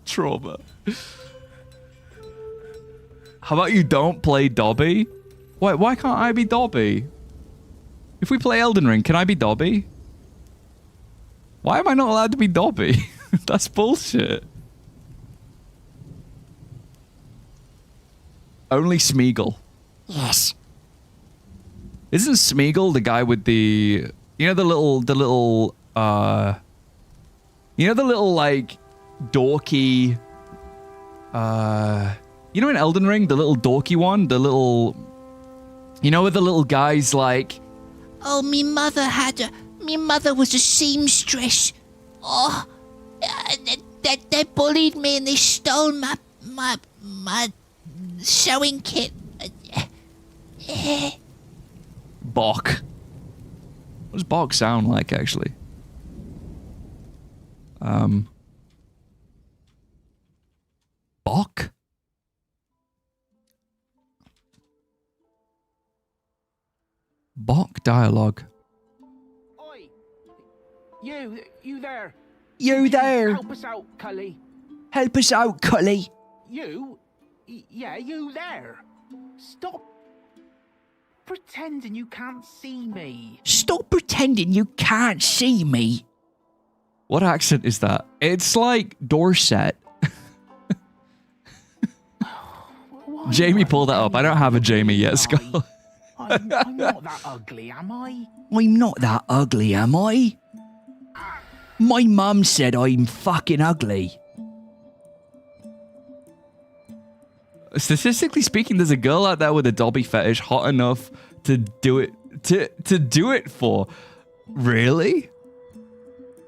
Trauma. How about you don't play Dobby? Why can't I be Dobby? If we play Elden Ring, can I be Dobby? Why am I not allowed to be Dobby? That's bullshit. Only Smeagol. Yes. Isn't Smeagol the guy with the... You know the little like dorky you know in Elden Ring, the little dorky one, the little, you know, where the little guy's like, oh, me mother was a seamstress. Oh, they bullied me and they stole my sewing kit. Bok. What does Bok sound like, actually? Bok? Bok dialogue. Oi! You there. You there. Help us out, Cully. Help us out, Cully. You? Yeah, you there. Stop pretending you can't see me. Stop pretending you can't see me. What accent is that? It's like Dorset. Jamie, pull that up. I don't have a Jamie yet, Skull. I'm not that ugly, am I? I'm not that ugly, am I? My mum said I'm fucking ugly. Statistically speaking, there's a girl out there with a Dobby fetish hot enough to do it to do it for. Really?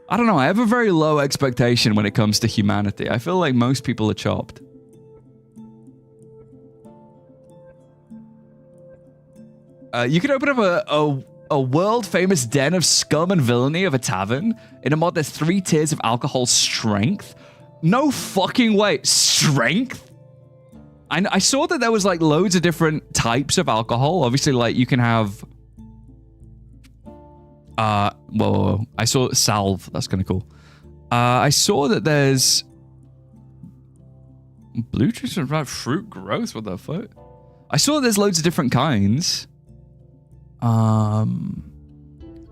I don't know. I have a very low expectation when it comes to humanity. I feel like most people are chopped. You could open up a world-famous den of scum and villainy of a tavern. In a mod, there's 3 tiers of alcohol strength. No fucking way. Strength? I saw that there was like loads of different types of alcohol. Obviously, like you can have... whoa. I saw salve. That's kind of cool. I saw that there's... Blue juice and fruit growth? What the fuck? I saw there's loads of different kinds.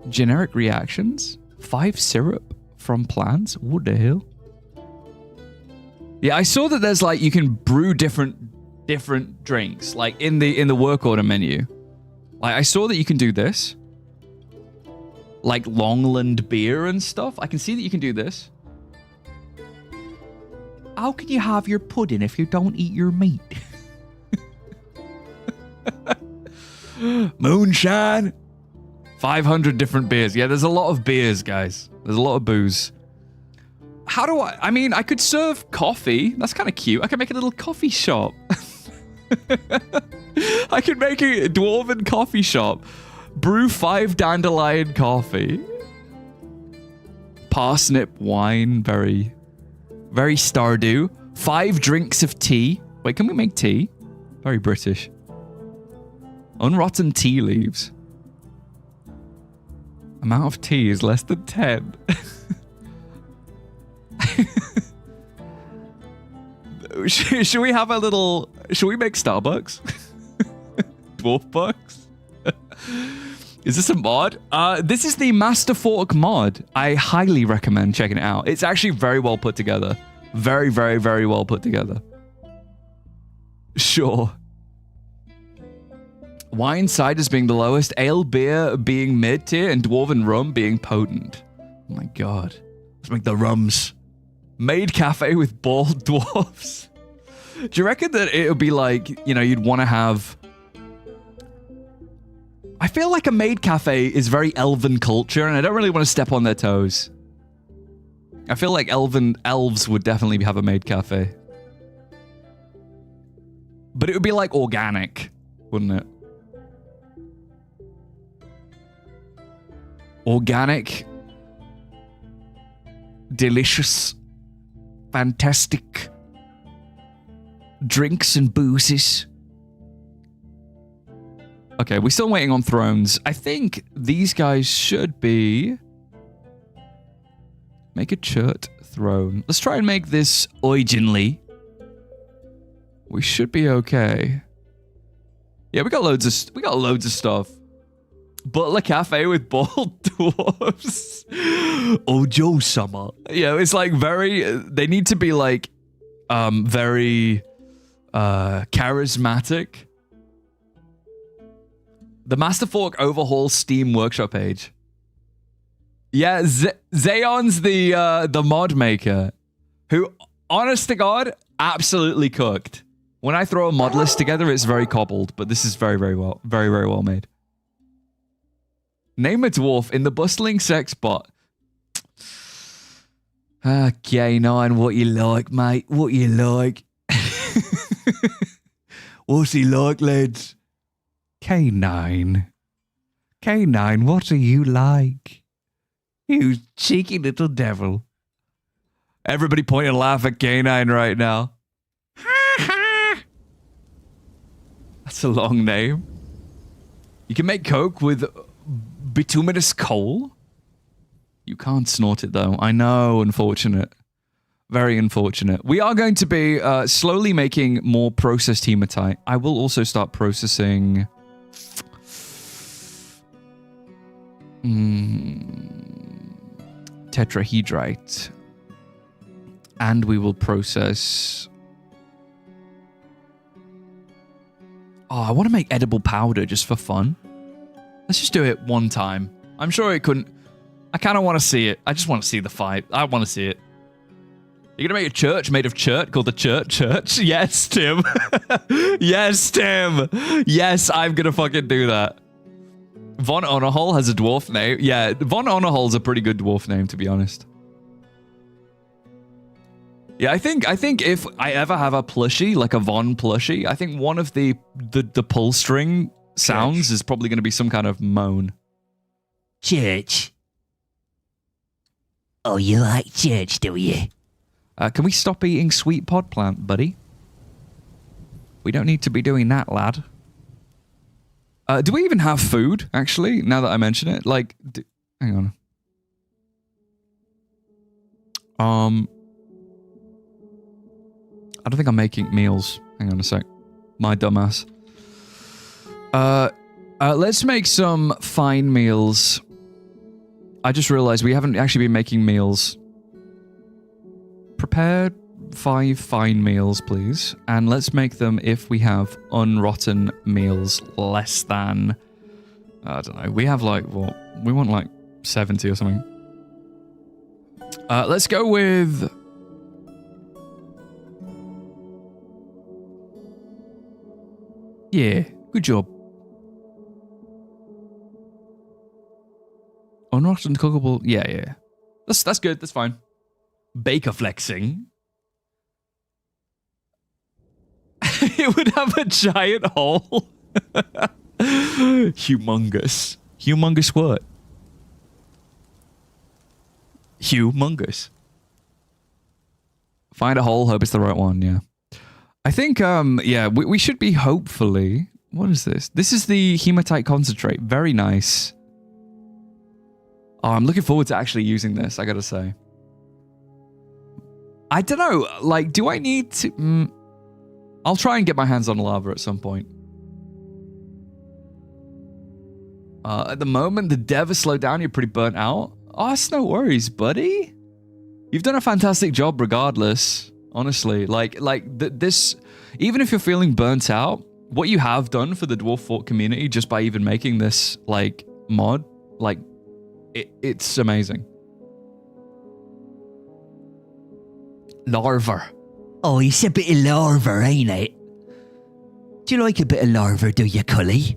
Generic reactions. 5 syrup from plants. What the hell? Yeah, I saw that there's like you can brew different drinks, like in the work order menu. Like I saw that you can do this. Like Longland beer and stuff. I can see that you can do this. How can you have your pudding if you don't eat your meat? Moonshine. 500 different beers. Yeah, there's a lot of beers, guys. There's a lot of booze. How do I mean, I could serve coffee. That's kind of cute. I could make a little coffee shop. I could make a dwarven coffee shop. Brew 5 dandelion coffee. Parsnip wine. Very, very Stardew. 5 drinks of tea. Wait, can we make tea? Very British. Unrotten tea leaves. Amount of tea is less than 10. Should we have a little... Should we make Starbucks? Dwarf Bucks? Is this a mod? This is the Master Fork mod. I highly recommend checking it out. It's actually very well put together. Very, very, very well put together. Sure. Wine ciders being the lowest, ale beer being mid-tier, and dwarven rum being potent. Oh my god. Let's make the rums. Maid cafe with bald dwarfs. Do you reckon that it would be like, you know, you'd want to have... I feel like a maid cafe is very elven culture, and I don't really want to step on their toes. I feel like elves would definitely have a maid cafe. But it would be like organic, wouldn't it? Organic. Delicious. Fantastic. Drinks and boozes. Okay, we're still waiting on thrones. I think these guys should be... Make a chert throne. Let's try and make this originally. We should be okay. Yeah, we got loads of stuff. Butler cafe with bald dwarves. Ojo summer. Yeah, it's like very... They need to be like... very... charismatic. The Master Fork overhaul Steam workshop page. Yeah, Zaon's the mod maker, who, honest to God, absolutely cooked. When I throw a mod list together, it's very cobbled, but this is very, very well made. Name a dwarf in the bustling sex bot. K9, what you like, mate? What you like? What's he like, lads? K9. K9, what are you like? You cheeky little devil. Everybody point and laugh at K9 right now. That's a long name. You can make coke with bituminous coal? You can't snort it though. I know, unfortunate. Very unfortunate. We are going to be slowly making more processed hematite. I will also start processing... tetrahedrite. And we will process... Oh, I want to make edible powder just for fun. Let's just do it one time. I'm sure it couldn't... I kind of want to see it. I just want to see the fight. I want to see it. You're going to make a church made of chert called the Church? Yes, Tim. Yes, Tim. Yes, I'm going to fucking do that. Von Onerhol has a dwarf name. Yeah, Von Onerhol's a pretty good dwarf name, to be honest. Yeah, I think if I ever have a plushie, like a Von plushie, I think one of the pull string sounds is probably going to be some kind of moan. Church. Oh, you like church, do you? Can we stop eating sweet pod plant, buddy? We don't need to be doing that, lad. Do we even have food, actually, now that I mention it? Like, hang on. I don't think I'm making meals. Hang on a sec. My dumbass. Let's make some fine meals. I just realized we haven't actually been making meals. Prepare 5 fine meals, please. And let's make them, if we have unrotten meals, less than... I don't know. We have like, what? We want like 70 or something. Let's go with... Yeah, good job. Unrotten cookable... Yeah. That's good, that's fine. Baker flexing. It would have a giant hole. Humongous. Humongous what? Humongous. Find a hole, hope it's the right one, yeah. I think, yeah, we should be hopefully... What is this? This is the hematite concentrate. Very nice. Oh, I'm looking forward to actually using this, I gotta say. I don't know, like, do I need to... I'll try and get my hands on lava at some point. At the moment, the dev has slowed down. You're pretty burnt out. Oh, it's no worries, buddy. You've done a fantastic job regardless, honestly. This... Even if you're feeling burnt out, what you have done for the Dwarf Fort community, just by even making this, like, mod, like, it's amazing. Larva. Oh, it's a bit of larva, ain't it? Do you like a bit of larva, do you, Cully?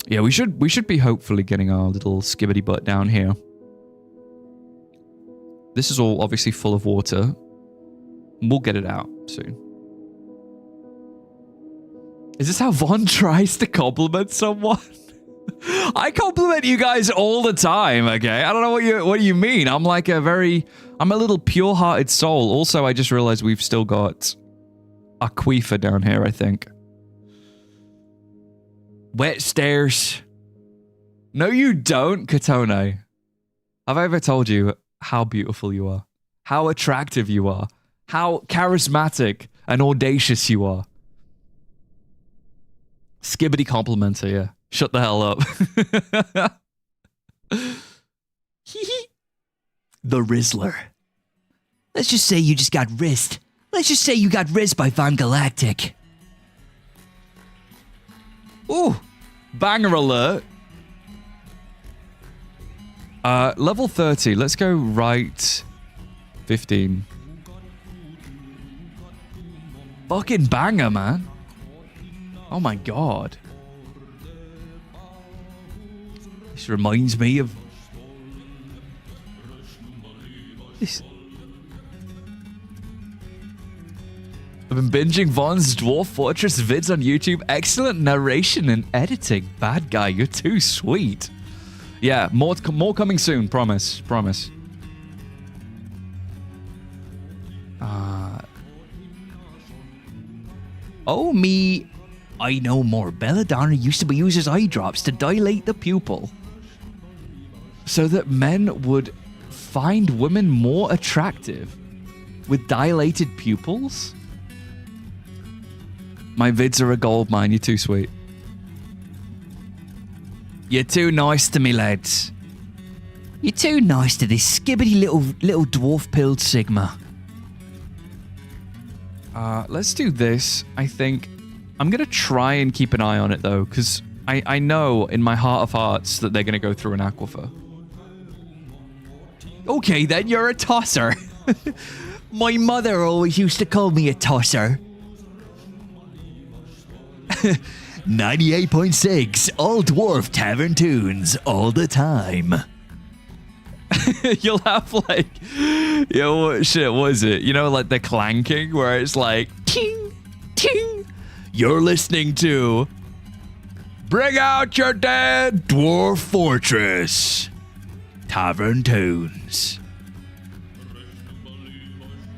Yeah, we should be hopefully getting our little skibbity butt down here. This is all obviously full of water. We'll get it out soon. Is this how Von tries to compliment someone? I compliment you guys all the time, okay? I don't know what you mean. I'm like I'm a little pure-hearted soul. Also, I just realized we've still got aquifer down here, I think. Wet stairs. No, you don't, Katone. Have I ever told you how beautiful you are? How attractive you are? How charismatic and audacious you are? Skibbity complimenter, yeah. Shut the hell up. The Rizzler. Let's just say you just got rizzed. Let's just say you got rizzed by VonGalactic. Ooh, banger alert. Level 30. Let's go right 15. Fucking banger, man. Oh my god. This reminds me of... This... I've been binging Von's Dwarf Fortress vids on YouTube. Excellent narration and editing. Bad guy, you're too sweet. Yeah, more coming soon. Promise. Oh me, I know more. Belladonna used to use his eye drops to dilate the pupil, so that men would find women more attractive with dilated pupils? My vids are a gold mine. You're too sweet. You're too nice to me, lads. You're too nice to this skibbity little dwarf-pilled Sigma. Let's do this. I think I'm gonna try and keep an eye on it though, because I know in my heart of hearts that they're gonna go through an aquifer. Okay, then you're a tosser. My mother always used to call me a tosser. 98.6 all dwarf tavern tunes all the time. You'll have like, what shit was it? You know, like the clanking where it's like ting, ting. You're listening to Bring out your dead dwarf fortress. Tavern tunes.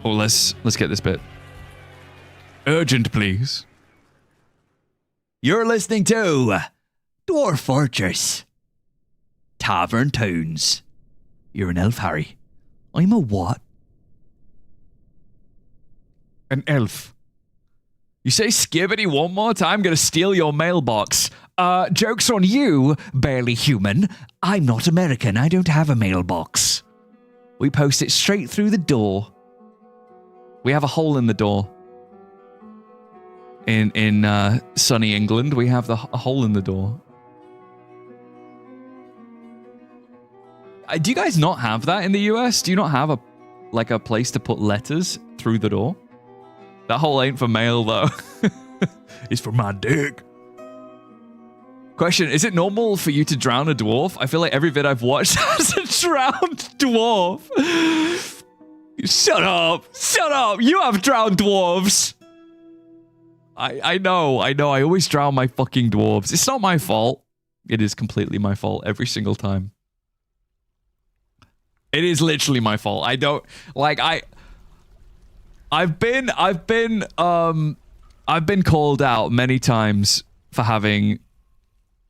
Oh, let's get this bit. Urgent, please. You're listening to Dwarf Fortress. Tavern tunes. You're an elf, Harry. I'm a what? An elf. You say skibbity one more time, gonna steal your mailbox. Joke's on you, barely human. I'm not American, I don't have a mailbox. We post it straight through the door. We have a hole in the door. In sunny England, we have a hole in the door. Do you guys not have that in the US? Do you not have a place to put letters through the door? That hole ain't for mail though. It's for my dick. Question, is it normal for you to drown a dwarf? I feel like every vid I've watched has a drowned dwarf. Shut up. Shut up. You have drowned dwarves. I know. I always drown my fucking dwarves. It's not my fault. It is completely my fault every single time. It is literally my fault. I don't like I've been called out many times for having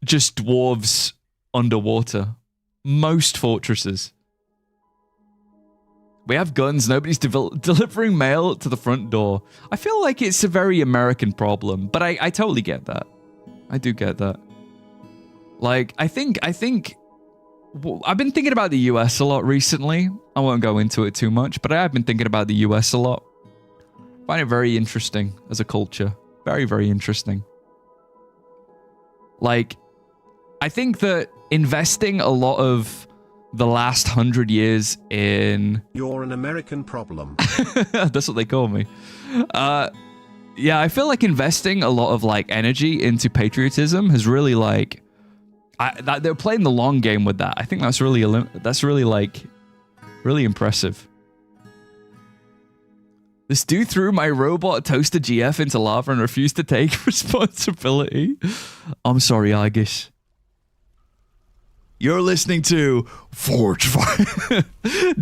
just dwarves underwater. Most fortresses. We have guns. Nobody's delivering mail to the front door. I feel like it's a very American problem, but I totally get that. I do get that. Like, I think I've been thinking about the US a lot recently. I won't go into it too much, but I have been thinking about the US a lot. I find it very interesting as a culture. Very, very interesting. Like, I think that investing a lot of the last 100 years in... You're an American problem. That's what they call me. Yeah, I feel like investing a lot of like energy into patriotism has really like... they're playing the long game with that. I think that's really like really impressive. This dude threw my robot toaster GF into lava and refused to take responsibility. I'm sorry, Argus. You're listening to Forge Fire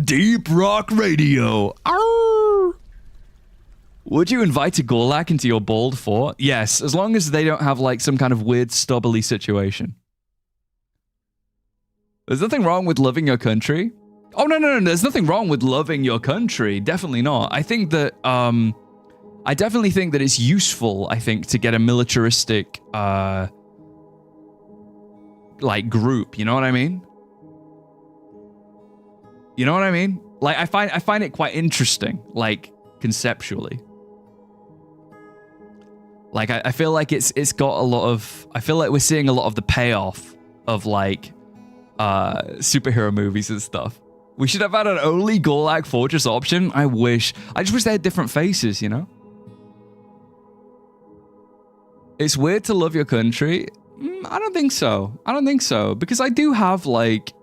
Deep Rock Radio. Arr! Would you invite a Gorlak into your bald fort? Yes, as long as they don't have like some kind of weird stubbly situation. There's nothing wrong with loving your country. Oh, no. There's nothing wrong with loving your country. Definitely not. I think that, I definitely think that it's useful, I think, to get a militaristic, like, group. You know what I mean? You know what I mean? Like, I find it quite interesting, like, conceptually. Like, I feel like it's got a lot of... I feel like we're seeing a lot of the payoff of, like... superhero movies and stuff. We should have had an only Gorlak Fortress option. I just wish they had different faces, you know? It's weird to love your country. I don't think so. I don't think so. Because I do have like...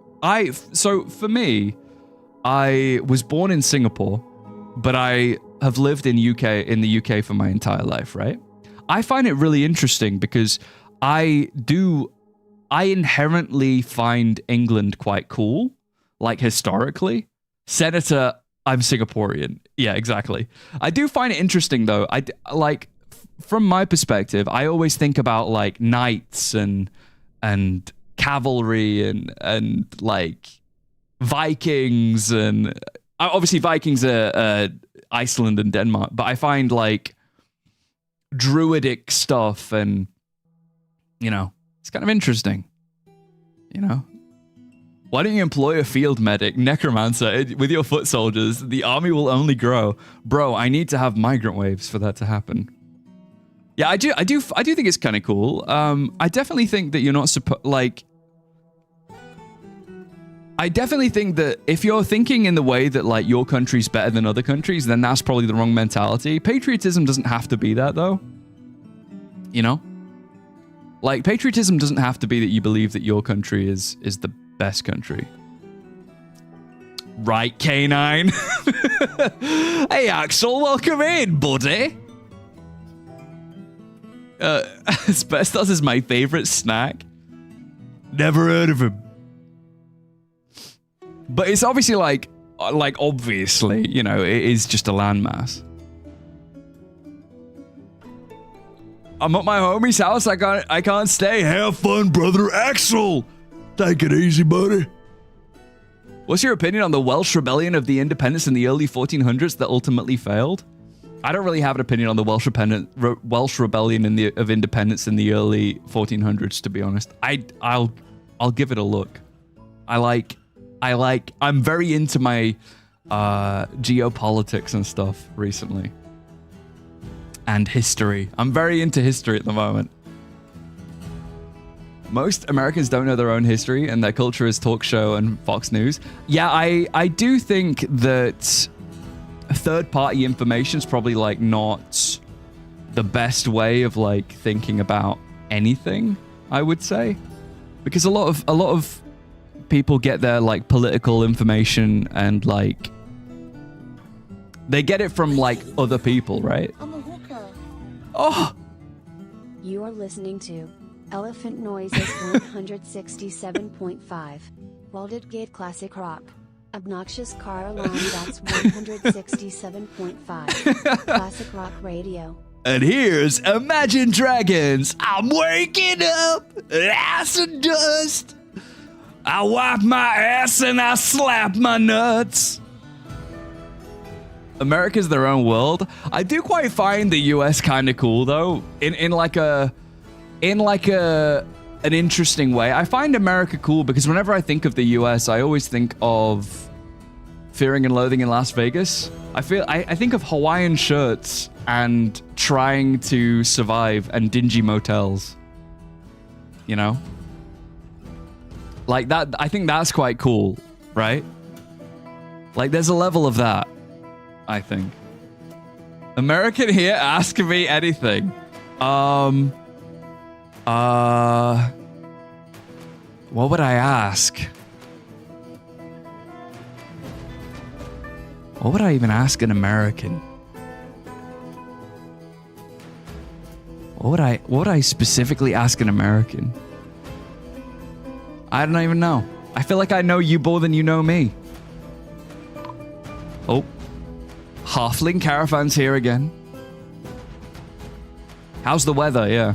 So for me, I was born in Singapore, but I have lived in the UK for my entire life, right? I find it really interesting because I inherently find England quite cool, like historically. Senator, I'm Singaporean. Yeah, exactly. I do find it interesting though. Like, from my perspective, I always think about like knights and cavalry and like Vikings, and obviously Vikings are Iceland and Denmark, but I find like druidic stuff and, you know, it's kind of interesting, you know? Why don't you employ a field medic, necromancer, with your foot soldiers? The army will only grow. Bro, I need to have migrant waves for that to happen. Yeah, I do think it's kind of cool. I definitely think that you're not like... I definitely think that if you're thinking in the way that like your country's better than other countries, then that's probably the wrong mentality. Patriotism doesn't have to be that though. You know? Like, patriotism doesn't have to be that you believe that your country is the best country. Right, K9? Hey, Axel, welcome in, buddy. Asbestos is my favorite snack. Never heard of him. But it's obviously like obviously, you know, it is just a landmass. I'm at my homie's house. I can't stay. Have fun, brother Axel. Take it easy, buddy. What's your opinion on the Welsh rebellion of the independence in the early 1400s that ultimately failed? I don't really have an opinion on the Welsh rebellion of independence in the early 1400s, to be honest. I'll give it a look. I'm very into my geopolitics and stuff recently. And history. I'm very into history at the moment. Most Americans don't know their own history, and their culture is talk show and Fox News. Yeah, I do think that third-party information is probably like not the best way of like thinking about anything, I would say, because a lot of people get their like political information and like they get it from like other people, right? Oh, you are listening to Elephant Noises 167.5, BALDEDGATE Classic Rock. Obnoxious car alarm, that's 167.5, Classic Rock Radio. And here's Imagine Dragons. I'm waking up, ass and dust. I wipe my ass and I slap my nuts. America's their own world. I do quite find the US kind of cool though, in an interesting way. I find America cool because whenever I think of the US, I always think of Fearing and Loathing in Las Vegas. I think of Hawaiian shirts and trying to survive and dingy motels. You know? Like that, I think that's quite cool, right? Like there's a level of that, I think. American here, ask me anything. What would I ask? What would I even ask an American? What would I specifically ask an American? I don't even know. I feel like I know you more than you know me. Oh. Halfling Caravan's here again. How's the weather? Yeah.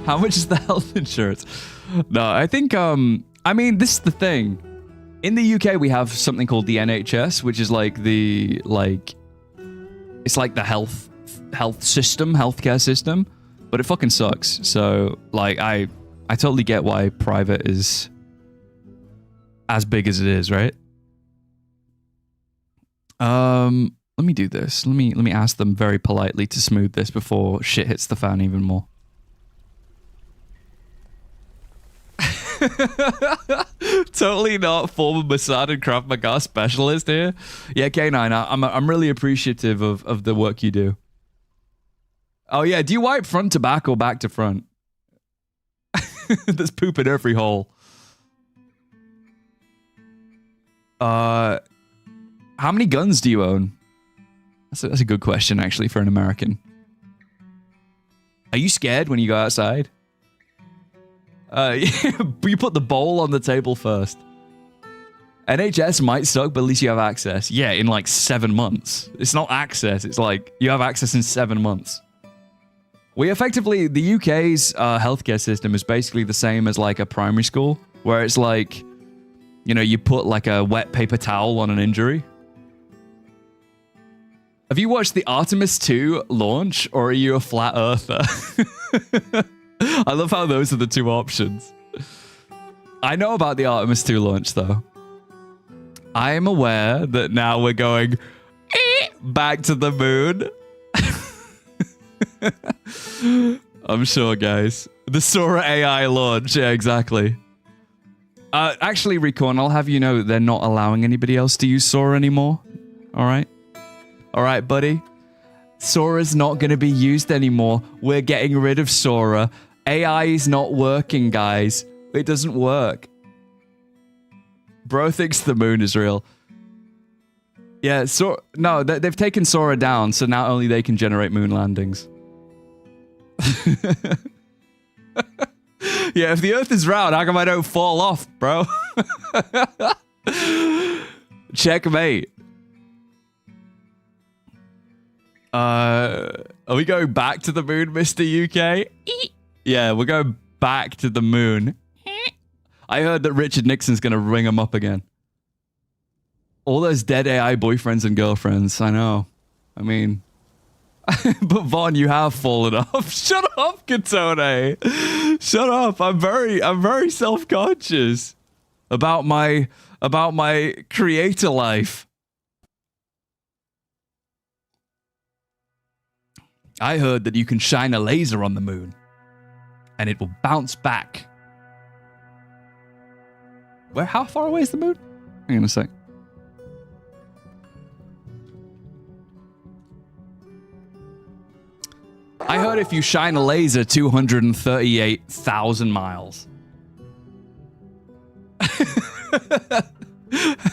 How much is the health insurance? No, I think, I mean, this is the thing. In the UK, we have something called the NHS, which is like the, it's like the healthcare system, but it fucking sucks. So, like, I totally get why private is as big as it is, right? Let me do this. Let me ask them very politely to smooth this before shit hits the fan even more. Totally not former Mossad and Krav Maga specialist here. Yeah, K9, I'm really appreciative of the work you do. Oh yeah, do you wipe front to back or back to front? There's poop in every hole. How many guns do you own? That's a good question actually for an American. Are you scared when you go outside? You put the bowl on the table first. NHS might suck, but at least you have access. Yeah, in like 7 months. It's not access, it's like you have access in 7 months. We effectively, the UK's healthcare system is basically the same as like a primary school, where it's like, you know, you put like a wet paper towel on an injury. Have you watched the Artemis 2 launch, or are you a flat earther? I love how those are the two options. I know about the Artemis 2 launch, though. I am aware that now we're going back to the moon. I'm sure, guys. The Sora AI launch. Yeah, exactly. Actually, Recon, I'll have you know that they're not allowing anybody else to use Sora anymore. All right? All right, buddy? Sora's not going to be used anymore. We're getting rid of Sora. AI is not working, guys. It doesn't work. Bro thinks the moon is real. Yeah, no, they've taken Sora down, so now only they can generate moon landings. Yeah, if the Earth is round, how come I don't fall off, bro? Checkmate. Are we going back to the moon, Mr. UK? Yeah, we're going back to the moon. I heard that Richard Nixon's gonna ring him up again. All those dead AI boyfriends and girlfriends, I know. I mean... but Von, you have fallen off. Shut up, Katone. Shut up. I'm very self-conscious about my creator life. I heard that you can shine a laser on the moon and it will bounce back. How far away is the moon? Hang on a sec. I heard if you shine a laser 238,000 miles.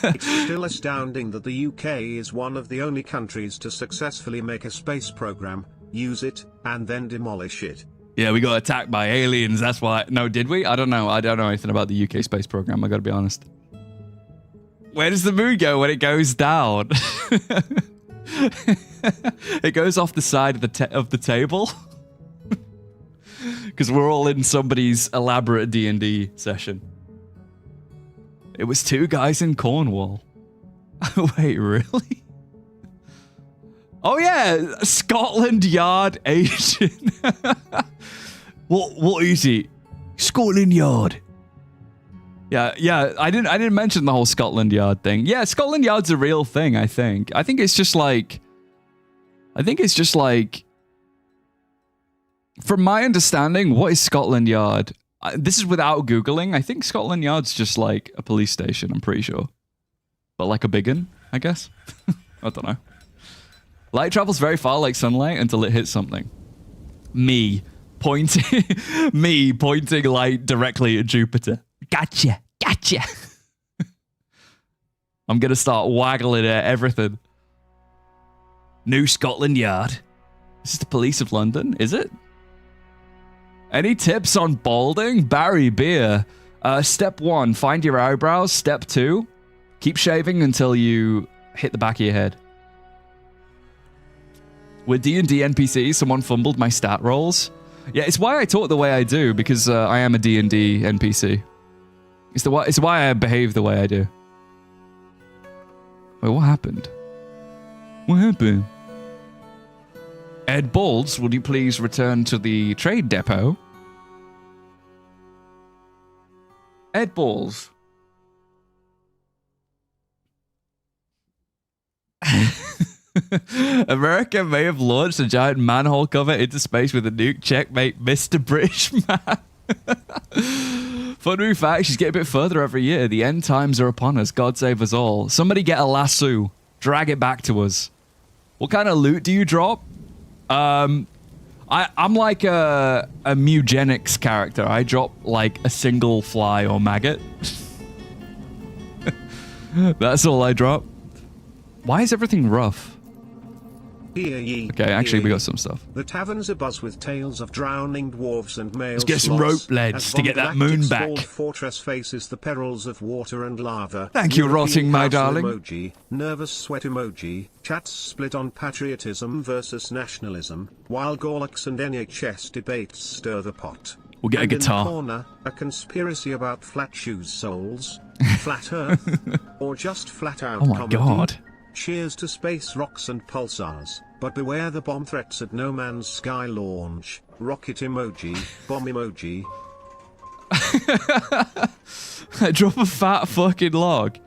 It's still astounding that the UK is one of the only countries to successfully make a space program, use it, and then demolish it. Yeah, we got attacked by aliens, that's why. No, did we? I don't know. I don't know anything about the UK space program, I gotta be honest. Where does the moon go when it goes down? It goes off the side of the table. Because we're all in somebody's elaborate D&D session. It was 2 guys in Cornwall. Wait, really? Oh yeah, Scotland Yard Asian. What is it? Scotland Yard. Yeah, I didn't mention the whole Scotland Yard thing. Yeah, Scotland Yard's a real thing, I think. I think it's just like from my understanding, what is Scotland Yard? This is without Googling. I think Scotland Yard's just like a police station, I'm pretty sure. But like a big one, I guess. I don't know. Light travels very far like sunlight until it hits something. Me pointing light directly at Jupiter. Gotcha. I'm gonna start waggling at everything. New Scotland Yard. This is the police of London, is it? Any tips on balding? Barry Beer. Step 1, find your eyebrows. Step 2, keep shaving until you hit the back of your head. With D&D NPCs, someone fumbled my stat rolls. Yeah, it's why I talk the way I do, because I am a D&D NPC. It's why I behave the way I do. Wait, what happened? What happened? Ed Balds, would you please return to the trade depot? Ed Balls. America may have launched a giant manhole cover into space with a nuke. Checkmate, Mr. British Man. Fun new fact, she's getting a bit further every year. The end times are upon us. God save us all. Somebody get a lasso. Drag it back to us. What kind of loot do you drop? I'm like a mugenics character. I drop like a single fly or maggot. That's all I drop. Why is everything rough? Okay, actually we got some stuff. The tavern's abuzz with tales of drowning dwarves and male Let's get some rope lads to get that moon back. Fortress faces the perils of water and lava. Thank you, rotting, my darling. Emoji, nervous sweat emoji. Chats split on patriotism versus nationalism, while Gorlux and NHS debates stir the pot. We'll get a guitar. In the corner, a conspiracy about flat shoes soles, flat Earth, or just flat out comedy. comedy. Oh my god. Cheers to space rocks and pulsars, but beware the bomb threats at No Man's Sky launch. Rocket emoji, bomb emoji. I drop a fat fucking log.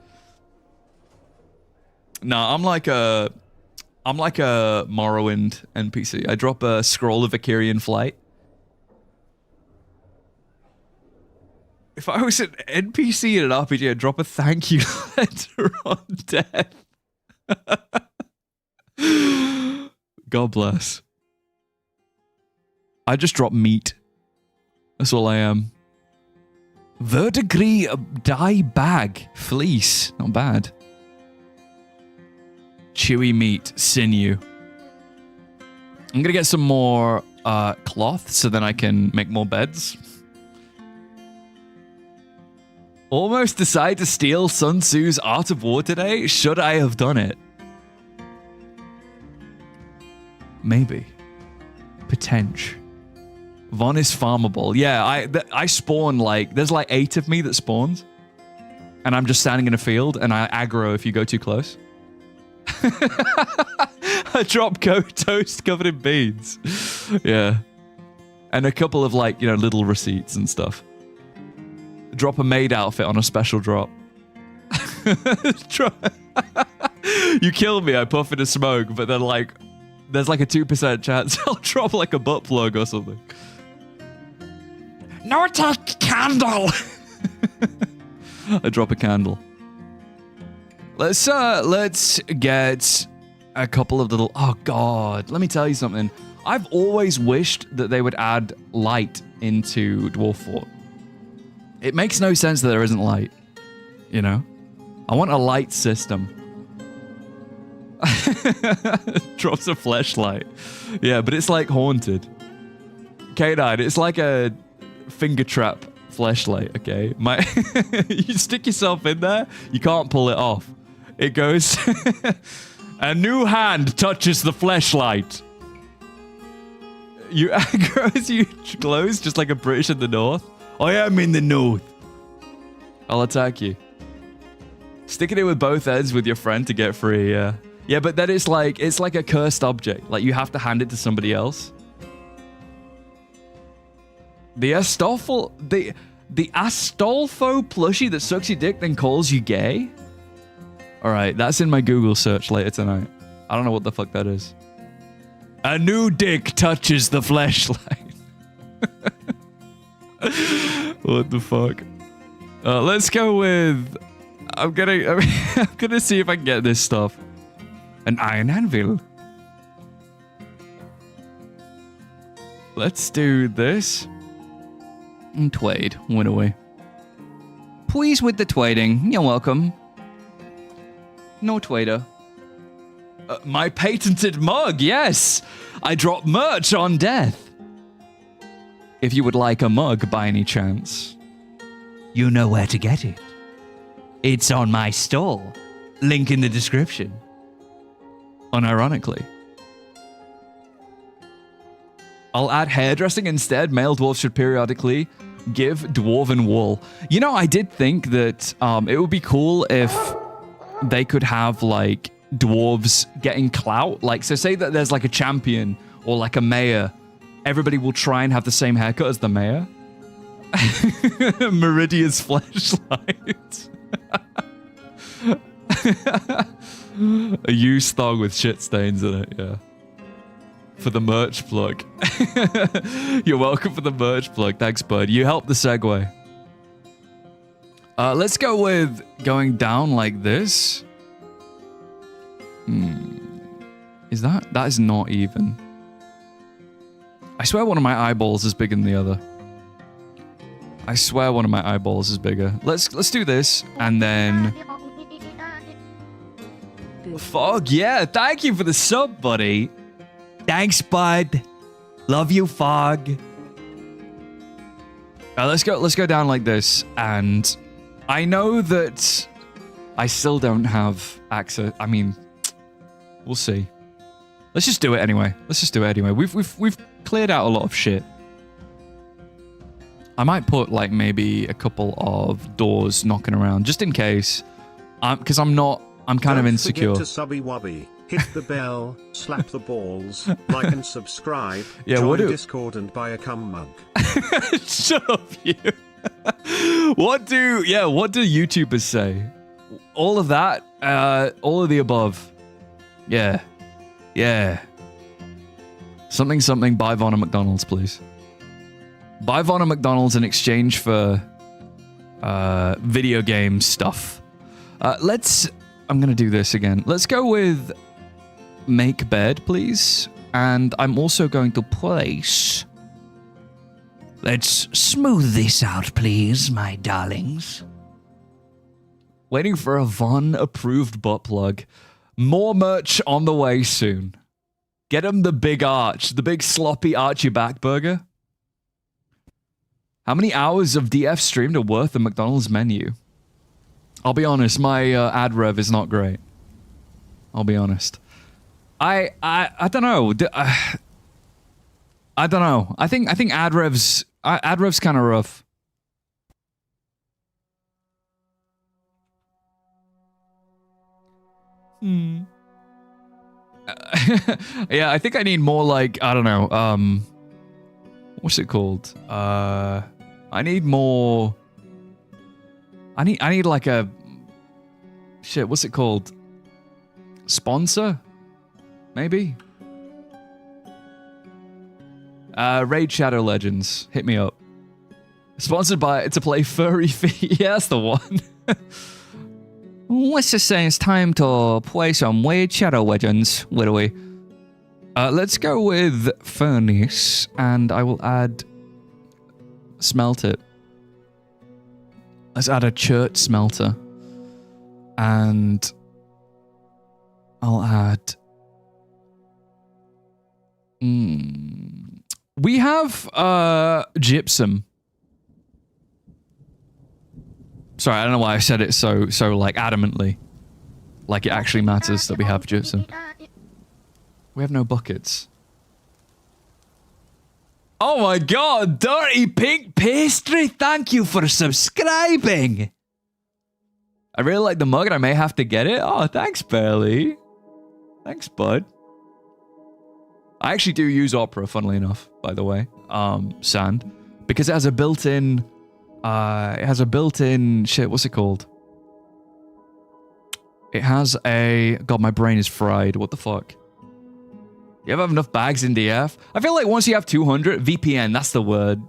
Nah, I'm like a Morrowind NPC. I drop a scroll of Valkyrian flight. If I was an NPC in an RPG, I'd drop a thank you letter on death. God bless. I just drop meat. That's all I am. Verdigris dye bag. Fleece. Not bad. chewy meat, sinew. I'm gonna get some more cloth so then I can make more beds. Almost decided to steal Sun Tzu's Art of War today. Should I have done it? Maybe. Potential. Von is farmable. Yeah, I spawn like... There's like 8 of me that spawns. And I'm just standing in a field and I aggro if you go too close. I drop toast covered in beans. Yeah. And a couple of like, you know, little receipts and stuff. Drop a maid outfit on a special drop. You kill me, I puff in a smoke, but then like, there's like a 2% chance I'll drop like a butt plug or something. No, take candle. I drop a candle. Let's get a couple of little... Oh god, let me tell you something. I've always wished that they would add light into Dwarf Fort. It makes no sense that there isn't light, you know? I want a light system. Drops a fleshlight. Yeah, but it's like haunted. K9, it's like a finger trap fleshlight, okay? You stick yourself in there, you can't pull it off. It goes... A new hand touches the fleshlight. You aggro as you close, just like a British in the north. I am in the north. I'll attack you. Sticking it with both ends with your friend to get free, yeah. Yeah, but then it's like a cursed object. Like, you have to hand it to somebody else. The Astolfo plushie that sucks your dick then calls you gay? Alright, that's in my Google search later tonight. I don't know what the fuck that is. A new dick touches the fleshlight. What the fuck? Let's go with... I'm gonna see if I can get this stuff. An iron anvil. Let's do this. And Twade, went away. Please with the twading. You're welcome. No Twader. My patented mug, yes! I drop merch on death. If you would like a mug by any chance, you know where to get it. It's on my store. Link in the description. Unironically. I'll add hairdressing instead. Male dwarves should periodically give dwarven wool. You know, I did think that it would be cool if they could have, like, dwarves getting clout. Like, so say that there's, like, a champion or, like, a mayor. Everybody will try and have the same haircut as the mayor. Meridia's flashlight. A used thong with shit stains in it, yeah. For the merch plug. You're welcome for the merch plug. Thanks, bud. You helped the segue. Let's go with going down like this. Is that? That is not even. I swear one of my eyeballs is bigger than the other. I swear one of my eyeballs is bigger. Let's do this, and then... Fog, yeah, thank you for the sub, buddy. Thanks, bud. Love you, Fog. Let's go down like this, and I know that I still don't have access. I mean, we'll see. Let's just do it anyway. We've cleared out a lot of shit. I might put like maybe a couple of doors knocking around just in case. Because I'm kind of insecure. Don't forget to subby wubby, hit the bell, slap the balls, like and subscribe, join Discord and buy a cum mug. Shut up, you. What do YouTubers say? All of that? All of the above. Yeah. Yeah. Something, buy Von and McDonald's, please. Buy Von and McDonald's in exchange for video game stuff. I'm gonna do this again. Let's go with make bed, please. And I'm also going to place... Let's smooth this out, please, my darlings. Waiting for a Von approved butt plug. More merch on the way soon. Get him the big arch, the big sloppy archy back burger. How many hours of DF streamed are worth the McDonald's menu? I'll be honest, my ad rev is not great. I'll be honest. I don't know. I don't know. I think ad rev's kind of rough. Yeah, I think I need more like, I don't know, what's it called? I need more. I need like a shit, what's it called? Sponsor? Maybe? Raid Shadow Legends. Hit me up. Sponsored by to play Furry Feet. Yeah, that's the one. Let's just say it's time to play some Raid Shadow Legends. What do we? Let's go with Furnace, and I will add Smelt it. Let's add a church smelter. And I'll add... We have gypsum. Sorry, I don't know why I said it so like adamantly. Like it actually matters that we have gypsum. We have no buckets. Oh my god, Dirty Pink Pastry, thank you for subscribing. I really like the mug and I may have to get it. Oh, thanks, Burley. Thanks, bud. I actually do use Opera, funnily enough, by the way. Sand. Because it has a built-in... shit, what's it called? It has a... God, my brain is fried. What the fuck? You ever have enough bags in DF? I feel like once you have 200, VPN, that's the word.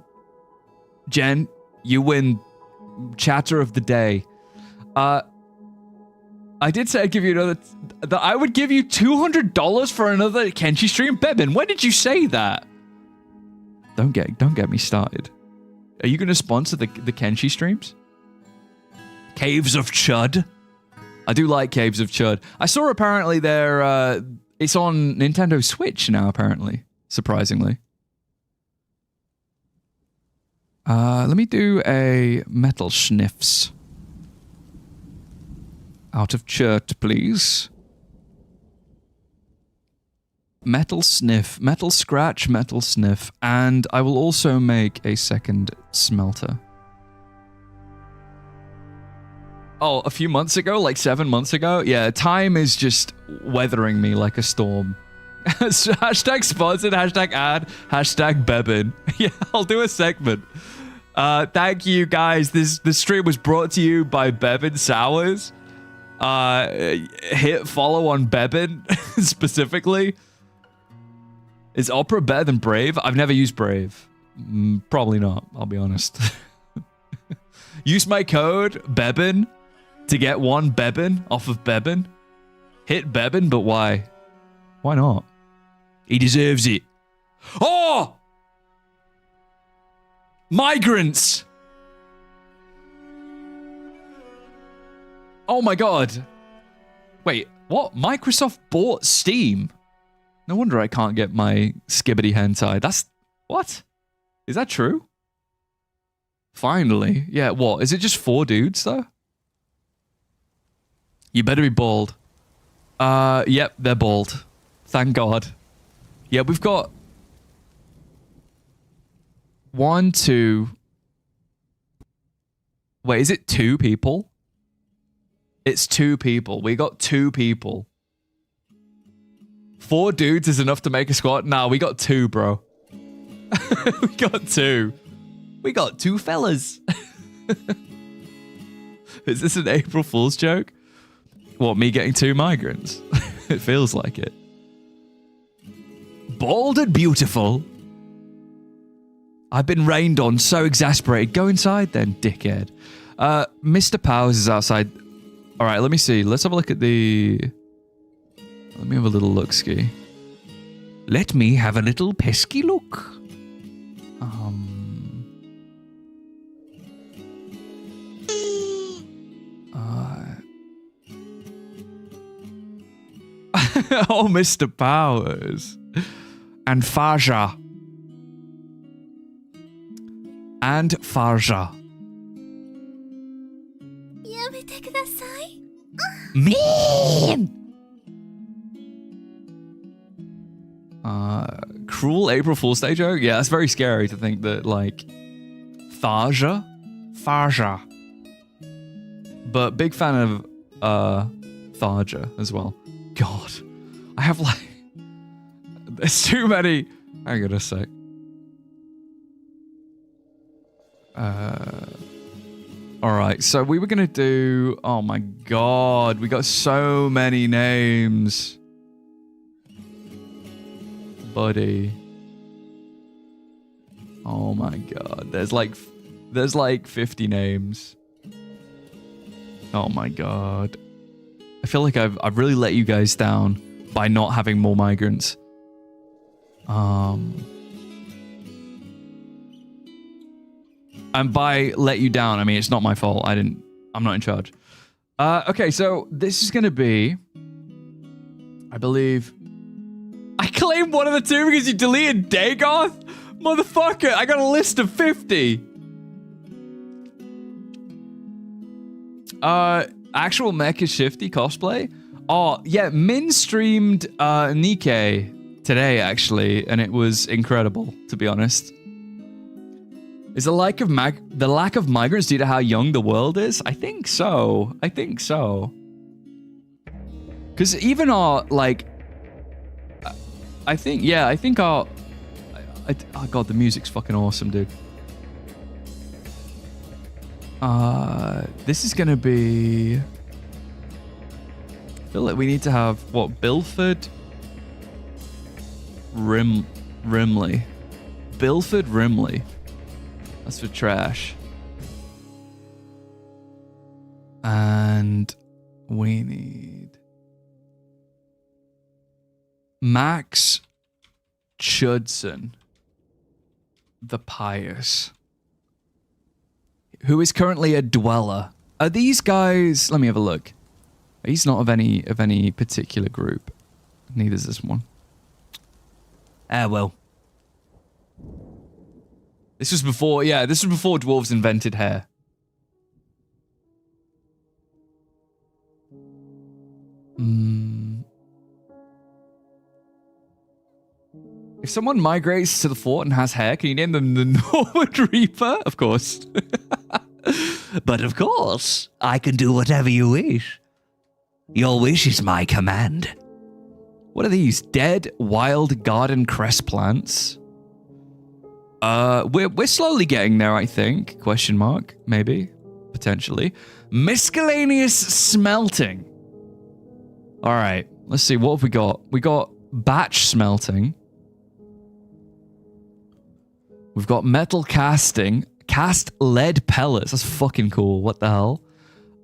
Jen, you win chatter of the day. I did say I'd give you another... That I would give you $200 for another Kenshi stream? Bebin, when did you say that? Don't get me started. Are you going to sponsor the Kenshi streams? Caves of Chud? I do like Caves of Chud. I saw apparently they're... it's on Nintendo Switch now, apparently. Surprisingly. Let me do a metal sniffs. Out of chert, please. Metal sniff, metal scratch, metal sniff, and I will also make a second smelter. Oh, a few months ago, like 7 months ago? Yeah, time is just weathering me like a storm. Hashtag sponsored, hashtag ad, hashtag Bebin. Yeah, I'll do a segment. Thank you guys. This stream was brought to you by Bebin Sours. Hit follow on Bebin specifically. Is Opera better than Brave? I've never used Brave. Probably not, I'll be honest. Use my code Bebin to get one Bebin off of Bebin. Hit Bebin, but why? Why not? He deserves it. Oh! Migrants! Oh my god. Wait, what? Microsoft bought Steam? No wonder I can't get my skibbity hentai. That's... What? Is that true? Finally. Yeah, what? Is it just 4 dudes, though? You better be bald. Yep, they're bald. Thank God. Yeah, we've got... 1, 2... Wait, is it 2 people? It's 2 people. We got 2 people. 4 dudes is enough to make a squad? Nah, we got 2, bro. We got 2. We got 2 fellas. Is this an April Fool's joke? What, me getting 2 migrants? It feels like it. Bald and beautiful. I've been rained on, so exasperated. Go inside then, dickhead. Mr. Powers is outside. All right, let me see. Let's have a look at the... Let me have a little look-ski. Let me have a little pesky look. Oh, Mr. Powers. And Farja. And Farja. Man! Cruel April Fool's Day joke? Yeah, that's very scary to think that, like, Farja? But big fan of, Farja as well. God. I have, like... There's too many... Hang on a sec. Alright, so we were gonna do... Oh my god, we got so many names. Buddy. Oh my god, there's like 50 names. Oh my god. I feel like I've really let you guys down by not having more migrants. And by let you down, I mean, it's not my fault. I'm not in charge. Okay, so this is going to be, I believe, I claimed one of the two because you deleted Dagoth? Motherfucker, I got a list of 50. Actual Mecha Shifty cosplay? Oh, yeah, Min streamed Nikkei today, actually, and it was incredible, to be honest. Is the lack of migrants due to how young the world is? I think so. I think so. Because even our, like... I think our... Oh god, the music's fucking awesome, dude. This is gonna be... I feel like we need to have, what, Bilford? Rimley. Bilford Rimley. That's for trash. And we need Max Chudson, the Pious, who is currently a dweller. Are these guys? Let me have a look. He's not of any particular group. Neither is this one. Ah, well. This was before, yeah, this was before dwarves invented hair. If someone migrates to the fort and has hair, can you name them the Norwood Reaper? Of course. But of course, I can do whatever you wish. Your wish is my command. What are these? Dead wild garden cress plants? We're slowly getting there, I think. Question mark, maybe, potentially. Miscellaneous smelting. All right, let's see. What have we got? We got batch smelting. We've got metal casting. Cast lead pellets. That's fucking cool. What the hell?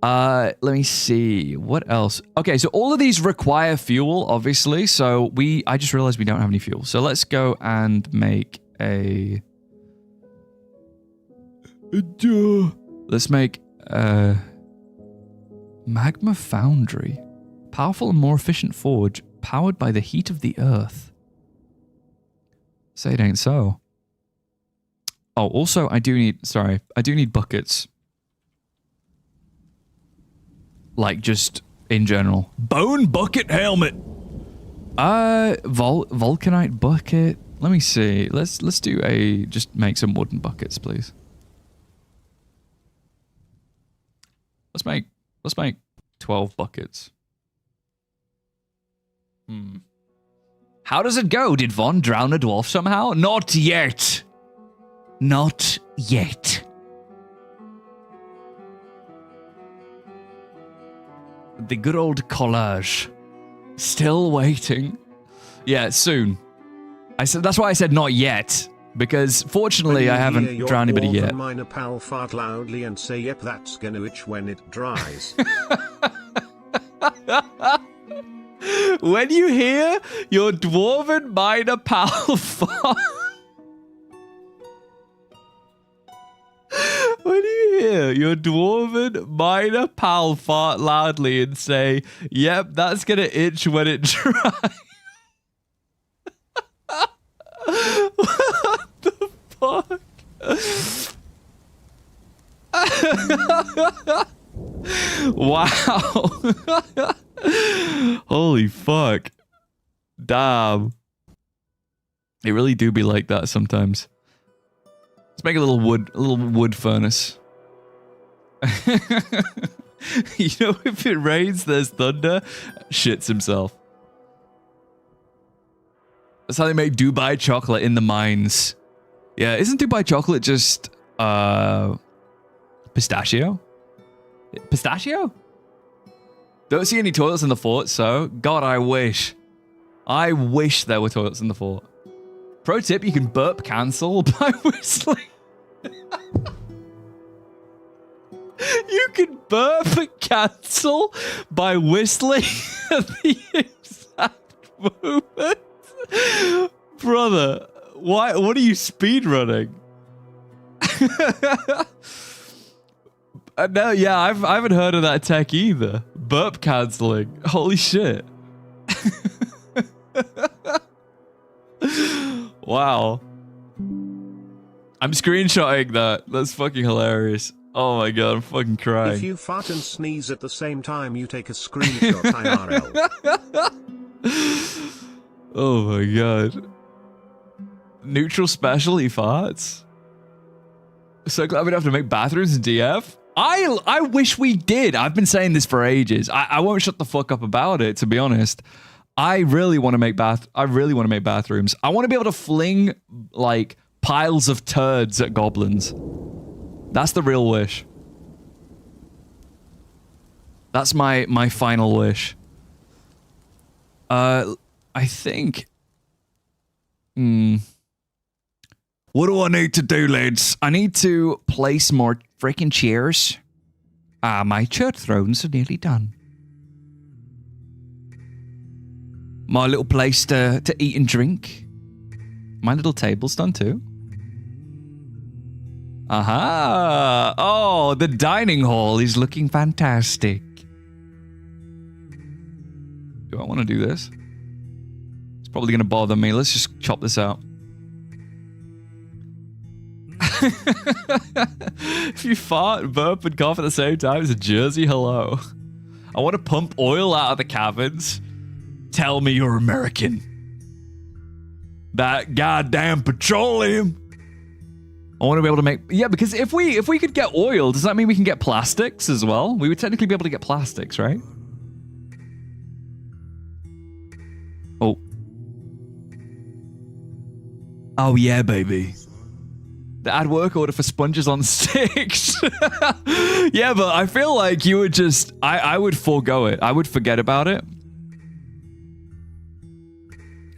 Let me see. What else? Okay, so all of these require fuel, obviously. So I just realized we don't have any fuel. So let's go and make a... Let's make a magma foundry. Powerful and more efficient forge powered by the heat of the earth. Say it ain't so. Oh, also, I do need buckets. Like, just in general. Bone bucket helmet! Vulcanite bucket. Let me see. Let's do just make some wooden buckets, please. Let's make 12 buckets. How does it go? Did Von drown a dwarf somehow? Not yet. Not yet. The good old collage. Still waiting. Yeah, soon. That's why I said not yet. Because fortunately I haven't drowned anybody yet. Minor pal fart loudly and say, yep, that's gonna itch when it dries. When you hear your dwarven minor pal fart. When you hear your dwarven minor pal fart loudly and say, yep, that's gonna itch when it dries. What the fuck? Wow. Holy fuck. Damn. They really do be like that sometimes. Let's make a little wood furnace. You know, if it rains, there's thunder. Shits himself. That's how they make Dubai chocolate in the mines. Yeah, isn't Dubai chocolate just pistachio? Pistachio? Don't see any toilets in the fort, so God, I wish. I wish there were toilets in the fort. Pro tip, you can burp cancel by whistling. You can burp cancel by whistling at the exact moment. Brother, why? What are you speed running? No, yeah, I haven't heard of that tech either. Burp canceling. Holy shit. Wow. I'm screenshotting that. That's fucking hilarious. Oh my god, I'm fucking crying. If you fart and sneeze at the same time, you take a screenshot IRL. Oh my god. Neutral specialty farts? So glad we don't have to make bathrooms in DF. I wish we did. I've been saying this for ages. I won't shut the fuck up about it, to be honest. I really want to make bathrooms. I want to be able to fling like piles of turds at goblins. That's the real wish. That's my final wish. I think. What do I need to do, lads? I need to place more freaking chairs. My church thrones are nearly done. My little place to eat and drink. My little table's done too. Aha! Oh, the dining hall is looking fantastic. Do I want to do this? It's probably going to bother me. Let's just chop this out. If you fart, burp, and cough at the same time, it's a Jersey hello. I want to pump oil out of the caverns. Tell me you're American. That goddamn petroleum. I want to be able to make... Yeah, because if we could get oil, does that mean we can get plastics as well? We would technically be able to get plastics, right? Oh. Oh, yeah, baby. The add work order for sponges on sticks. Yeah, but I feel like you would just... I would forego it. I would forget about it.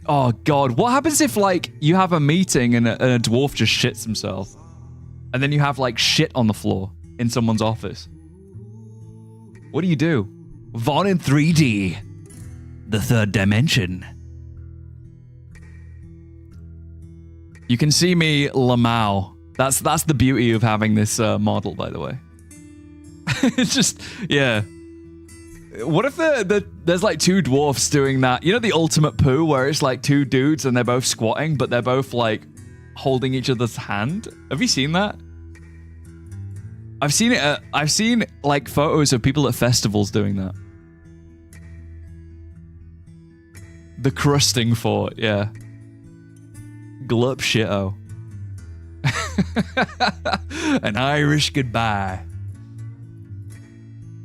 Oh, God. What happens if, like, you have a meeting and a dwarf just shits himself? And then you have, like, shit on the floor in someone's office. What do you do? Von in 3D. The third dimension. You can see me Lamau. That's the beauty of having this model, by the way. It's just, yeah. What if there's like two dwarfs doing that? You know the ultimate poo where it's like two dudes and they're both squatting, but they're both like holding each other's hand? Have you seen that? I've seen it. I've seen like photos of people at festivals doing that. The crusting fort, yeah. Glup shitto. An Irish goodbye.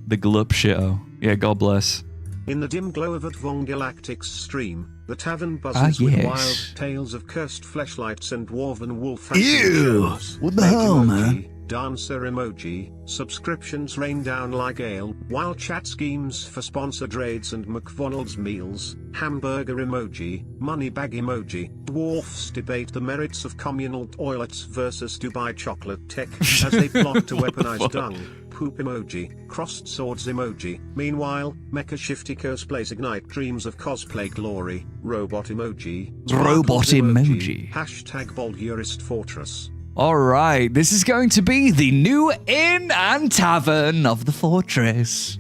The glup shitto. Yeah, God bless. In the dim glow of VonGalactic's stream, the tavern buzzes with wild tales of cursed fleshlights and dwarven wolf. Ew! What the hell, man? Dancer emoji, subscriptions rain down like ale, while chat schemes for sponsored raids and McDonald's meals, hamburger emoji, money bag emoji, dwarfs debate the merits of communal toilets versus Dubai chocolate tech as they plot to weaponize dung, poop emoji, crossed swords emoji. Meanwhile, Mecha Shifty cosplays ignite dreams of cosplay glory, robot emoji, robot emoji. Hashtag bold jurist fortress. All right, this is going to be the new inn and tavern of the fortress.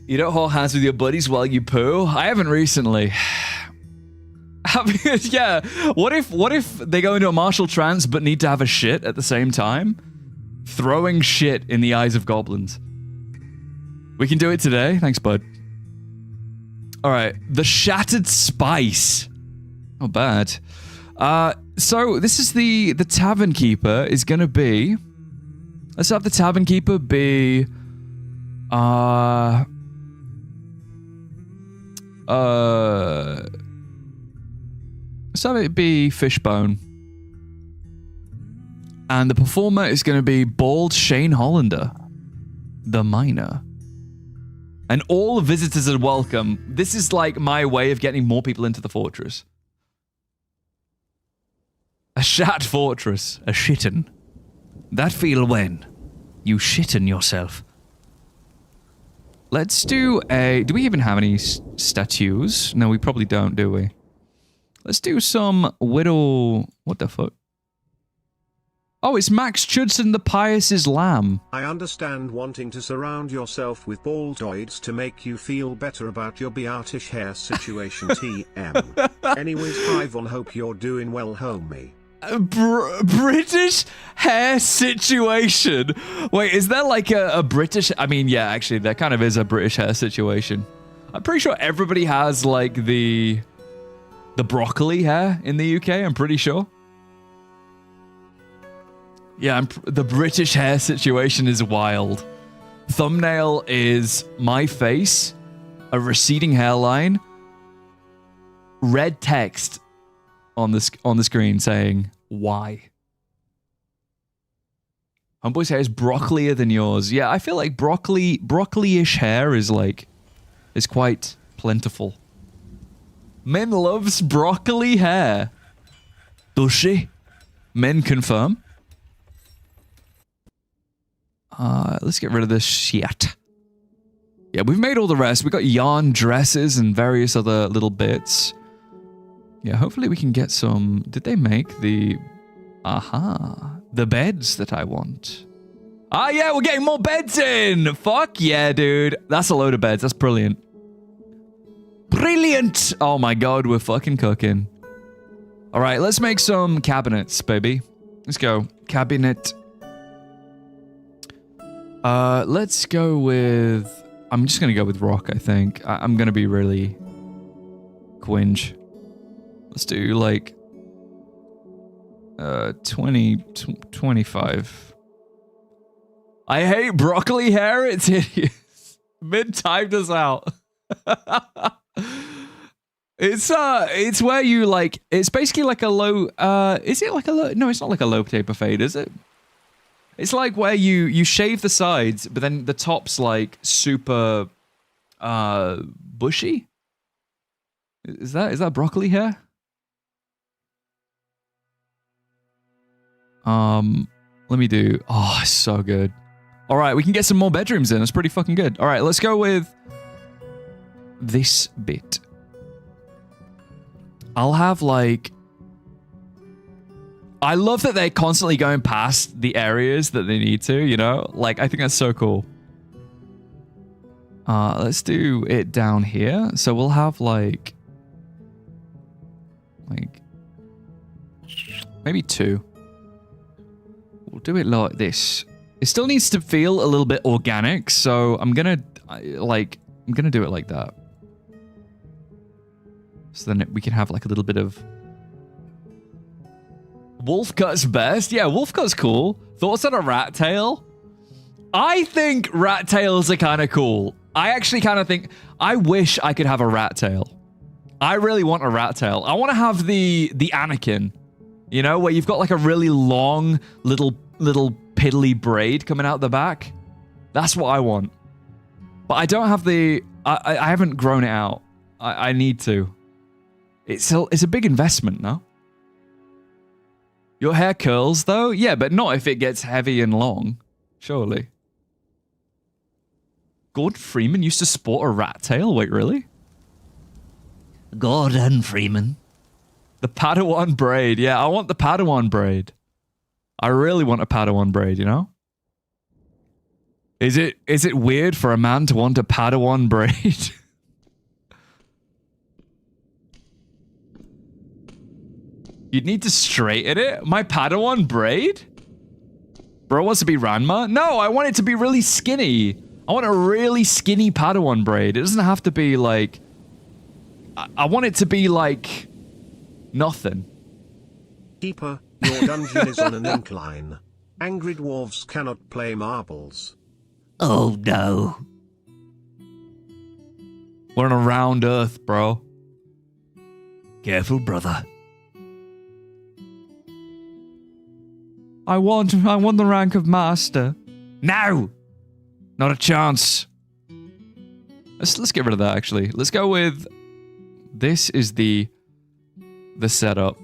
You don't hold hands with your buddies while you poo? I haven't recently. Yeah, what if they go into a martial trance but need to have a shit at the same time? Throwing shit in the eyes of goblins. We can do it today. Thanks, bud. All right, the Shattered Spice. Not bad. So this is the Tavern Keeper is gonna be. Let's have the Tavern Keeper be. Let's have it be Fishbone. And the performer is going to be Bald Shane Hollander, the miner. And all visitors are welcome. This is like my way of getting more people into the fortress. A shat fortress. A shitten. That feel when you shitten yourself. Let's do a... Do we even have any statues? No, we probably don't, do we? Let's do some Whittle... What the fuck? Oh, it's Max Judson the Pious' lamb. I understand wanting to surround yourself with baldoids to make you feel better about your Beatish hair situation TM. Anyways, hi Von, hope you're doing well, homie. British hair situation? Wait, is there like a British... I mean, yeah, actually, there kind of is a British hair situation. I'm pretty sure everybody has like the broccoli hair in the UK, I'm pretty sure. Yeah, the British hair situation is wild. Thumbnail is my face, a receding hairline, red text on the screen saying, why? Homeboy's hair is broccolier than yours. Yeah, I feel like broccoli-ish hair is quite plentiful. Men loves broccoli hair. Does she? Men confirm. Let's get rid of this shit. Yeah, we've made all the rest. We got yarn dresses and various other little bits. Yeah, hopefully we can get some... Did they make the... Aha. The beds that I want. Ah, yeah, we're getting more beds in! Fuck yeah, dude. That's a load of beds. That's brilliant. Brilliant! Oh my god, we're fucking cooking. Alright, let's make some cabinets, baby. Let's go. Cabinet. Let's go with... I'm just gonna go with rock, I think. I'm gonna be really... Quinge. Let's do, like... 25. I hate broccoli hair, it's hideous. Mid-timed us out. It's where you, like... It's basically like a low... is it like a low... No, it's not like a low taper fade, is it? It's like where you shave the sides, but then the top's like super bushy. Is that broccoli hair? Let me do. Oh, so good. All right, we can get some more bedrooms in. It's pretty fucking good. All right, let's go with this bit. I'll have like... I love that they're constantly going past the areas that they need to, you know? Like, I think that's so cool. Let's do it down here. So we'll have like maybe 2. We'll do it like this. It still needs to feel a little bit organic, so I'm gonna do it like that. So then we can have like a little bit of... Wolf cut's best? Yeah, wolf cut's cool. Thoughts on a rat tail? I think rat tails are kind of cool. I actually kind of think... I wish I could have a rat tail. I really want a rat tail. I want to have the Anakin. You know, where you've got like a really long little piddly braid coming out the back. That's what I want. But I don't have the... I haven't grown it out. I need to. It's a big investment, no? Your hair curls, though? Yeah, but not if it gets heavy and long. Surely. Gordon Freeman used to sport a rat tail? Wait, really? Gordon Freeman. The Padawan braid. Yeah, I want the Padawan braid. I really want a Padawan braid, you know? Is it weird for a man to want a Padawan braid? You'd need to straighten it? My Padawan braid? Bro wants to be Ranma? No, I want it to be really skinny. I want a really skinny Padawan braid. It doesn't have to be like... I want it to be like... nothing. Keeper, your dungeon is on an incline. Angry dwarves cannot play marbles. Oh no. We're on a round earth, bro. Careful, brother. I want the rank of master. No! Not a chance. Let's get rid of that, actually. Let's go with... This is the setup.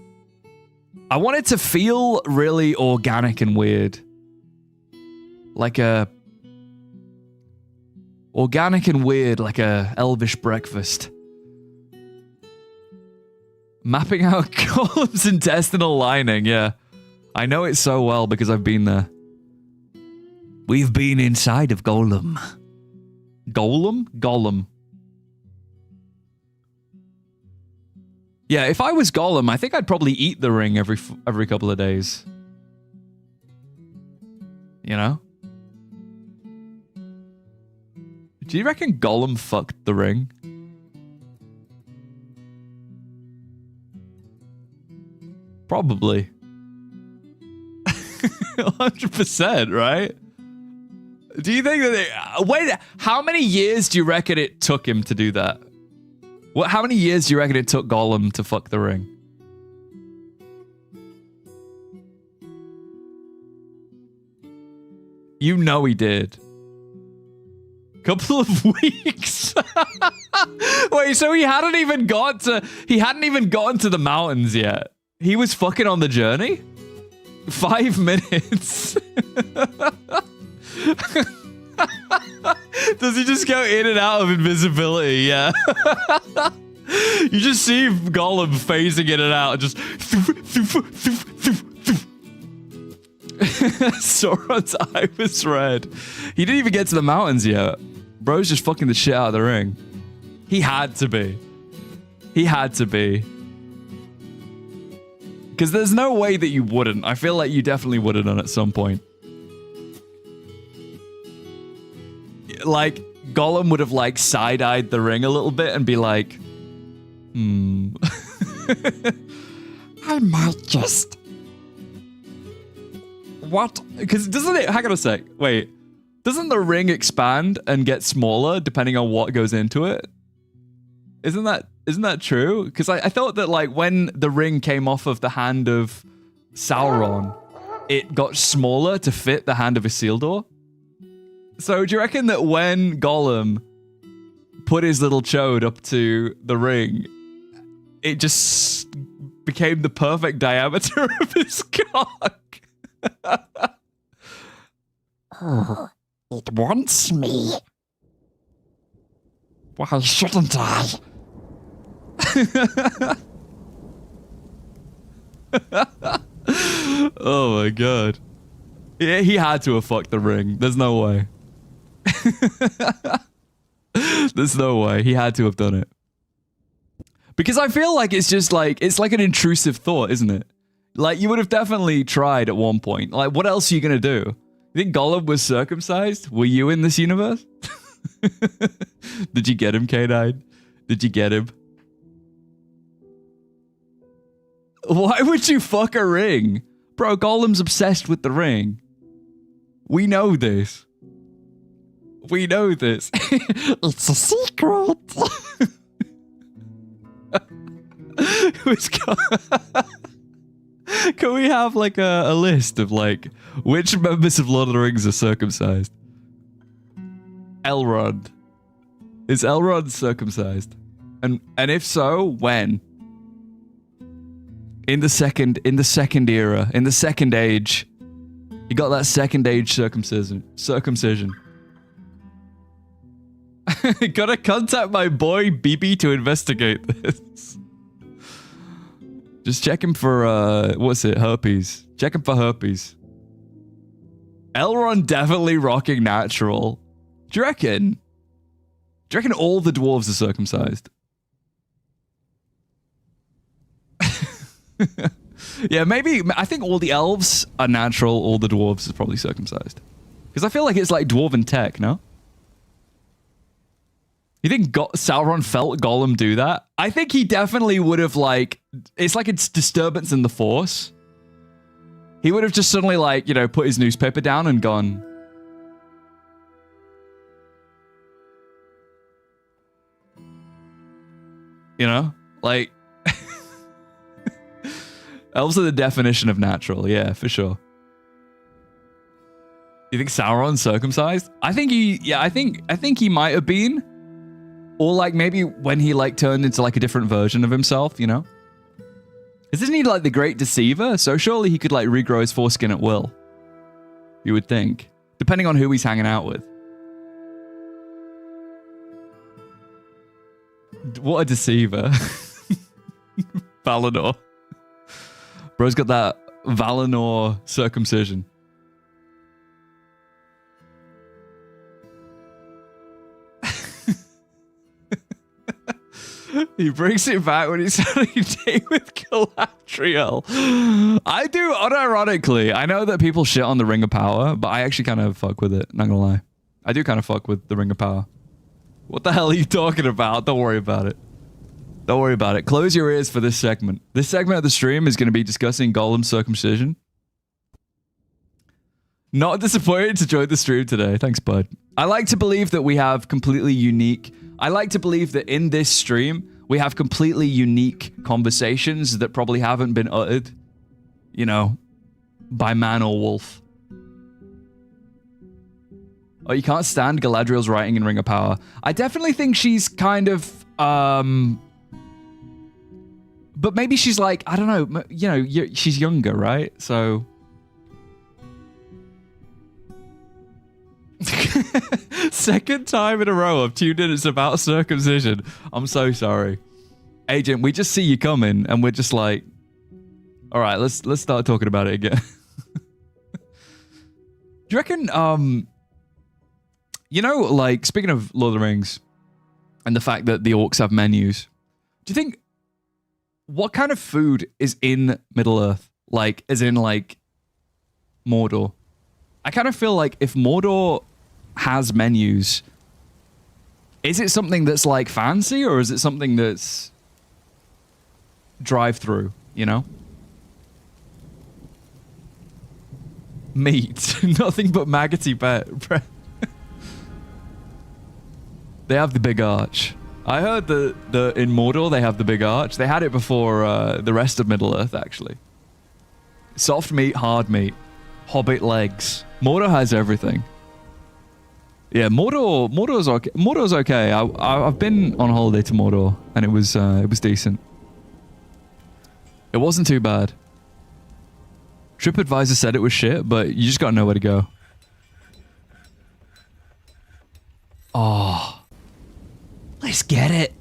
I want it to feel really organic and weird. Like a... Organic and weird, like a elvish breakfast. Mapping out Golem's intestinal lining, yeah. I know it so well because I've been there. We've been inside of Golem. Golem? Golem. Yeah, if I was Golem, I think I'd probably eat the ring every couple of days. You know? Do you reckon Golem fucked the ring? Probably. 100%, right? Do you think that wait, how many years do you reckon it took him to do that? How many years do you reckon it took Golem to fuck the ring? You know he did. Couple of weeks. Wait, so he hadn't even gotten to the mountains yet. He was fucking on the journey? 5 minutes. Does he just go in and out of invisibility? Yeah. You just see Golem phasing in and out, just Sauron's eye was red. He didn't even get to the mountains yet. Bro's just fucking the shit out of the ring. He had to be. He had to be. Because there's no way that you wouldn't. I feel like you definitely would have done at some point. Like, Golem would have, like, side-eyed the ring a little bit and be like, I might just... What? Because doesn't it... Hang on a sec. Wait. Doesn't the ring expand and get smaller depending on what goes into it? Isn't that true? Because I thought that, like, when the ring came off of the hand of Sauron, it got smaller to fit the hand of Isildur. So do you reckon that when Golem put his little chode up to the ring, it just became the perfect diameter of his cock? Oh, it wants me. Why shouldn't I? Oh my god. Yeah, he had to have fucked the ring. There's no way. There's no way. He had to have done it. Because I feel like it's just like, it's like an intrusive thought, isn't it? Like, you would have definitely tried at one point. Like, what else are you going to do? You think Golem was circumcised? Were you in this universe? Did you get him, K9? Did you get him? Why would you fuck a ring? Bro, Golem's obsessed with the ring. We know this. We know this. It's a secret. Can we have like a list of like which members of Lord of the Rings are circumcised? Elrond. Is Elrond circumcised? And if so, when? In the second era, in the second age. You got that second age circumcision. Gotta contact my boy BB to investigate this. Just checking for, what's it? Herpes. Checking for herpes. Elrond definitely rocking natural. Do you reckon? Do you reckon all the dwarves are circumcised? Yeah, maybe. I think all the elves are natural. All the dwarves are probably circumcised. Because I feel like it's like dwarven tech, no? You think Sauron felt Gollum do that? I think he definitely would have, like... It's like it's disturbance in the Force. He would have just suddenly, like, you know, put his newspaper down and gone... You know? Like... Elves are the definition of natural, yeah, for sure. You think Sauron's circumcised? I think he... Yeah, I think he might have been... Or like maybe when he like turned into like a different version of himself, you know? Isn't he like the great deceiver? So surely he could like regrow his foreskin at will. You would think. Depending on who he's hanging out with. What a deceiver. Valinor. Bro's got that Valinor circumcision. He brings it back when he's having a date with Galadriel. I do, unironically. I know that people shit on the Ring of Power, but I actually kind of fuck with it, not gonna lie. I do kind of fuck with the Ring of Power. What the hell are you talking about? Don't worry about it. Don't worry about it. Close your ears for this segment. This segment of the stream is going to be discussing Gollum's circumcision. Not disappointed to join the stream today. Thanks, bud. I like to believe that we have completely unique... I like to believe that in this stream, we have completely unique conversations that probably haven't been uttered, you know, by man or wolf. Oh, you can't stand Galadriel's writing in Ring of Power. I definitely think she's kind of... But maybe she's like, I don't know, you know, she's younger, right? So... Second time in a row I've tuned in, it's about circumcision. I'm so sorry. Agent, we just see you coming and we're just like, all right, let's start talking about it again. Do you reckon, you know, like, speaking of Lord of the Rings and the fact that the orcs have menus, do you think, what kind of food is in Middle-earth? Like, as in, like, Mordor? I kind of feel like if Mordor has menus, is it something that's like fancy or is it something that's drive-through, you know? Meat. Nothing but maggoty bread. They have the big arch. I heard that in Mordor they have the big arch. They had it before the rest of Middle-earth, actually. Soft meat, hard meat. Hobbit legs. Mordor has everything. Yeah, Mordor's okay. Mordor's okay. I've been on holiday to Mordor, and it was decent. It wasn't too bad. TripAdvisor said it was shit, but you just gotta know where to go. Oh, let's get it.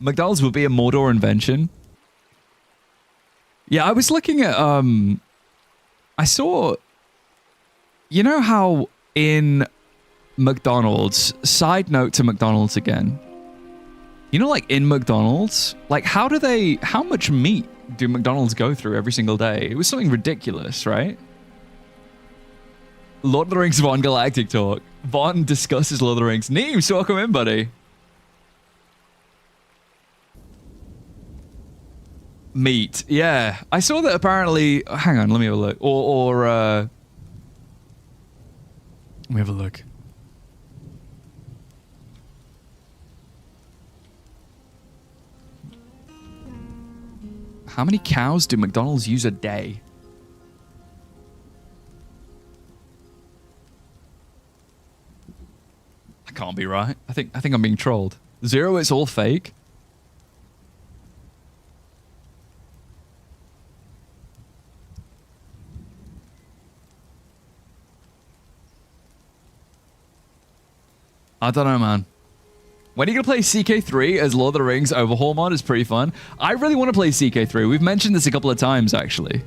McDonald's would be a Mordor invention. Yeah, I was looking at I saw, you know how in McDonald's, side note to McDonald's again, you know, like in McDonald's, like how much meat do McDonald's go through every single day? It was something ridiculous, right? Lord of the Rings VonGalactic talk. Von discusses Lord of the Rings. Neems, welcome in, buddy. Meat, yeah. I saw that apparently, hang on, let me have a look. Let me have a look. How many cows do McDonald's use a day? That can't be right. I think I'm being trolled. 0, it's all fake. I don't know, man. When are you going to play CK3 as Lord of the Rings Overhaul mod? Is pretty fun. I really want to play CK3. We've mentioned this a couple of times, actually.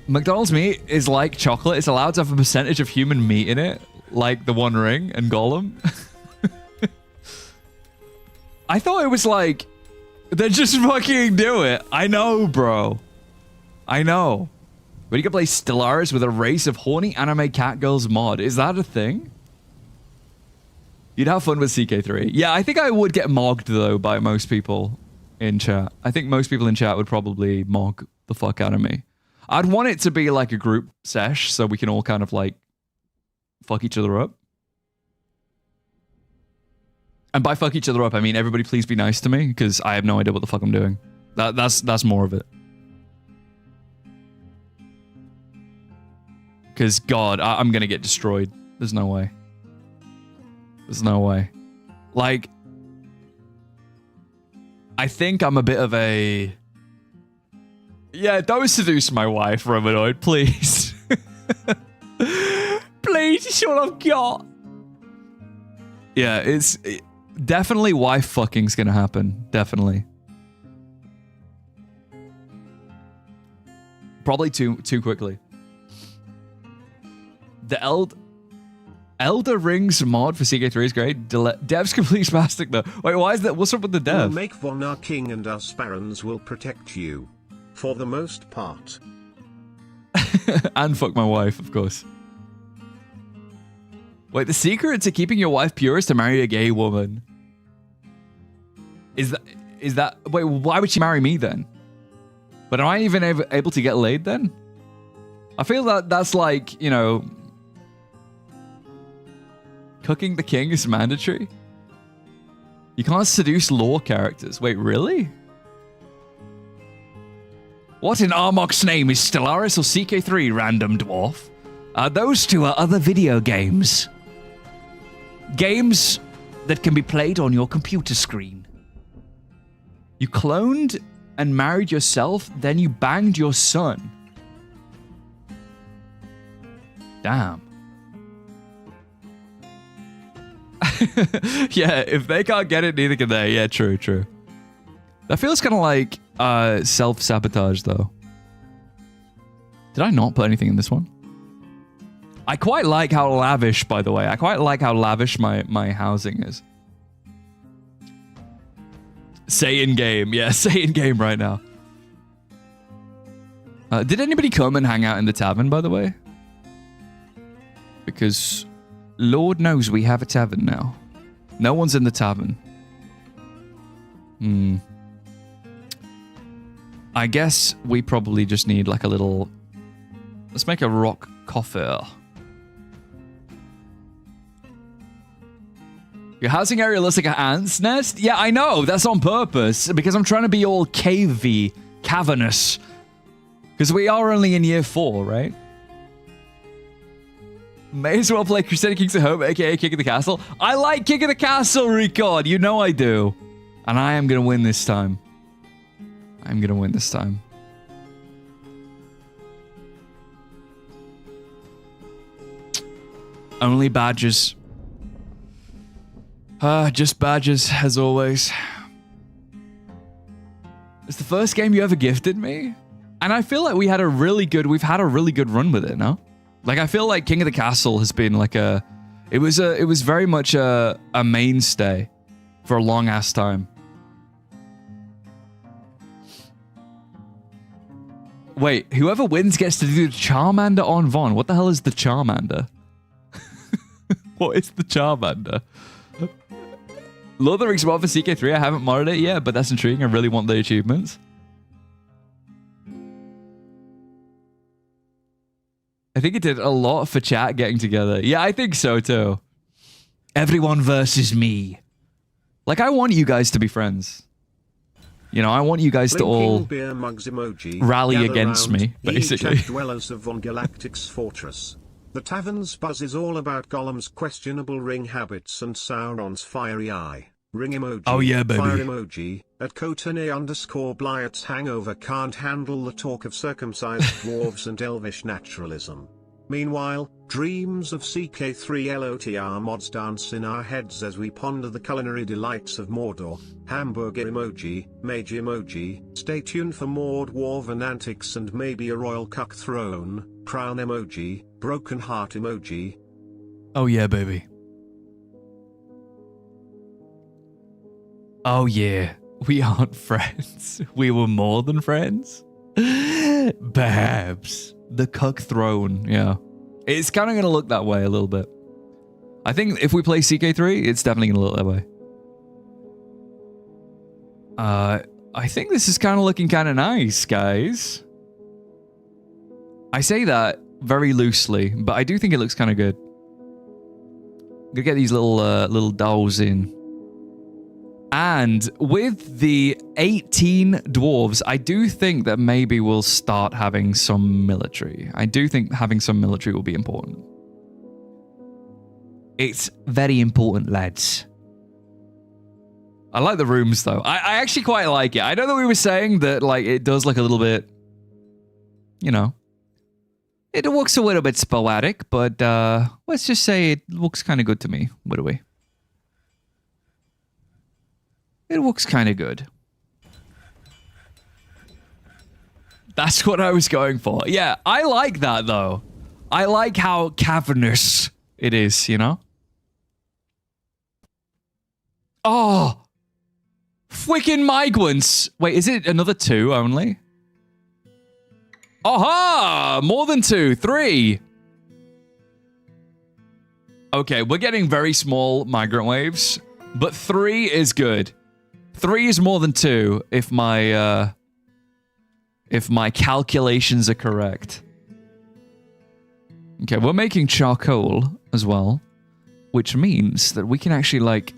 McDonald's meat is like chocolate. It's allowed to have a percentage of human meat in it, like the One Ring and Gollum. I thought it was like, they just fucking do it. I know, bro. I know. But you can play Stellaris with a race of horny anime catgirls mod. Is that a thing? You'd have fun with CK3. Yeah, I think I would get mogged, though, by most people in chat. I think most people in chat would probably mog the fuck out of me. I'd want it to be like a group sesh, so we can all kind of, like, fuck each other up. And by fuck each other up, I mean everybody please be nice to me, because I have no idea what the fuck I'm doing. That's more of it. Because, God, I'm gonna get destroyed. There's no way. There's no way. Like, I think I'm a bit of a... Yeah, don't seduce my wife, Romanoid, please. Please, it's all I've got. Yeah, it's... definitely wife fucking's gonna happen. Definitely. Probably too quickly. The Elder Rings mod for CK3 is great. Dev's complete spastic though. Wait, why is that? What's up with the dev? We'll make Von our king and us barons will protect you. For the most part. And fuck my wife, of course. Wait, the secret to keeping your wife pure is to marry a gay woman. Is that... Wait, why would she marry me then? But am I even able to get laid then? I feel that that's like, you know... Cooking the king is mandatory? You can't seduce lore characters. Wait, really? What in Armok's name is Stellaris or CK3, random dwarf? Those two are other video games. Games that can be played on your computer screen. You cloned and married yourself, then you banged your son. Damn. Yeah, if they can't get it, neither can they. Yeah, true. That feels kind of like self-sabotage, though. Did I not put anything in this one? I quite like how lavish, by the way. I quite like how lavish my housing is. Say in-game. Yeah, say in-game right now. Did anybody come and hang out in the tavern, by the way? Because... Lord knows we have a tavern now. No one's in the tavern. I guess we probably just need like a little... Let's make a rock coffee. Your housing area looks like an ant's nest? Yeah, I know. That's on purpose. Because I'm trying to be all cavey, cavernous. Because we are only in year 4, right? May as well play Crusader Kings at Home, aka King of the Castle. I like King of the Castle, Record. You know I do. And I am going to win this time. I'm going to win this time. Only badges. Just badges, as always. It's the first game you ever gifted me. And I feel like we've had a really good run with it, no? Like, I feel like King of the Castle has been like a... It was very much a mainstay for a long-ass time. Wait, whoever wins gets to do the Charmander on Von. What the hell is the Charmander? What is the Charmander? Lord of the Rings mod for CK3. I haven't modded it yet, but that's intriguing. I really want the achievements. I think it did a lot for chat getting together. Yeah, I think so too. Everyone versus me. Like, I want you guys to be friends. You know, I want you guys to all beer mugs emoji, rally against me, basically. Dwellers of VonGalactic's fortress. The tavern's buzz is all about Gollum's questionable ring habits and Sauron's fiery eye. Ring emoji. Oh yeah, baby. Fire emoji. At Cotonay_Blyat's hangover can't handle the talk of circumcised dwarves and elvish naturalism. Meanwhile, Dreams of CK3 LOTR mods dance in our heads as we ponder the culinary delights of Mordor. Hamburger emoji, mage emoji. Stay tuned for more dwarven antics and maybe a royal cuck throne. Crown emoji, broken heart emoji. Oh yeah, baby. Oh yeah. We aren't friends. We were more than friends. Perhaps. The cuck throne, yeah. It's kind of going to look that way a little bit. I think if we play CK3, it's definitely going to look that way. I think this is kind of looking kind of nice, guys. I say that very loosely, but I do think it looks kind of good. Gonna get these little dolls in. And with the 18 dwarves, I do think that maybe we'll start having some military. I do think having some military will be important. It's very important, lads. I like the rooms, though. I actually quite like it. I know that we were saying that, like, it does look a little bit, you know, it looks a little bit sporadic, but let's just say it looks kind of good to me. What do we? It looks kind of good. That's what I was going for. Yeah, I like that, though. I like how cavernous it is, you know? Oh! Freaking migrants! Wait, is it another 2 only? Aha! More than 2. 3. Okay, we're getting very small migrant waves, but 3 is good. 3 is more than 2 if my calculations are correct. Okay, we're making charcoal as well, which means that we can actually like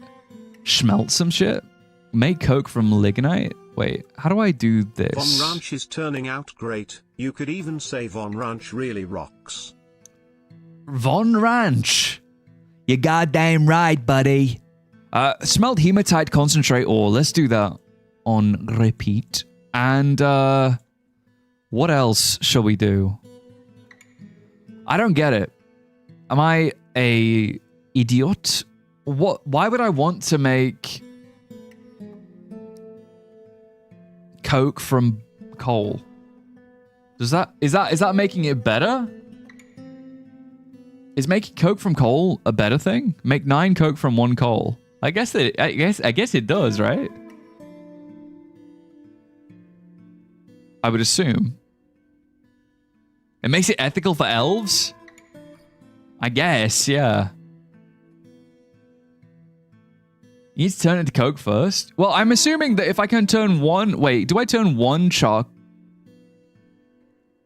smelt some shit. Make coke from lignite. Wait, how do I do this? Von Ranch is turning out great. You could even say Von Ranch really rocks. Von Ranch. You're goddamn right, buddy. Smelt hematite concentrate ore. Let's do that on repeat. And what else shall we do? I don't get it. Am I a idiot? What? Why would I want to make coke from coal? Is that making it better? Is making coke from coal a better thing? Make 9 coke from 1 coal. I guess it does, right? I would assume. It makes it ethical for elves? I guess, yeah. You need to turn it into coke first. Well, I'm assuming that if I can turn 1... Wait, do I turn 1 chalk?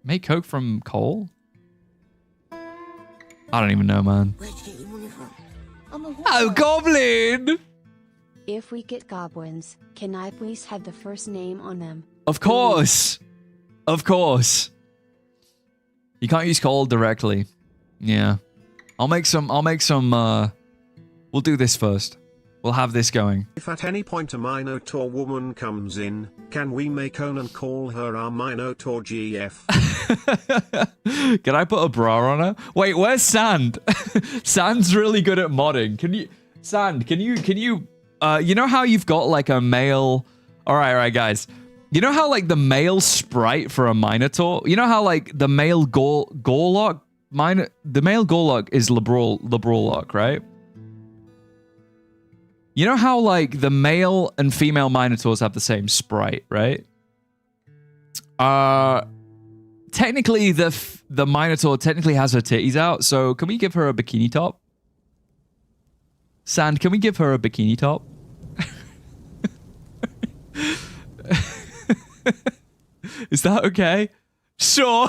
Make coke from coal? I don't even know, man. Oh, goblin! If we get goblins, can I please have the first name on them? Of course! Of course. You can't use coal directly. Yeah. I'll make some, we'll do this first. We'll have this going. If at any point a Minotaur woman comes in, can we make Onan call her our Minotaur GF? Can I put a bra on her? Wait, where's Sand? Sand's really good at modding. Sand, can you, you know how you've got like a male, all right, guys. You know how like the male sprite for a Minotaur, you know how like the male Gorlock, the male Gorlock is Labrolock, right? You know how like the male and female Minotaurs have the same sprite, right? Technically the Minotaur technically has her titties out, so can we give her a bikini top? Sand, can we give her a bikini top? Is that okay? Sure.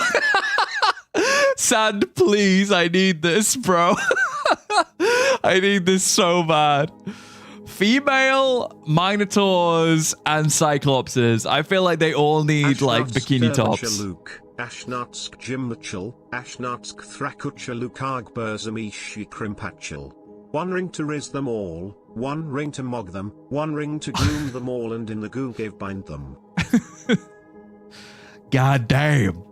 Sand, please, I need this, bro. I need this so bad. Female Minotaurs and Cyclopses. I feel like they all need like bikini tops. Ashnatsk Jimachal, Ashnatsk Thrakucha Lukag Burzamishi Krimpachal. 1 ring to riz them all, 1 ring to mog them, 1 ring to groom them all, and in the goo gave bind them. God damn.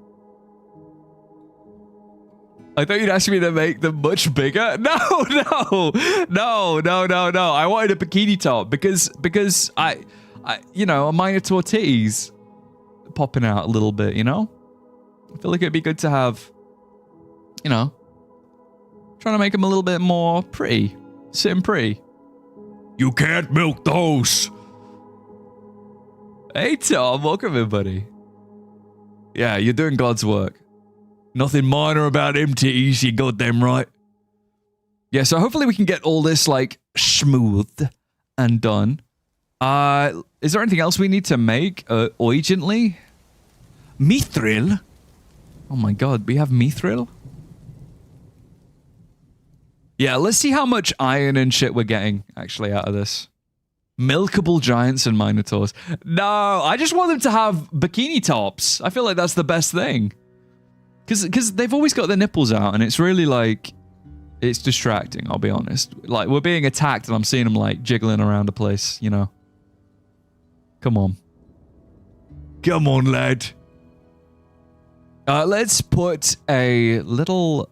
I thought you'd ask me to make them much bigger. No. I wanted a bikini top because I you know, a Minotaur titties popping out a little bit, you know? I feel like it'd be good to have, you know, trying to make them a little bit more pretty. Sitting pretty. You can't milk those. Hey, Tom. Welcome in, buddy. Yeah, you're doing God's work. Nothing minor about them titties, you goddamn right. Yeah, so hopefully we can get all this, like, smoothed and done. Is there anything else we need to make urgently? Mithril? Oh my god, we have mithril? Yeah, let's see how much iron and shit we're getting, actually, out of this. Milkable giants and minotaurs. No, I just want them to have bikini tops. I feel like that's the best thing. Because they've always got their nipples out, and it's really, like, it's distracting, I'll be honest. Like, we're being attacked, and I'm seeing them, like, jiggling around the place, you know. Come on. Come on, lad. Let's put a little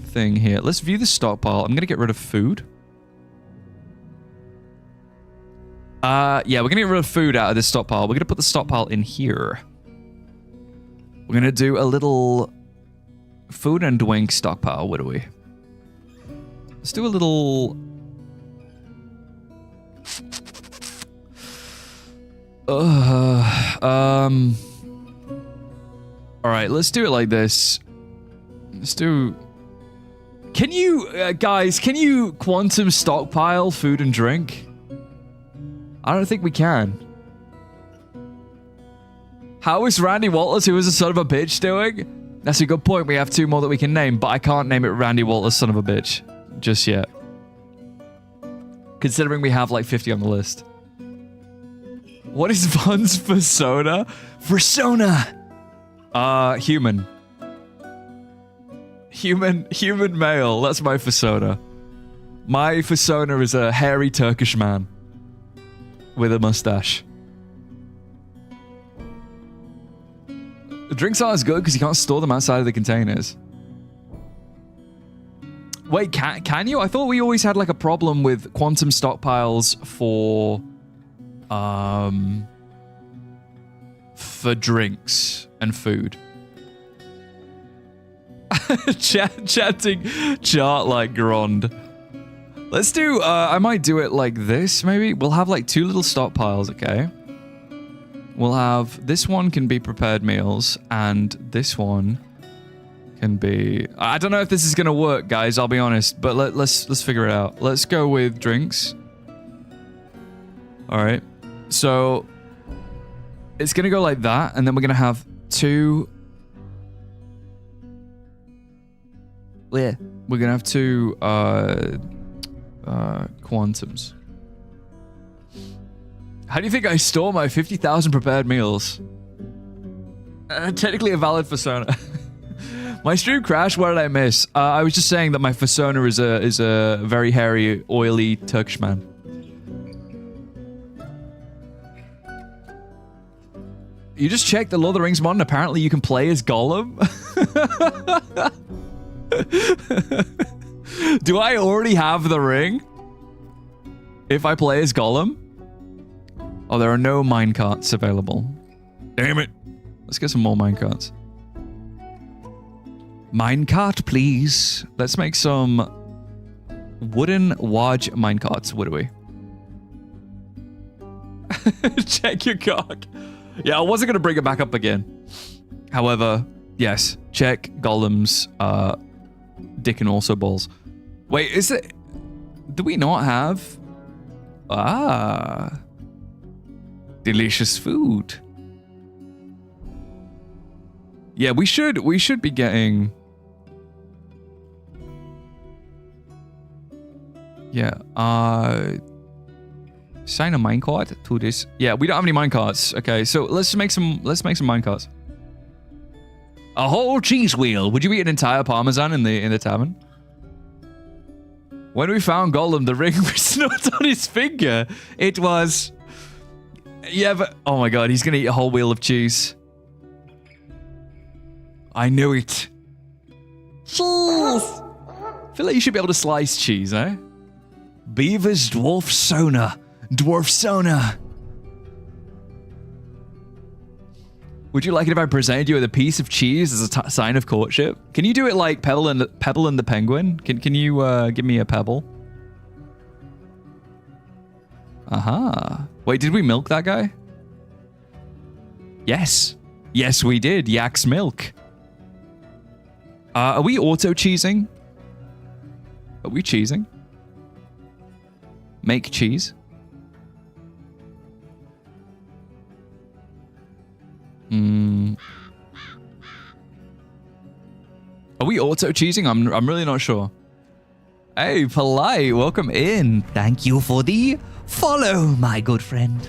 thing here. Let's view the stockpile. I'm going to get rid of food. Yeah, we're going to get rid of food out of this stockpile. We're going to put the stockpile in here. We're going to do a little food and drink stockpile. What do we? Let's do a little... Alright, let's do it like this. Let's do... Can you, guys, can you quantum stockpile food and drink? I don't think we can. How is Randy Walters, who is a son of a bitch, doing? That's a good point. We have 2 more that we can name, but I can't name it Randy Walters, son of a bitch, just yet. Considering we have like 50 on the list. What is Von's persona? Persona! Human. Human male. That's my persona. My persona is a hairy Turkish man with a mustache. The drinks aren't as good because you can't store them outside of the containers. Wait, can you? I thought we always had like a problem with quantum stockpiles for drinks and food. Chatting chart like Grond. Let's do, I might do it like this, maybe. We'll have like 2 little stockpiles, okay? We'll have, this one can be prepared meals, and this one can be, I don't know if this is gonna work, guys, I'll be honest, but let's figure it out. Let's go with drinks. Alright, so it's gonna go like that, and then we're gonna have 2... Yeah, we're gonna have 2 quantums. How do you think I store my 50,000 prepared meals? Technically a valid persona. My stream crashed. What did I miss? I was just saying that my persona is a very hairy, oily Turkish man. You just checked the Lord of the Rings mod, and apparently you can play as Gollum. Do I already have the ring? If I play as Gollum? Oh, there are no minecarts available. Damn it. Let's get some more minecarts. Minecart, please. Let's make some wooden Waj minecarts. What do we? Check your cock. Yeah, I wasn't going to bring it back up again. However, yes. Check Gollum's dick and also balls. Wait, is it... Do we not have... Ah... Delicious food. Yeah, we should be getting... Yeah, sign a minecart to this. Yeah, we don't have any minecarts. Okay, so let's make some minecarts. A whole cheese wheel. Would you eat an entire parmesan in the tavern? When we found Gollum, the ring was not on his finger. It was... Yeah, but... Oh my god, he's gonna eat a whole wheel of cheese. I knew it. Cheese! I feel like you should be able to slice cheese, eh? Beaver's Dwarf Sona. Dwarf Sona. Would you like it if I presented you with a piece of cheese as a sign of courtship? Can you do it like Pebble and the Penguin? Can you give me a pebble? Aha. Wait, did we milk that guy? Yes. Yes, we did. Yak's milk. Are we auto-cheesing? Are we cheesing? Make cheese? Are we auto-cheesing? I'm really not sure. Hey, Polite, welcome in. Thank you for the follow, my good friend.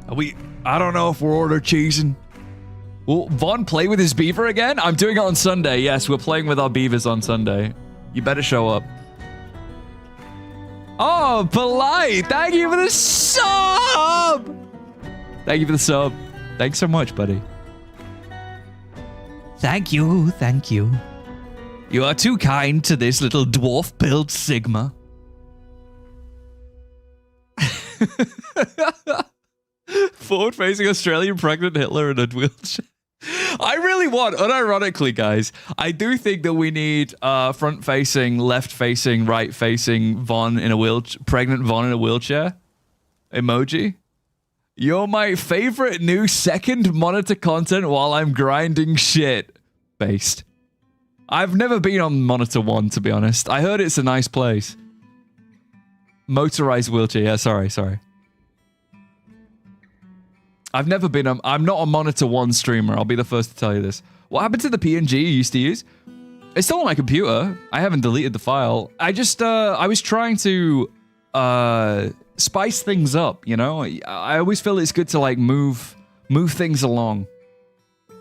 I don't know if we're auto-cheesing. Will Von play with his beaver again? I'm doing it on Sunday. Yes, we're playing with our beavers on Sunday. You better show up. Oh, Polite! Thank you for the sub! Thank you for the sub. Thanks so much, buddy. Thank you, thank you. You are too kind to this little dwarf build Sigma. Forward-facing Australian pregnant Hitler in a wheelchair. I really want, unironically, guys, I do think that we need front-facing, left-facing, right-facing Von in a wheelchair, pregnant Von in a wheelchair emoji. You're my favorite new second monitor content while I'm grinding shit. Based. I've never been on Monitor 1, to be honest. I heard it's a nice place. Motorized wheelchair. Yeah, sorry. I've never been on... I'm not a Monitor 1 streamer. I'll be the first to tell you this. What happened to the PNG you used to use? It's still on my computer. I haven't deleted the file. I just... I was trying to... spice things up, you know? I always feel it's good to, like, move things along.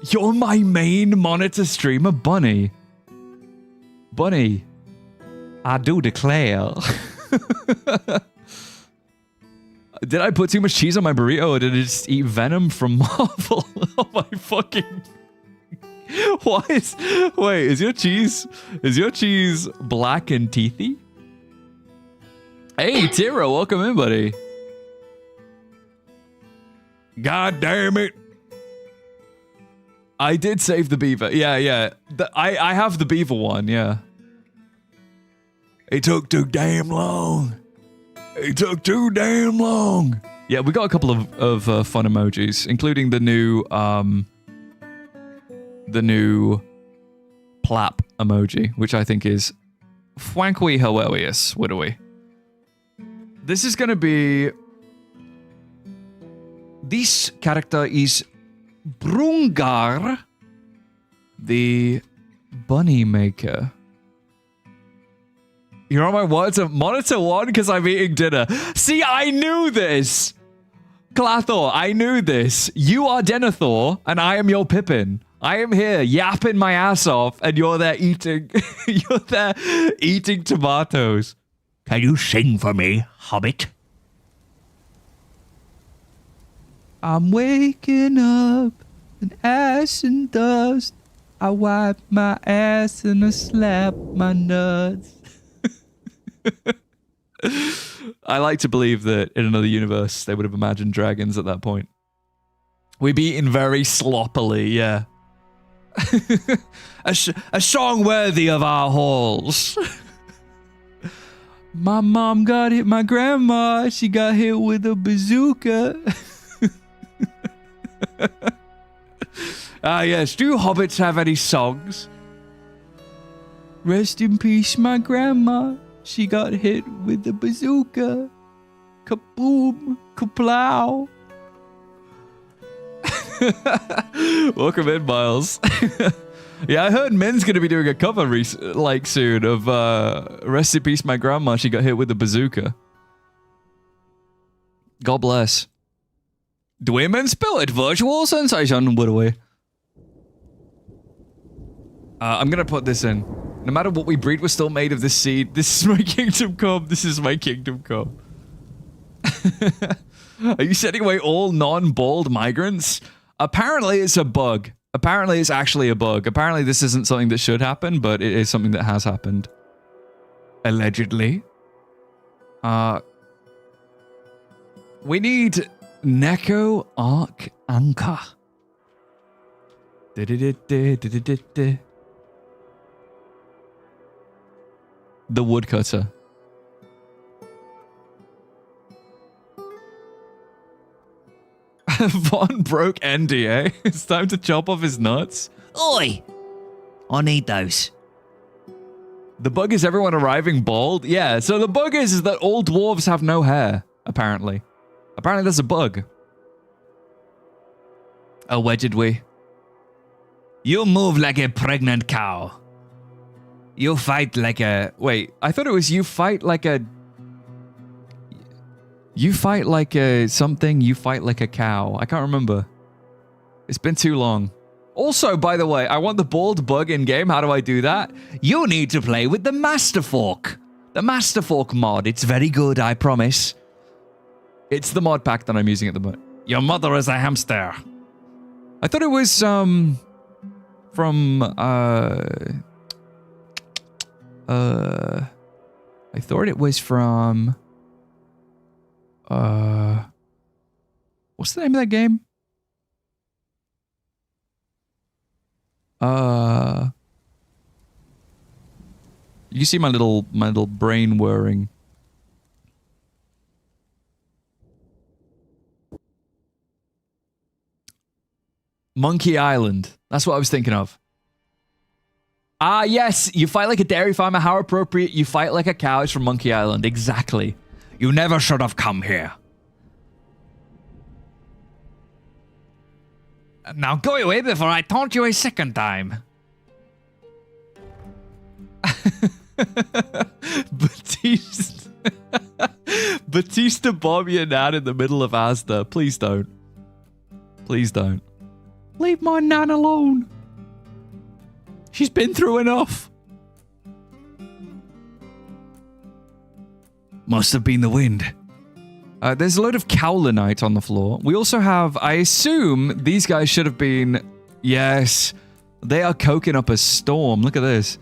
You're my main monitor streamer, Bunny. Bunny. I do declare. Did I put too much cheese on my burrito, or did I just eat venom from Marvel? Oh my fucking... Wait, is your cheese black and teethy? Hey, Tiro, welcome in, buddy. God damn it. I did save the beaver. Yeah. I have the beaver one, yeah. It took too damn long. It took too damn long. Yeah, we got a couple of fun emojis, including the new plap emoji, which I think is frankly hilarious. What are we? This is gonna be... This character is Brungar, the bunny maker. You're on my monitor 1 because I'm eating dinner. See, I knew this! Clathor, I knew this. You are Denethor, and I am your Pippin. I am here yapping my ass off, and you're there eating... you're there eating tomatoes. Can you sing for me, Hobbit? I'm waking up, an ass and dust. I wipe my ass and I slap my nuts. I like to believe that in another universe, they would have imagined dragons at that point. We'd be eating very sloppily, yeah. a song worthy of our halls. My mom got hit, my grandma, she got hit with a bazooka. Ah, yes. Do hobbits have any songs? Rest in peace, my grandma. She got hit with a bazooka. Kaboom, kaplow. Welcome in, Miles. Yeah, I heard Min's gonna be doing a cover soon of Rest in Peace, My Grandma. She got hit with a bazooka. God bless. Dwarven Spirit Virtual Sensation, what away. I'm gonna put this in. No matter what we breed, we're still made of this seed. This is my kingdom come. This is my kingdom come. Are you sending away all non-bald migrants? Apparently it's a bug. Apparently, it's actually a bug. Apparently, this isn't something that should happen, but it is something that has happened. Allegedly. We need Neko Arc Anchor. The woodcutter. Von broke NDA. It's time to chop off his nuts. Oi! I need those. The bug is everyone arriving bald? Yeah, so the bug is that all dwarves have no hair, apparently. Apparently there's a bug. Allegedly. You move like a pregnant cow. You fight like a... Wait, I thought it was you fight like a... You fight like a something, you fight like a cow. I can't remember. It's been too long. Also, by the way, I want the bald bug in-game. How do I do that? You need to play with the Master Fork. The Master Fork mod. It's very good, I promise. It's the mod pack that I'm using at the moment. Your mother is a hamster. I thought it was, from, I thought it was from, what's the name of that game? You see my little brain whirring. Monkey Island. That's what I was thinking of. Ah, yes. You fight like a dairy farmer. How appropriate. You fight like a cow. It's from Monkey Island. Exactly. You never should have come here. Now go away before I taunt you a second time. Batista bomb your nan in the middle of Asda. Please don't. Please don't. Leave my nan alone. She's been through enough. Must have been the wind. There's a load of Cowlinite on the floor. We also have, I assume these guys should have been, yes, they are coking up a storm. Look at this.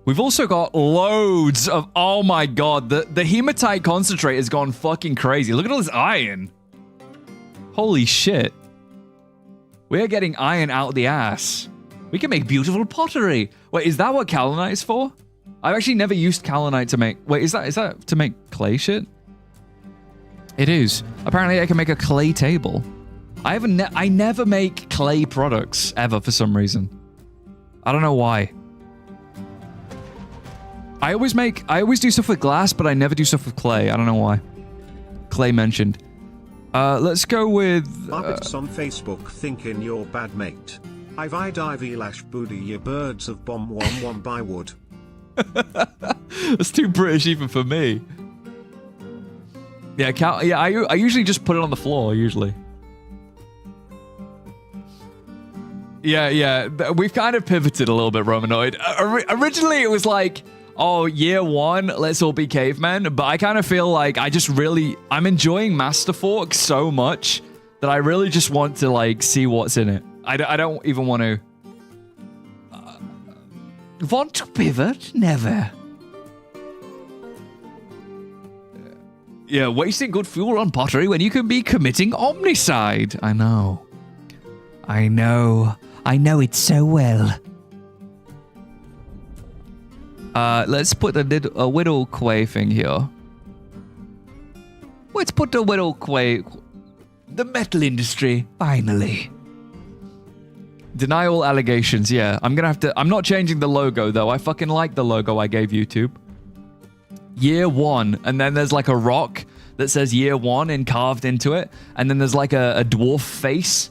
We've also got loads of, oh my god, the hematite concentrate has gone fucking crazy. Look at all this iron. Holy shit. We are getting iron out the ass. We can make beautiful pottery. Wait, is that what Cowlinite is for? I've actually never used Cowlinite to make, wait, is that to make clay shit? It is. Apparently I can make a clay table. I never make clay products ever for some reason. I don't know why. I always do stuff with glass, but I never do stuff with clay. I don't know why. Clay mentioned. Let's go with... Puppets on Facebook thinking you're bad mate. Ivy lash booty ye birds of bomb 1 by wood. That's too British even for me. Yeah, I usually just put it on the floor, usually. Yeah, we've kind of pivoted a little bit, Romanoid. Originally, it was like, oh, year one, let's all be cavemen. But I kind of feel like I'm enjoying Master Fork so much that I really just want to, like, see what's in it. I don't even want to... Want to pivot? Never. Yeah, wasting good fuel on pottery when you can be committing omnicide. I know. I know it so well. Let's put a whittle quay thing here. Let's put the whittle quay... The metal industry, finally. Deny all allegations, yeah. I'm gonna have to... I'm not changing the logo, though. I fucking like the logo I gave YouTube. Year one, and then there's like a rock that says year one and carved into it, and then there's like a dwarf face.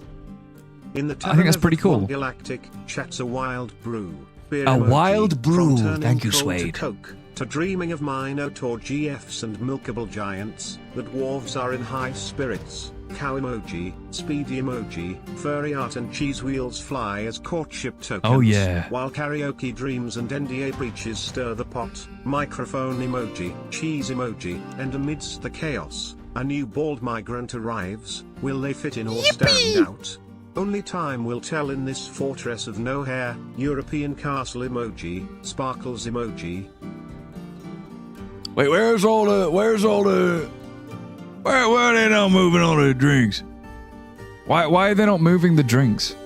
In the I think that's pretty cool. VonGalactic chats a wild brew. Beer A emoji, wild brew. from turning Thank you, coal Suede. To Coke, to dreaming of Minotaur GFs and milkable giants. The dwarves are in high spirits. Cow emoji, speedy emoji, furry art and cheese wheels fly as courtship tokens. Oh yeah. While karaoke dreams and NDA breaches stir the pot, microphone emoji, cheese emoji, and amidst the chaos, a new bald migrant arrives. Will they fit in or stand out? Only time will tell in this fortress of no hair. European castle emoji, sparkles emoji. Wait, where are they not moving all the drinks? Why are they not moving the drinks?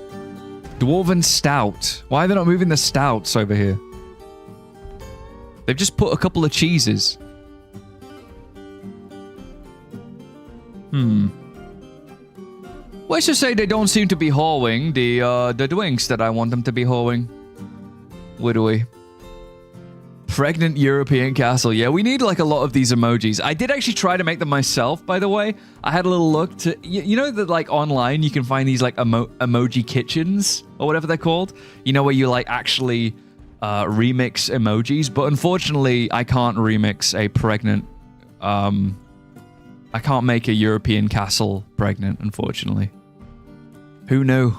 Dwarven stout. Why are they not moving the stouts over here? They've just put a couple of cheeses. Let's just say they don't seem to be hauling the drinks that I want them to be hauling. Would we? Pregnant European castle. Yeah, we need like a lot of these emojis. I did actually try to make them myself, by the way. I had a little look to... You know that like online you can find these like emoji kitchens or whatever they're called? You know, where you like actually remix emojis. But unfortunately, I can't remix a pregnant... I can't make a European castle pregnant, unfortunately. Who knew?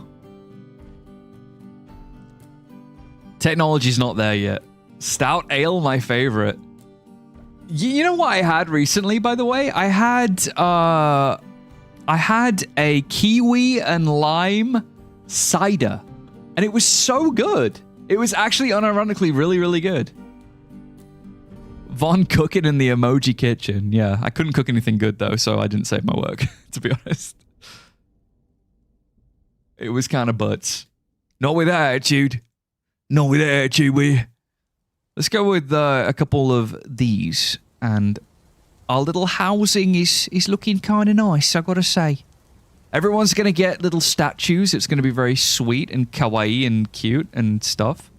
Technology's not there yet. Stout ale, my favorite. You know what I had recently, by the way? I had a kiwi and lime cider, and it was so good. It was actually unironically really, really good. Von cooking in the emoji kitchen. Yeah, I couldn't cook anything good though, so I didn't save my work, to be honest. It was kind of butts. Not with that attitude. Not with that attitude, Let's go with a couple of these, and our little housing is looking kind of nice, I gotta say. Everyone's gonna get little statues. It's gonna be very sweet and kawaii and cute and stuff.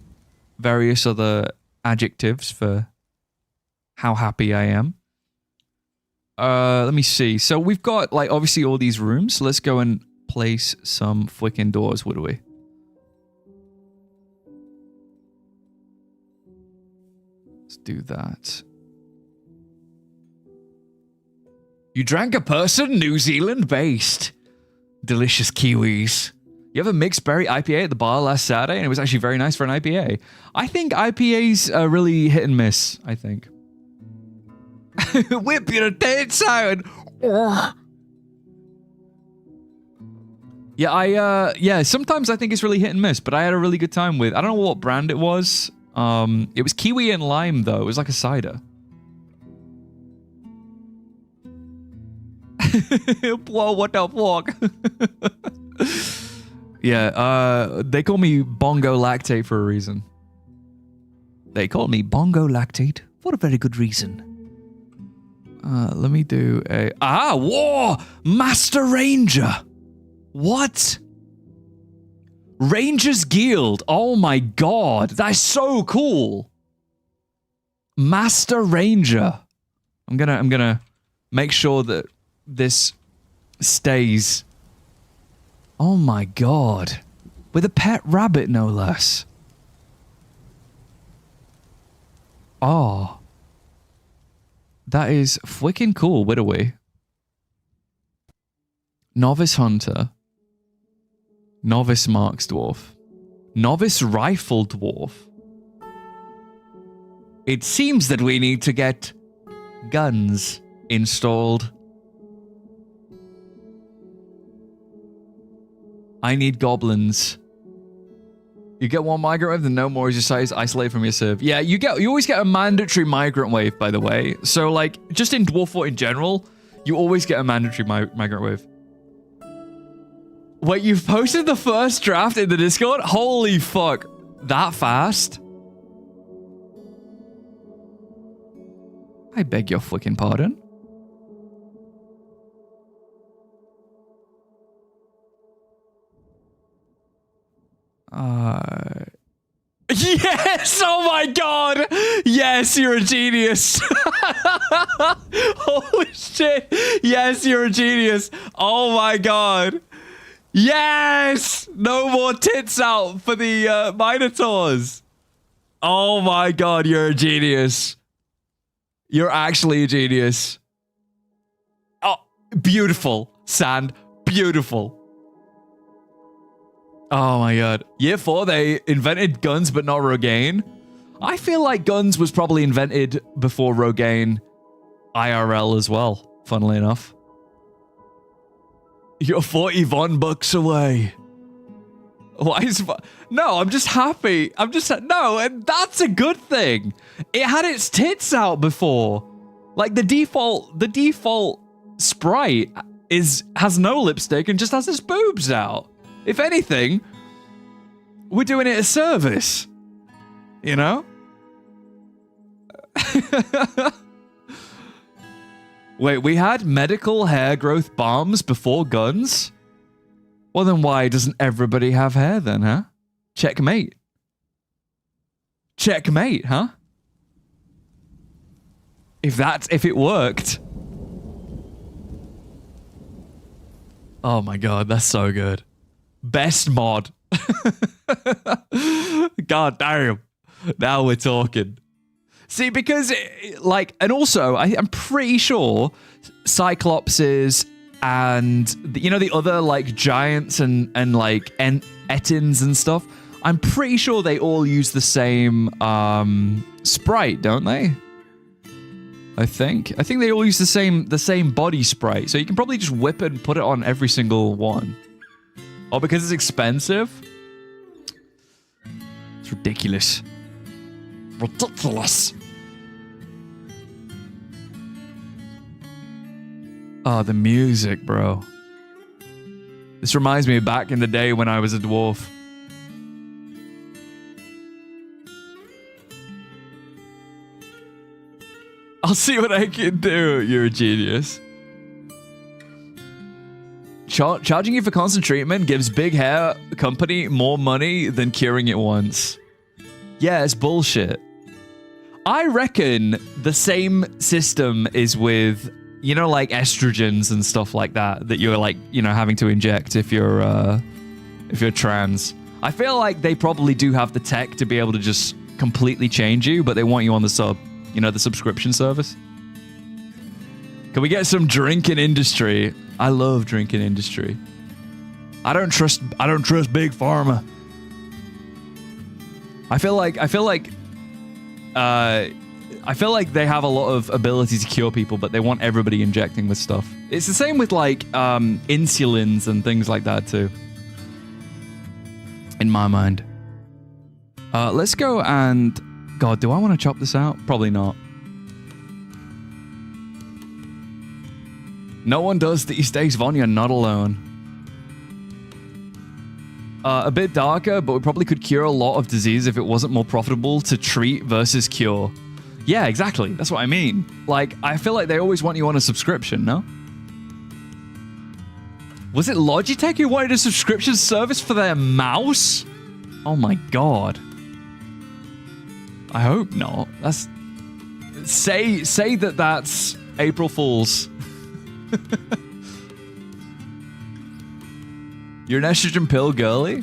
Various other adjectives for how happy I am. Let me see. So we've got, like, obviously all these rooms. So let's go and place some freaking doors, would we? Let's do that. You drank a person? New Zealand based. Delicious kiwis. You have a mixed berry IPA at the bar last Saturday, and it was actually very nice for an IPA. I think IPAs are really hit and miss, I think. Whip your tits out. Yeah, sometimes I think it's really hit and miss, but I had a really good time with, I don't know what brand it was. It was kiwi and lime though. It was like a cider. Whoa, what the fuck? Yeah, they call me BonGalactic for a reason. They call me BonGalactic for a very good reason. Let me do a... Whoa! Master Ranger! What? Rangers Guild! Oh my god! That's so cool! Master Ranger. I'm gonna make sure that this stays. Oh my god. With a pet rabbit, no less. Oh. That is freaking cool. Where are we? Novice Hunter. Novice Marks Dwarf. Novice Rifle Dwarf. It seems that we need to get guns installed. I need goblins. You get one migrant wave, then no more is your size isolated from your serve. Yeah, you always get a mandatory migrant wave, by the way. So, like, just in Dwarf in general, you always get a mandatory migrant wave. Wait, you've posted the first draft in the Discord? Holy fuck. That fast? I beg your fucking pardon. Yes! Oh my god! Yes, you're a genius! Holy shit! Yes, you're a genius! Oh my god! Yes! No more tits out for the Minotaurs! Oh my god, you're a genius. You're actually a genius. Oh, beautiful, Sand. Beautiful. Oh my god. Year 4, they invented guns but not Rogaine. I feel like guns was probably invented before Rogaine IRL as well, funnily enough. You're 41 bucks away. Why is... No, I'm just happy. No, and that's a good thing. It had its tits out before. Like, the default sprite has no lipstick and just has its boobs out. If anything, we're doing it a service. You know? Wait, we had medical hair growth balms before guns? Well, then why doesn't everybody have hair then, huh? Checkmate. Checkmate, huh? If it worked. Oh my god, that's so good. Best mod. God damn. Now we're talking. See, because, like, and also, I'm pretty sure Cyclopses and, you know, the other, like, giants and like, Ettins and stuff, I'm pretty sure they all use the same, sprite, don't they? I think they all use the same body sprite, so you can probably just whip it and put it on every single one. Oh, because it's expensive? It's ridiculous. Ridiculous. Oh, the music, bro. This reminds me of back in the day when I was a dwarf. I'll see what I can do. You're a genius. Charging you for constant treatment gives big hair company more money than curing it once. Yeah, it's bullshit. I reckon the same system is with, you know, like estrogens and stuff like that you're like, you know, having to inject if you're trans. I feel like they probably do have the tech to be able to just completely change you, but they want you on the the subscription service. Can we get some drinking industry? I love drinking industry. I don't trust big pharma. I feel like they have a lot of ability to cure people, but they want everybody injecting with stuff. It's the same with like insulins and things like that too. In my mind. Let's go and... God, do I want to chop this out? Probably not. No one does these days, Von, you're not alone. A bit darker, but we probably could cure a lot of disease if it wasn't more profitable to treat versus cure. Yeah, exactly. That's what I mean. Like, I feel like they always want you on a subscription, no? Was it Logitech who wanted a subscription service for their mouse? Oh my god. I hope not. That's... Say that that's April Fool's. You're an estrogen pill girly?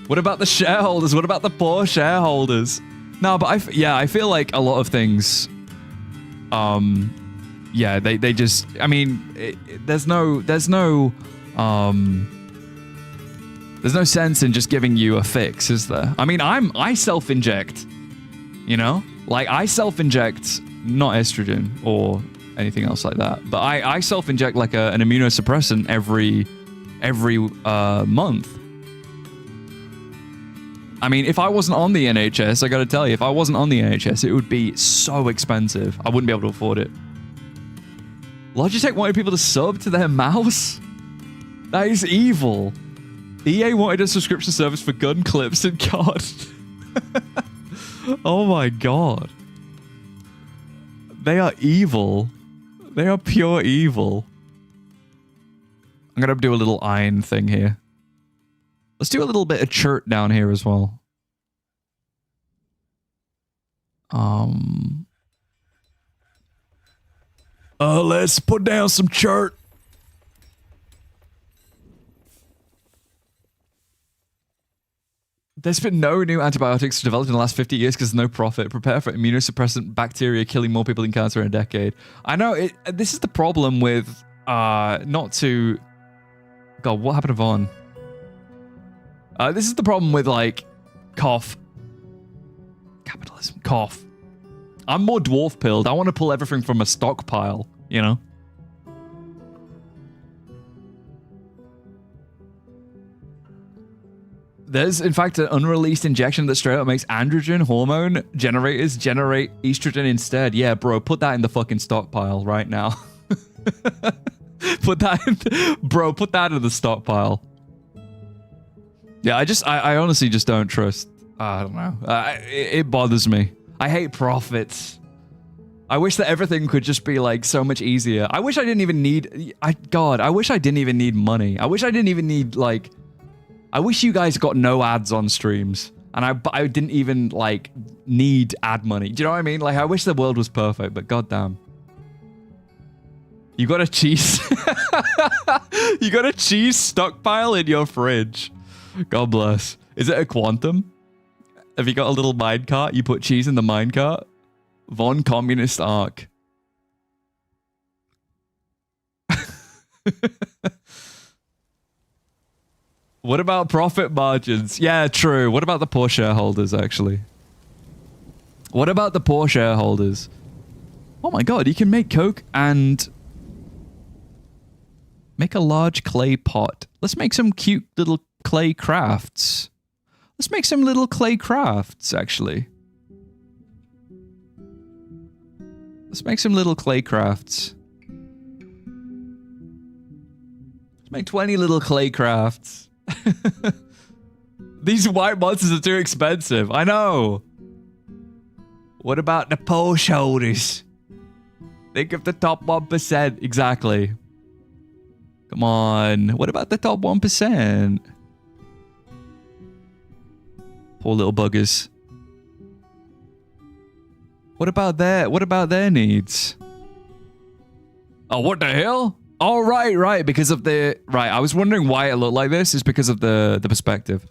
What about the shareholders? What about the poor shareholders? No, but I feel like a lot of things, yeah, they just, I mean, there's no sense in just giving you a fix, is there? I mean, I self-inject, you know? Like, I self-inject, not estrogen or anything else like that, but I self-inject like an immunosuppressant every month. I mean, if I wasn't on the NHS, I gotta tell you, if I wasn't on the NHS, it would be so expensive. I wouldn't be able to afford it. Logitech wanted people to sub to their mouse? That is evil. EA wanted a subscription service for gun clips and God. Oh my god. They are evil. They are pure evil. I'm gonna do a little iron thing here. Let's do a little bit of chert down here as well. Let's put down some chert. There's been no new antibiotics developed in the last 50 years because there's no profit. Prepare for immunosuppressant bacteria killing more people than cancer in a decade. I know, this is the problem with, not to... God, what happened to Vaughn? This is the problem with, like, cough. Capitalism. Cough. I'm more dwarf pilled. I want to pull everything from a stockpile, you know? There's, in fact, an unreleased injection that straight up makes androgen hormone generators generate estrogen instead. Yeah, bro, put that in the fucking stockpile right now. Put that in the stockpile. Yeah, I honestly just don't trust. I don't know. It bothers me. I hate profits. I wish that everything could just be like so much easier. I wish I didn't even need. I wish I didn't even need money. I wish I didn't even need like. I wish you guys got no ads on streams, and I didn't even like need ad money. Do you know what I mean? Like, I wish the world was perfect, but goddamn. You got a cheese. You got a cheese stockpile in your fridge. God bless. Is it a quantum? Have you got a little minecart? You put cheese in the minecart? Von Communist Arc. What about profit margins? Yeah, true. What about the poor shareholders, actually? What about the poor shareholders? Oh my god, you can make coke and make a large clay pot. Let's make some cute little clay crafts. Let's make some little clay crafts, actually. Let's make some little clay crafts. Let's make 20 little clay crafts. These white monsters are too expensive. I know. What about the poor shoulders? Think of the top 1%. Exactly. Come on. What about the top 1%? Poor little buggers. What about their needs? Oh, what the hell? Oh, right, because of the... Right, I was wondering why it looked like this. Is because of the perspective.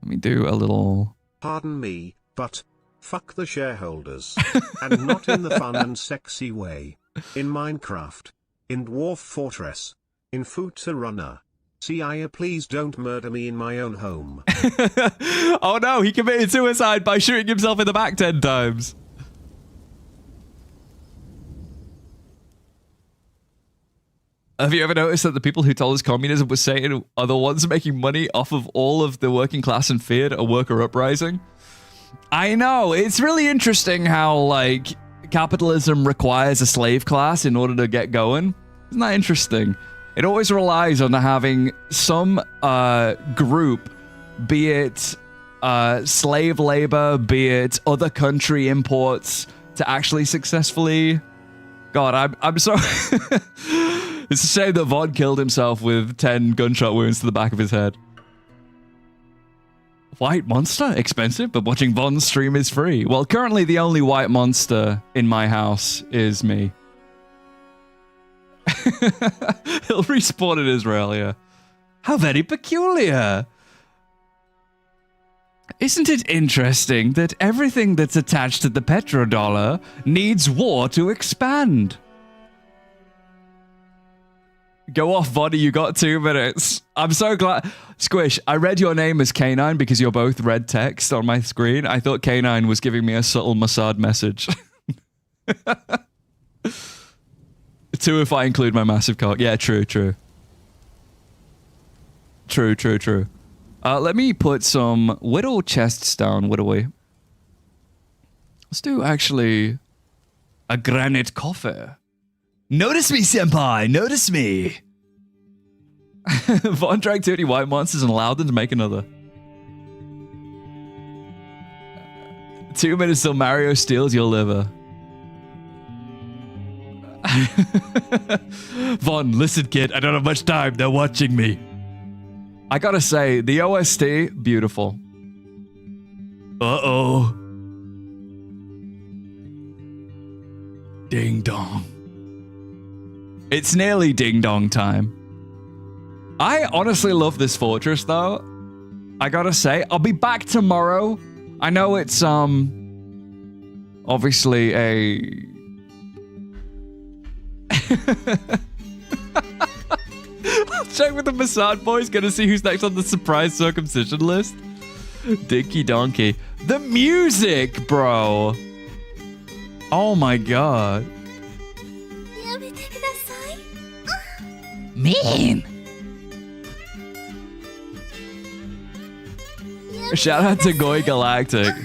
Let me do a little... Pardon me, but fuck the shareholders. And not in the fun and sexy way. In Minecraft. In Dwarf Fortress. In Futa Runner. CIA, please don't murder me in my own home. Oh no, he committed suicide by shooting himself in the back 10 times. Have you ever noticed that the people who told us communism was Satan are the ones making money off of all of the working class and feared a worker uprising? I know, it's really interesting how, like, capitalism requires a slave class in order to get going. Isn't that interesting? It always relies on having some group, be it slave labor, be it other country imports, to actually successfully... God, I'm sorry. It's a shame that Von killed himself with 10 gunshot wounds to the back of his head. White monster? Expensive, but watching Von's stream is free. Well, currently the only white monster in my house is me. He'll respawn in Israel, yeah. How very peculiar. Isn't it interesting that everything that's attached to the petrodollar needs war to expand? Go off, Vonnie, you got 2 minutes. I'm so glad. Squish, I read your name as K9 because you're both red text on my screen. I thought K9 was giving me a subtle Mossad message. 2 if I include my massive cock. Yeah, true. True. Let me put some whittle chests down. What do we? Let's do actually a granite coffer. Notice me, senpai. Notice me. Von drank 30 white monsters and allowed them to make another. 2 minutes till Mario steals your liver. Von, listen, kid. I don't have much time. They're watching me. I gotta say, the OST, beautiful. Uh-oh. Ding dong. It's nearly ding dong time. I honestly love this fortress, though. I gotta say, I'll be back tomorrow. I know it's, obviously a... I'll check with the Mossad boys, gonna see who's next on the surprise circumcision list. Dinky donkey. The music, bro. Oh my god. Man. Shout out to VonGalactic.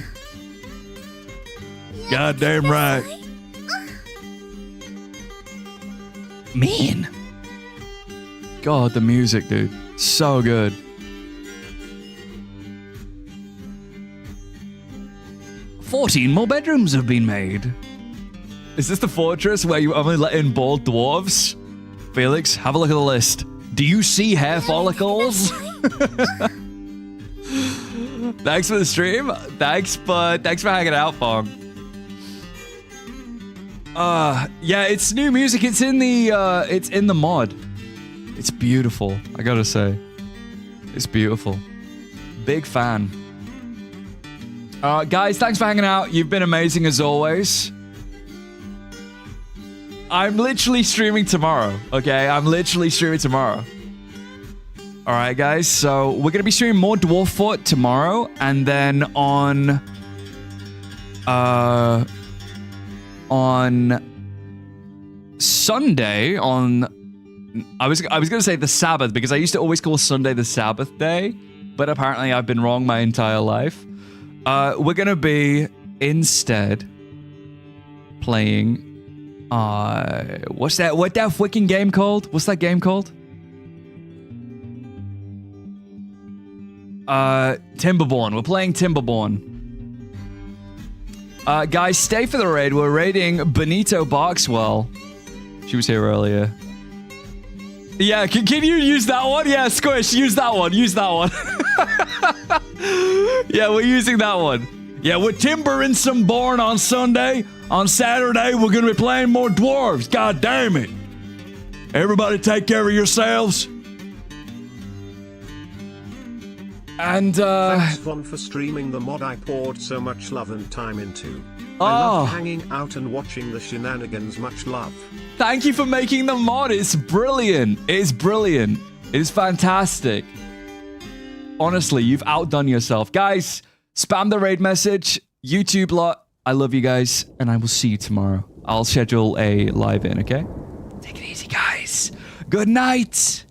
Goddamn right. Man. God, the music, dude. So good. "14 more bedrooms have been made." Is this the fortress where you only let in bald dwarves? Felix, have a look at the list. Do you see hair follicles? Thanks for the stream. Thanks for hanging out, Fong. Yeah, it's new music. It's in the mod. It's beautiful, I gotta say. It's beautiful. Big fan. Guys, thanks for hanging out. You've been amazing as always. I'm literally streaming tomorrow, okay? I'm literally streaming tomorrow. Alright, guys, so we're gonna be streaming more Dwarf Fort tomorrow, and then on Sunday, I was gonna say the Sabbath, because I used to always call Sunday the Sabbath day, but apparently I've been wrong my entire life. We're gonna be instead playing what that freaking game called? What's that game called? Timberborn. We're playing Timberborn. Guys, stay for the raid. We're raiding Benito Barkswell. She was here earlier. Yeah, can you use that one? Yeah, Squish, use that one. Use that one. Yeah, we're using that one. Yeah, we're timbering some born on Sunday. On Saturday, we're going to be playing more dwarves. God damn it. Everybody take care of yourselves. And, Thanks, Von, for streaming the mod I poured so much love and time into. I love hanging out and watching the shenanigans. Much love. Thank you for making the mod. It's brilliant. It's brilliant. It's fantastic. Honestly, you've outdone yourself. Guys, spam the raid message. YouTube lot, I love you guys, and I will see you tomorrow. I'll schedule a live in, okay? Take it easy, guys. Good night.